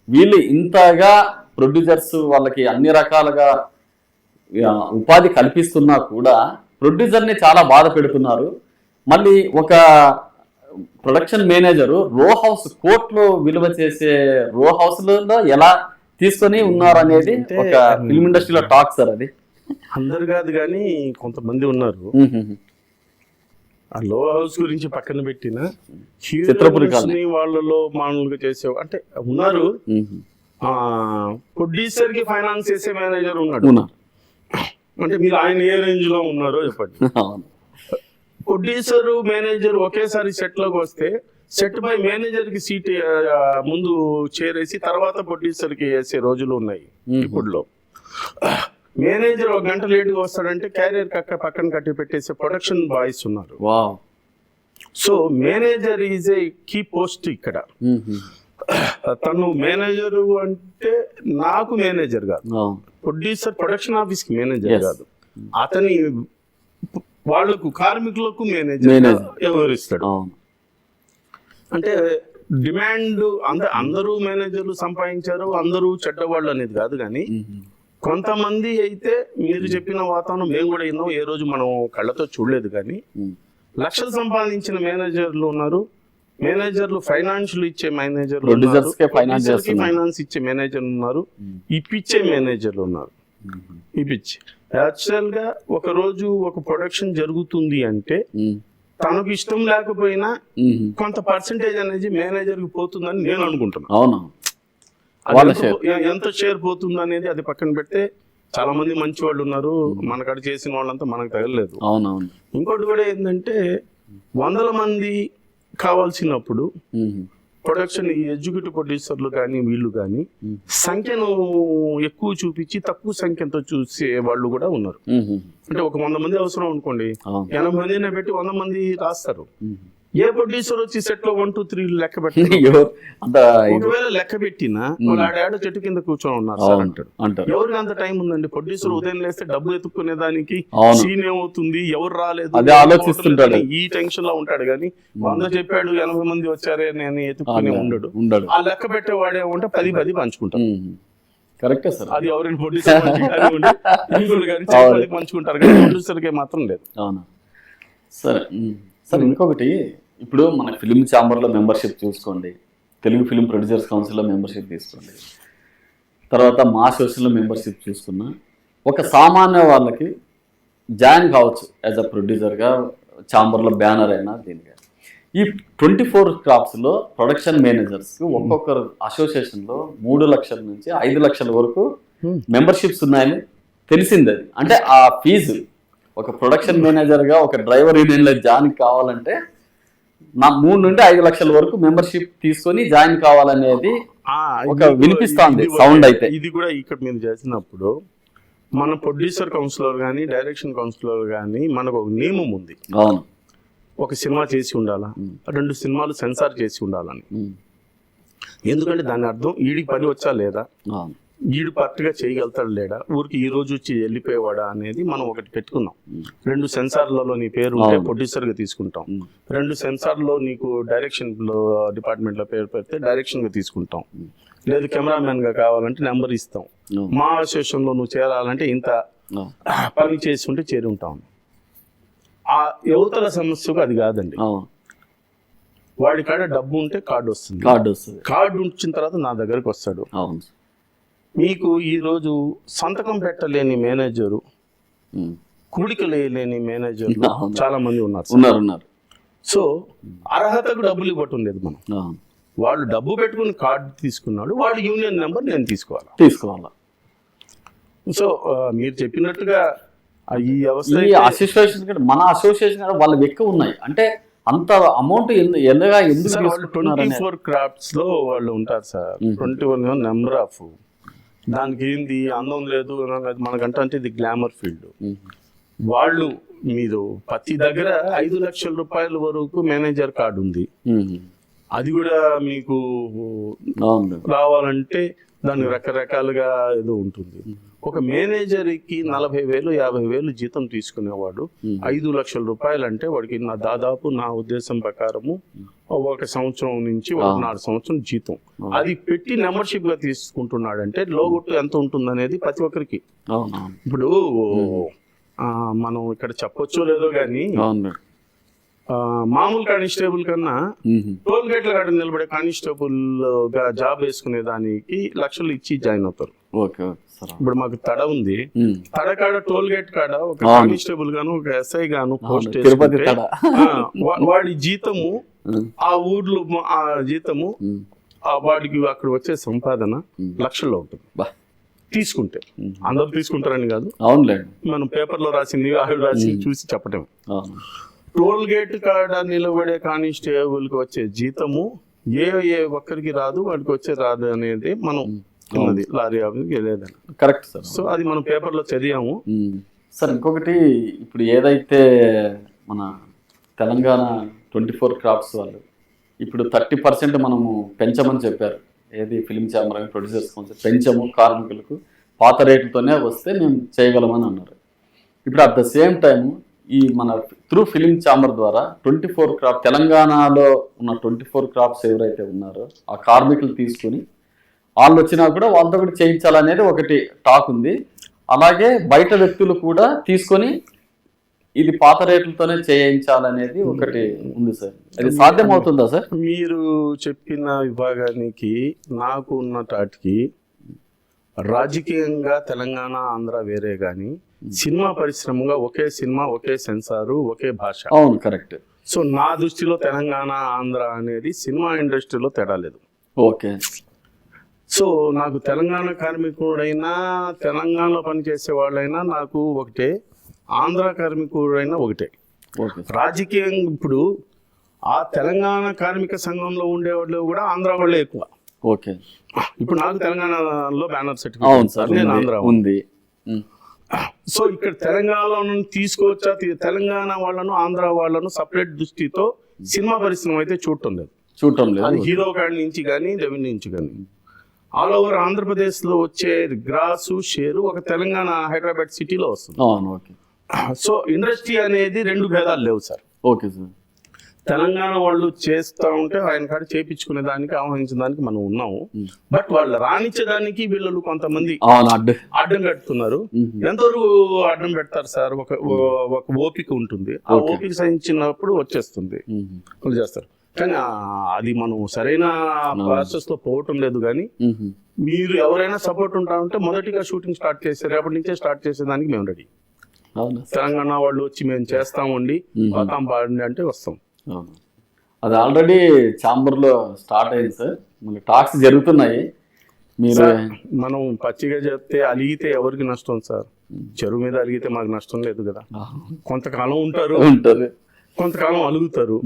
వీళ్ళు ఇంతగా ప్రొడ్యూసర్స్ వాళ్ళకి అన్ని రకాలుగా ఉపాధి కల్పిస్తున్నా కూడా ప్రొడ్యూసర్ని చాలా బాధ పెడుతున్నారు. మళ్ళీ ఒక ప్రొడక్షన్ మేనేజరు రో హౌస్ కోర్టులో విలువ చేసే రో హౌస్లలో ఎలా తీసుకొని ఉన్నారు అనేది ఒక ఫిల్మ్ ఇండస్ట్రీలో టాక్ సార్. అది అందరు కాదు కానీ కొంతమంది ఉన్నారు. ఆ లో హౌస్ గురించి పక్కన పెట్టిన చిత్రపురి కాలనీ వాళ్ళలో మామూలుగా చేసే అంటే ఉన్నారు. ప్రొడ్యూసర్ కి ఫైనాన్స్ చేసే మేనేజర్ ఉన్నాడు. అంటే మీరు ఆయన ఏ రేంజ్ లో ఉన్నారో చెప్పండి. ప్రొడ్యూసర్ మేనేజర్ ఒకేసారి సెట్ లోకి వస్తే సెట్ పై మేనేజర్ కి సీట్ ముందు చేరేసి తర్వాత ప్రొడ్యూసర్ కి వేసే రోజులు ఉన్నాయి ఇప్పుడులో. మేనేజర్ 1 గంట లేట్గా వస్తాడంటే క్యారియర్ పక్కన కట్టి పెట్టేసే ప్రొడక్షన్ బాయ్స్ ఉన్నారు. So manager is a key post ఇక్కడ. తను మేనేజర్ అంటే నాకు మేనేజర్ కాదు, ప్రొడ్యూసర్ ప్రొడక్షన్ ఆఫీస్ కి మేనేజర్ కాదు, అతని వాళ్ళకు కార్మికులకు మేనేజర్ వ్యవహరిస్తాడు. అంటే డిమాండ్ అందరూ మేనేజర్లు సంపాదించారు, అందరూ చెడ్డవాళ్ళు అనేది కాదు. కానీ కొంతమంది అయితే మీరు చెప్పిన వాతావరణం మేము కూడా విన్నాం, ఏ రోజు మనం కళ్ళతో చూడలేదు. కానీ లక్షలు సంపాదించిన మేనేజర్లు ఉన్నారు, మేనేజర్లు ఫైనాన్షియల్ ఇచ్చే మేనేజర్లు, ఫైనాన్స్ ఇచ్చే మేనేజర్లు ఉన్నారు, ఇప్పించే మేనేజర్లు ఉన్నారు. ఇప్పించి యాక్చువల్ గా ఒక రోజు ఒక ప్రొడక్షన్ జరుగుతుంది అంటే తనకు ఇష్టం లేకపోయినా కొంత పర్సంటేజ్ అనేది మేనేజర్ కి పోతుందని నేను అనుకుంటున్నాను. ఎంత షేర్ పోతుంది అనేది అది పక్కన పెడితే చాలా మంది మంచి వాళ్ళు ఉన్నారు, మనకడ చేసిన వాళ్ళంతా మనకు తగలలేదు. ఇంకోటి కూడా ఏంటంటే 100 మంది కావాల్సినప్పుడు ప్రొడక్షన్ ఎగ్జిక్యూటివ్ ప్రొడ్యూసర్లు కానీ వీళ్ళు కానీ సంఖ్యను ఎక్కువ చూపించి తక్కువ సంఖ్యతో చూసే వాళ్ళు కూడా ఉన్నారు. అంటే ఒక 100 మంది అవసరం అనుకోండి, 80 మందిని పెట్టి 100 మంది రాస్తారు. ఏ ప్రొడ్యూసర్ వచ్చి సెట్ లో 1, 2, 3 లెక్క పెట్టారు? ఎవరు అంత ఒకవేళ లెక్క పెట్టినా వాళ్ళు ఆడాడు చెట్టు కింద కూర్చొని ఉన్నారు సార్ అంటాడు. అంటారు. ఎవరికి అంత టైం ఉందండి? ప్రొడ్యూసర్ ఉదయం లేస్తే డబ్బు ఎత్తుక్కునే దానికి అవును. సీన్ ఏమవుతుంది, ఎవరు రాలేదు, అదే ఆలోచిస్తుంటాడు. ఈ టెన్షన్ లో ఉంటాడు. కానీ 100 చెప్పాడు 80 మంది వచ్చారే నేను ఎత్తుక్కునే ఉండడు. ఆ లెక్క పెట్టేవాడే ఉంటే 10 పంచుకుంటారు. కరెక్టే సార్. అది ఎవరైనా ప్రొడ్యూసర్ పంచుకుంటారు కానీ ప్రొడ్యూసర్ కి మాత్రం లేదు. అవునా సరే. సార్ ఇంకొకటి, ఇప్పుడు మన ఫిలిం ఛాంబర్లో మెంబర్షిప్ చూసుకోండి, తెలుగు ఫిలిం ప్రొడ్యూసర్స్ కౌన్సిల్లో మెంబర్షిప్ తీసుకోండి, తర్వాత మా సోషల్లో మెంబర్షిప్ చూసుకున్నా, ఒక సామాన్య వాళ్ళకి జాయిన్ కావచ్చు యాజ్ అ ప్రొడ్యూసర్గా ఛాంబర్లో బ్యానర్ అయినా దీనిగా. ఈ 24 క్రాప్స్లో ప్రొడక్షన్ మేనేజర్స్కి ఒక్కొక్కరు అసోసియేషన్లో 3 లక్షల నుంచి 5 లక్షల వరకు మెంబర్షిప్స్ ఉన్నాయని తెలిసింది. అది అంటే ఆ ఫీజు ఒక ప్రొడక్షన్ మేనేజర్గా ఒక డ్రైవర్ యూనియన్లో జాయిన్ కావాలంటే 3 నుండి 5 లక్షల వరకు మెంబర్షిప్ తీసుకొని జాయిన్ కావాలనేది ఒక వినిపిస్తోంది సౌండ్. అయితే ఇది కూడా ఇక్కడ మీరు చేసినప్పుడు మన ప్రొడ్యూసర్ కౌన్సిలర్ కానీ డైరెక్షన్ కౌన్సిలర్ కానీ మనకు ఒక నియమం ఉంది. అవును. ఒక సినిమా చేసి ఉండాలా, 2 సినిమాలు సెన్సార్ చేసి ఉండాలని. ఎందుకంటే దాని అర్థం ఈడికి పని వచ్చా లేదా, ఈడు పర్ట్గా చేయగలుగుతాడు లేడా, ఊరికి ఈ రోజు వచ్చి వెళ్ళిపోయేవాడా అనేది మనం ఒకటి పెట్టుకున్నాం. 2 సెన్సార్లలో నీ పేరు ఉంటే ప్రొడ్యూసర్గా తీసుకుంటాం, 2 సెన్సార్లో నీకు డైరెక్షన్ డిపార్ట్మెంట్లో పేరు పెడితే డైరెక్షన్గా తీసుకుంటాం, లేదు కెమెరామెన్గా కావాలంటే నెంబర్ ఇస్తాం. మా అసోసియేషన్లో నువ్వు చేరాలంటే ఇంత పని చేసి ఉంటే చేరి ఉంటాం. ఆ యువతల సమస్యకు అది కాదండి. వాడి కాడ డబ్బు ఉంటే కార్డు వస్తుంది, కార్డు వచ్చిన తర్వాత నా దగ్గరకు వస్తాడు. మీకు ఈరోజు సంతకం పెట్టలేని మేనేజరు, కూడికలు వేయలేని మేనేజర్ చాలా మంది ఉన్నారు. సో అర్హతకు డబ్బులు ఇవ్వటం లేదు మనం. వాళ్ళు డబ్బు పెట్టుకుని కార్డు తీసుకున్నాడు, వాడు యూనియన్ నెంబర్ నేను తీసుకోవాలా. సో మీరు చెప్పినట్టుగా ఈ అసోసియేషన్ మన అసోసియేషన్ వాళ్ళకి ఎక్కువ ఉన్నాయి. అంటే అంత అమౌంట్ ఎందుకు 24 క్రాఫ్ట్స్ లో వాళ్ళు ఉంటారు సార్. 21 నెంబర్ ఆఫ్ దానికి ఏంది అందం లేదు మనకంటే, అంటే ఇది గ్లామర్ ఫీల్డ్. వాళ్ళు మీరు ప్రతి దగ్గర 5 లక్షల రూపాయల వరకు మేనేజర్ కార్డు ఉంది. అది కూడా మీకు రావాలంటే దానికి రకరకాలుగా ఏదో ఉంటుంది. ఒక మేనేజర్కి 40,000 50,000 జీతం తీసుకునేవాడు 5 లక్షల రూపాయలు అంటే వాడికి దాదాపు నా ఉద్దేశం ప్రకారము 1 సంవత్సరం నుంచి 1.5 సంవత్సరం జీతం. అది పెట్టి మెంబర్షిప్ గా తీసుకుంటున్నాడంటే లోగొట్టు ఎంత ఉంటుంది అనేది ప్రతి ఒక్కరికి. ఇప్పుడు మనం ఇక్కడ చెప్పొచ్చో లేదో కానీ మామూలు కానిస్టేబుల్ కన్నా టోల్ గేట్ల కాడ నిలబడే కానిస్టేబుల్ గా జాబ్ వేసుకునే దానికి లక్షలు ఇచ్చి జాయిన్ అవుతారు. ఇప్పుడు మాకు తడ ఉంది, తడ కాడ టోల్ గేట్ కాడ ఒక కానిస్టేబుల్ గాను ఒక ఎస్ఐ గాను పోస్ట్ వాడి జీతము ఆ ఊర్లో ఆ జీతము వాడికి అక్కడ వచ్చే సంపాదన లక్షల్లో ఉంటుంది. తీసుకుంటే అందరూ తీసుకుంటారని కాదు, మనం పేపర్లో రాసింది రాసింది చూసి చెప్పటం. టోల్ గేట్ కాడ నిలబడే కానిస్టేబుల్ కి వచ్చే జీతము ఏ ఒక్కరికి రాదు, వాడికి వచ్చే రాదు అనేది మనం లారీ ఆఫీస్కి లేదని. Correct sir. సో అది మనం పేపర్లో చదివాము సార్. ఇంకొకటి, ఇప్పుడు ఏదైతే మన తెలంగాణ 24 క్రాఫ్ట్స్ వాళ్ళు ఇప్పుడు 30% మనము పెంచమని చెప్పారు. ఏది ఫిలిం ఛాంబర్ అని ప్రొడ్యూసర్స్ కౌన్సిల్ పెంచము, కార్మికులకు పాత రేట్లతోనే వస్తే మేము చేయగలమని అన్నారు. ఇప్పుడు అట్ ద సేమ్ టైం ఈ మన త్రూ ఫిలిం ఛాంబర్ ద్వారా 24 క్రాఫ్ట్ తెలంగాణలో ఉన్న 24 క్రాఫ్ట్స్ ఎవరైతే ఉన్నారో ఆ కార్మికులు తీసుకుని వాళ్ళు వచ్చినా కూడా వాళ్ళతో కూడా చేయించాలనేది ఒకటి టాక్ ఉంది. అలాగే బయట వ్యక్తులు కూడా తీసుకొని ఇది పాత రేట్లతోనే చేయించాలనేది ఒకటి ఉంది సార్. అది సాధ్యం అవుతుందా సార్? మీరు చెప్పిన విభాగానికి నాకు ఉన్న టాటికి రాజకీయంగా తెలంగాణ ఆంధ్ర వేరే కానీ సినిమా పరిశ్రమగా ఒకే సినిమా, ఒకే సెన్సారు, ఒకే భాష. అవును, కరెక్ట్. సో నా దృష్టిలో తెలంగాణ ఆంధ్ర అనేది సినిమా ఇండస్ట్రీలో తేడా లేదు. ఓకే. సో నాకు తెలంగాణ కార్మికుడైనా తెలంగాణలో పనిచేసే వాళ్ళైనా నాకు ఒకటే, ఆంధ్ర కార్మికుడైనా ఒకటే. రాజకీయంగా ఇప్పుడు ఆ తెలంగాణ కార్మిక సంఘంలో ఉండేవాళ్ళు కూడా ఆంధ్ర వాళ్ళే ఎక్కువ. ఓకే. ఇప్పుడు నాకు తెలంగాణలో బ్యానర్ సర్టిఫికేట్, నేను ఆంధ్ర ఉంది. సో ఇక్కడ తెలంగాణలో తీసుకొచ్చా తెలంగాణ వాళ్ళను ఆంధ్ర వాళ్ళను సపరేట్ దృష్టితో సినిమా పరిశ్రమ అయితే చూడటం లేదు. చూడటం అది లేదు. హీరో కాడి నుంచి కానీ రెవెన్యూ నుంచి కానీ ఆల్ ఓవర్ ఆంధ్రప్రదేశ్ లో వచ్చే గ్రాసు షేరు ఒక తెలంగాణ హైదరాబాద్ సిటీలో వస్తుంది. అవును. ఓకే. సో ఇండస్ట్రీ అనేది రెండు భేదాలు లేవు సార్. Okay sir. తెలంగాణ వాళ్ళు చేస్తూ ఉంటే ఆయన కాడ చేపించుకునే దానికి ఆహ్వానించిన దానికి మనం ఉన్నాము. బట్ వాళ్ళు రాణించేదానికి వీళ్ళు కొంతమంది అవును, అడ్డం కడుతున్నారు. ఎంతవరకు అడ్డం పెడతారు సార్? ఒక ఓపిక ఉంటుంది, ఆ ఓపిక సహించినప్పుడు వచ్చేస్తుంది, వాళ్ళు చేస్తారు. కానీ అది మనం సరైన ప్రాసెస్ లో పోవటం లేదు. కానీ మీరు ఎవరైనా సపోర్ట్ ఉంటా ఉంటే మొదటిగా షూటింగ్ స్టార్ట్ చేస్తే రేపటి నుంచే స్టార్ట్ చేసేదానికి మేము రెడీ. తెలంగాణ వాళ్ళు వచ్చి మేము చేస్తామండి, పోతాం పాడండి అంటే వస్తాం. అవును, అది ఆల్రెడీ ఛాంబర్ లో స్టార్ట్ అయింది సార్. మళ్ళీ టాక్స్ జరుగుతున్నాయి. మీరు మనం పచ్చిగా చెప్తే అలిగితే ఎవరికి నష్టం సార్? చెరువు మీద అలిగితే మాకు నష్టం లేదు కదా. కొంతకాలం ఉంటారు, కొంతకాలం అలుగుతారు.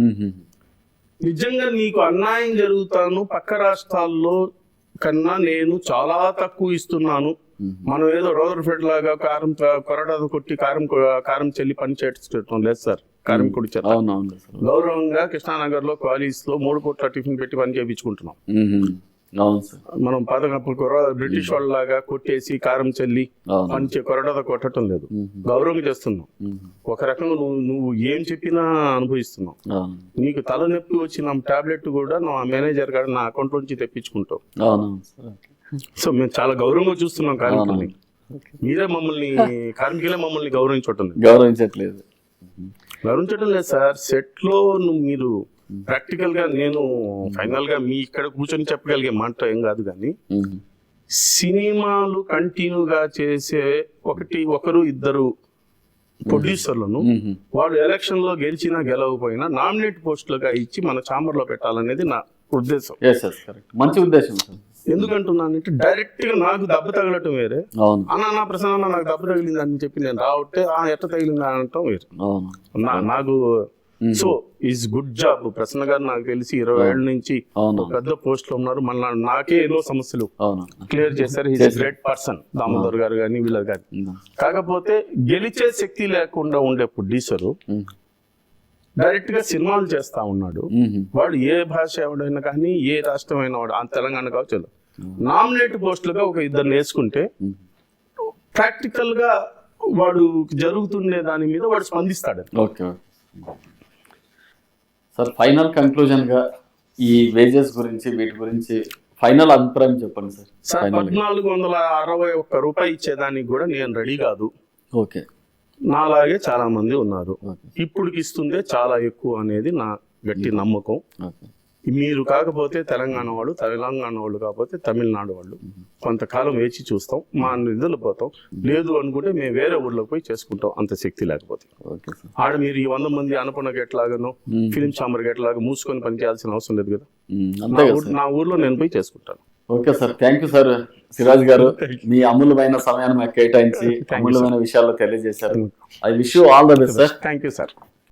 నిజంగా నీకు అన్యాయం జరుగుతాను, పక్క రాష్ట్రాల్లో కన్నా నేను చాలా తక్కువ ఇస్తున్నాను, మనం ఏదో రోదర్ఫెడ్ లాగా కారం కొరడా కొట్టి కారం చెల్లి పని చేయటం లేదు సార్. కారం కొడి గౌరవంగా కృష్ణానగర్ లో కాలేజ్ లో 3 కోట్ల టిఫిన్ పెట్టి పని చేయించుకుంటున్నాం. మనం బ్రిటిష్ వాళ్ళలాగా కొట్టేసి కారం చెల్లి పని కొరడా కొట్టడం లేదు, గౌరవంగా చేస్తున్నాం. ఒక రకంగా నువ్వు ఏం చెప్పినా అనుభవిస్తున్నావు. నీకు తలనొప్పి వచ్చిన టాబ్లెట్ కూడా నా మేనేజర్ గారు నా అకౌంట్ నుంచి తెప్పించుకుంటావు. సో మేము చాలా గౌరవంగా చూస్తున్నాం కార్మికుల్ని. మీరే మమ్మల్ని కార్మికులే మమ్మల్ని గౌరవించట్లేదు సార్. సెట్ లో మీరు ప్రాక్టికల్ గా నేను ఫైనల్ గా మీ ఇక్కడ కూర్చొని చెప్పగలిగే మాట ఏం కాదు. కానీ సినిమాలు కంటిన్యూగా చేసే ఒకరు ఇద్దరు ప్రొడ్యూసర్లను వాళ్ళు ఎలక్షన్ లో గెలిచినా గెలవకపోయినా నామినేట్ పోస్టులుగా ఇచ్చి మన ఛాంబర్ లో పెట్టాలనేది నా ఉద్దేశం. మంచి ఉద్దేశం. ఎందుకంటున్నానంటే డైరెక్ట్ గా నాకు దెబ్బ తగలటం వేరే, అన్న ప్రసన్న నాకు దెబ్బ తగిలింది అని చెప్పి నేను రావట్టే ఎట్ట తగిలింది అనటం వేరే. నాకు so is good job. Prasanna గారు నాకు తెలిసి 20 ఏళ్ళ నుంచి పెద్ద పోస్ట్ లో ఉన్నారు. మళ్ళీ నాకే ఎన్నో సమస్యలు క్లియర్ చేశారు. Is great person. దామోదర్ గారు కానీ వీళ్ళ గారు. కాకపోతే గెలిచే శక్తి లేకుండా ఉండే ప్రొడ్యూసరు డైరెక్ట్ గా సినిమాలు చేస్తా ఉన్నాడు. వాడు ఏ భాష ఎవడైనా కానీ ఏ రాష్ట్రమైన వాడు, తెలంగాణ కావచ్చు, నామినేట్ పోస్టులుగా ఒక ఇద్దరు వేసుకుంటే ప్రాక్టికల్ గా వాడు జరుగుతుండే దాని మీద వాడు స్పందిస్తాడు. ఓకే సార్, ఫైనల్ కంక్లూజన్ గా ఈ వేజెస్ గురించి వీటి గురించి ఫైనల్ అభిప్రాయం చెప్పండి సార్. సార్ 1461 రూపాయి ఇచ్చేదానికి కూడా నేను రెడీ కాదు. ఓకే, నాలాగే చాలా మంది ఉన్నారు. ఇప్పుడు ఇస్తుందే చాలా ఎక్కువ అనేది నా గట్టి నమ్మకం. మీరు కాకపోతే తెలంగాణ వాళ్ళు కాకపోతే తమిళనాడు వాళ్ళు కొంతకాలం వేచి చూస్తాం, మా నిధులు పోతాం. లేదు అనుకుంటే మేము వేరే ఊర్లోకి పోయి చేసుకుంటాం, అంత శక్తి లేకపోతే. ఆడ మీరు ఈ 100 మంది అనుపన్న గేట్లాగానో ఫిలిం ఛాంబర్ గేట్లాగా మూసుకొని పని చేయాల్సిన అవసరం లేదు కదా. నా ఊర్లో నేను పోయి చేసుకుంటాను. Okay sir, thank you sir. Siraj గారు, మీ అమూల్యమైన సమయాన్ని మాకు కేటాయించి అమూల్యమైన విషయాల్లో తెలియజేశారు. I wish you all the best sir. Thank you sir.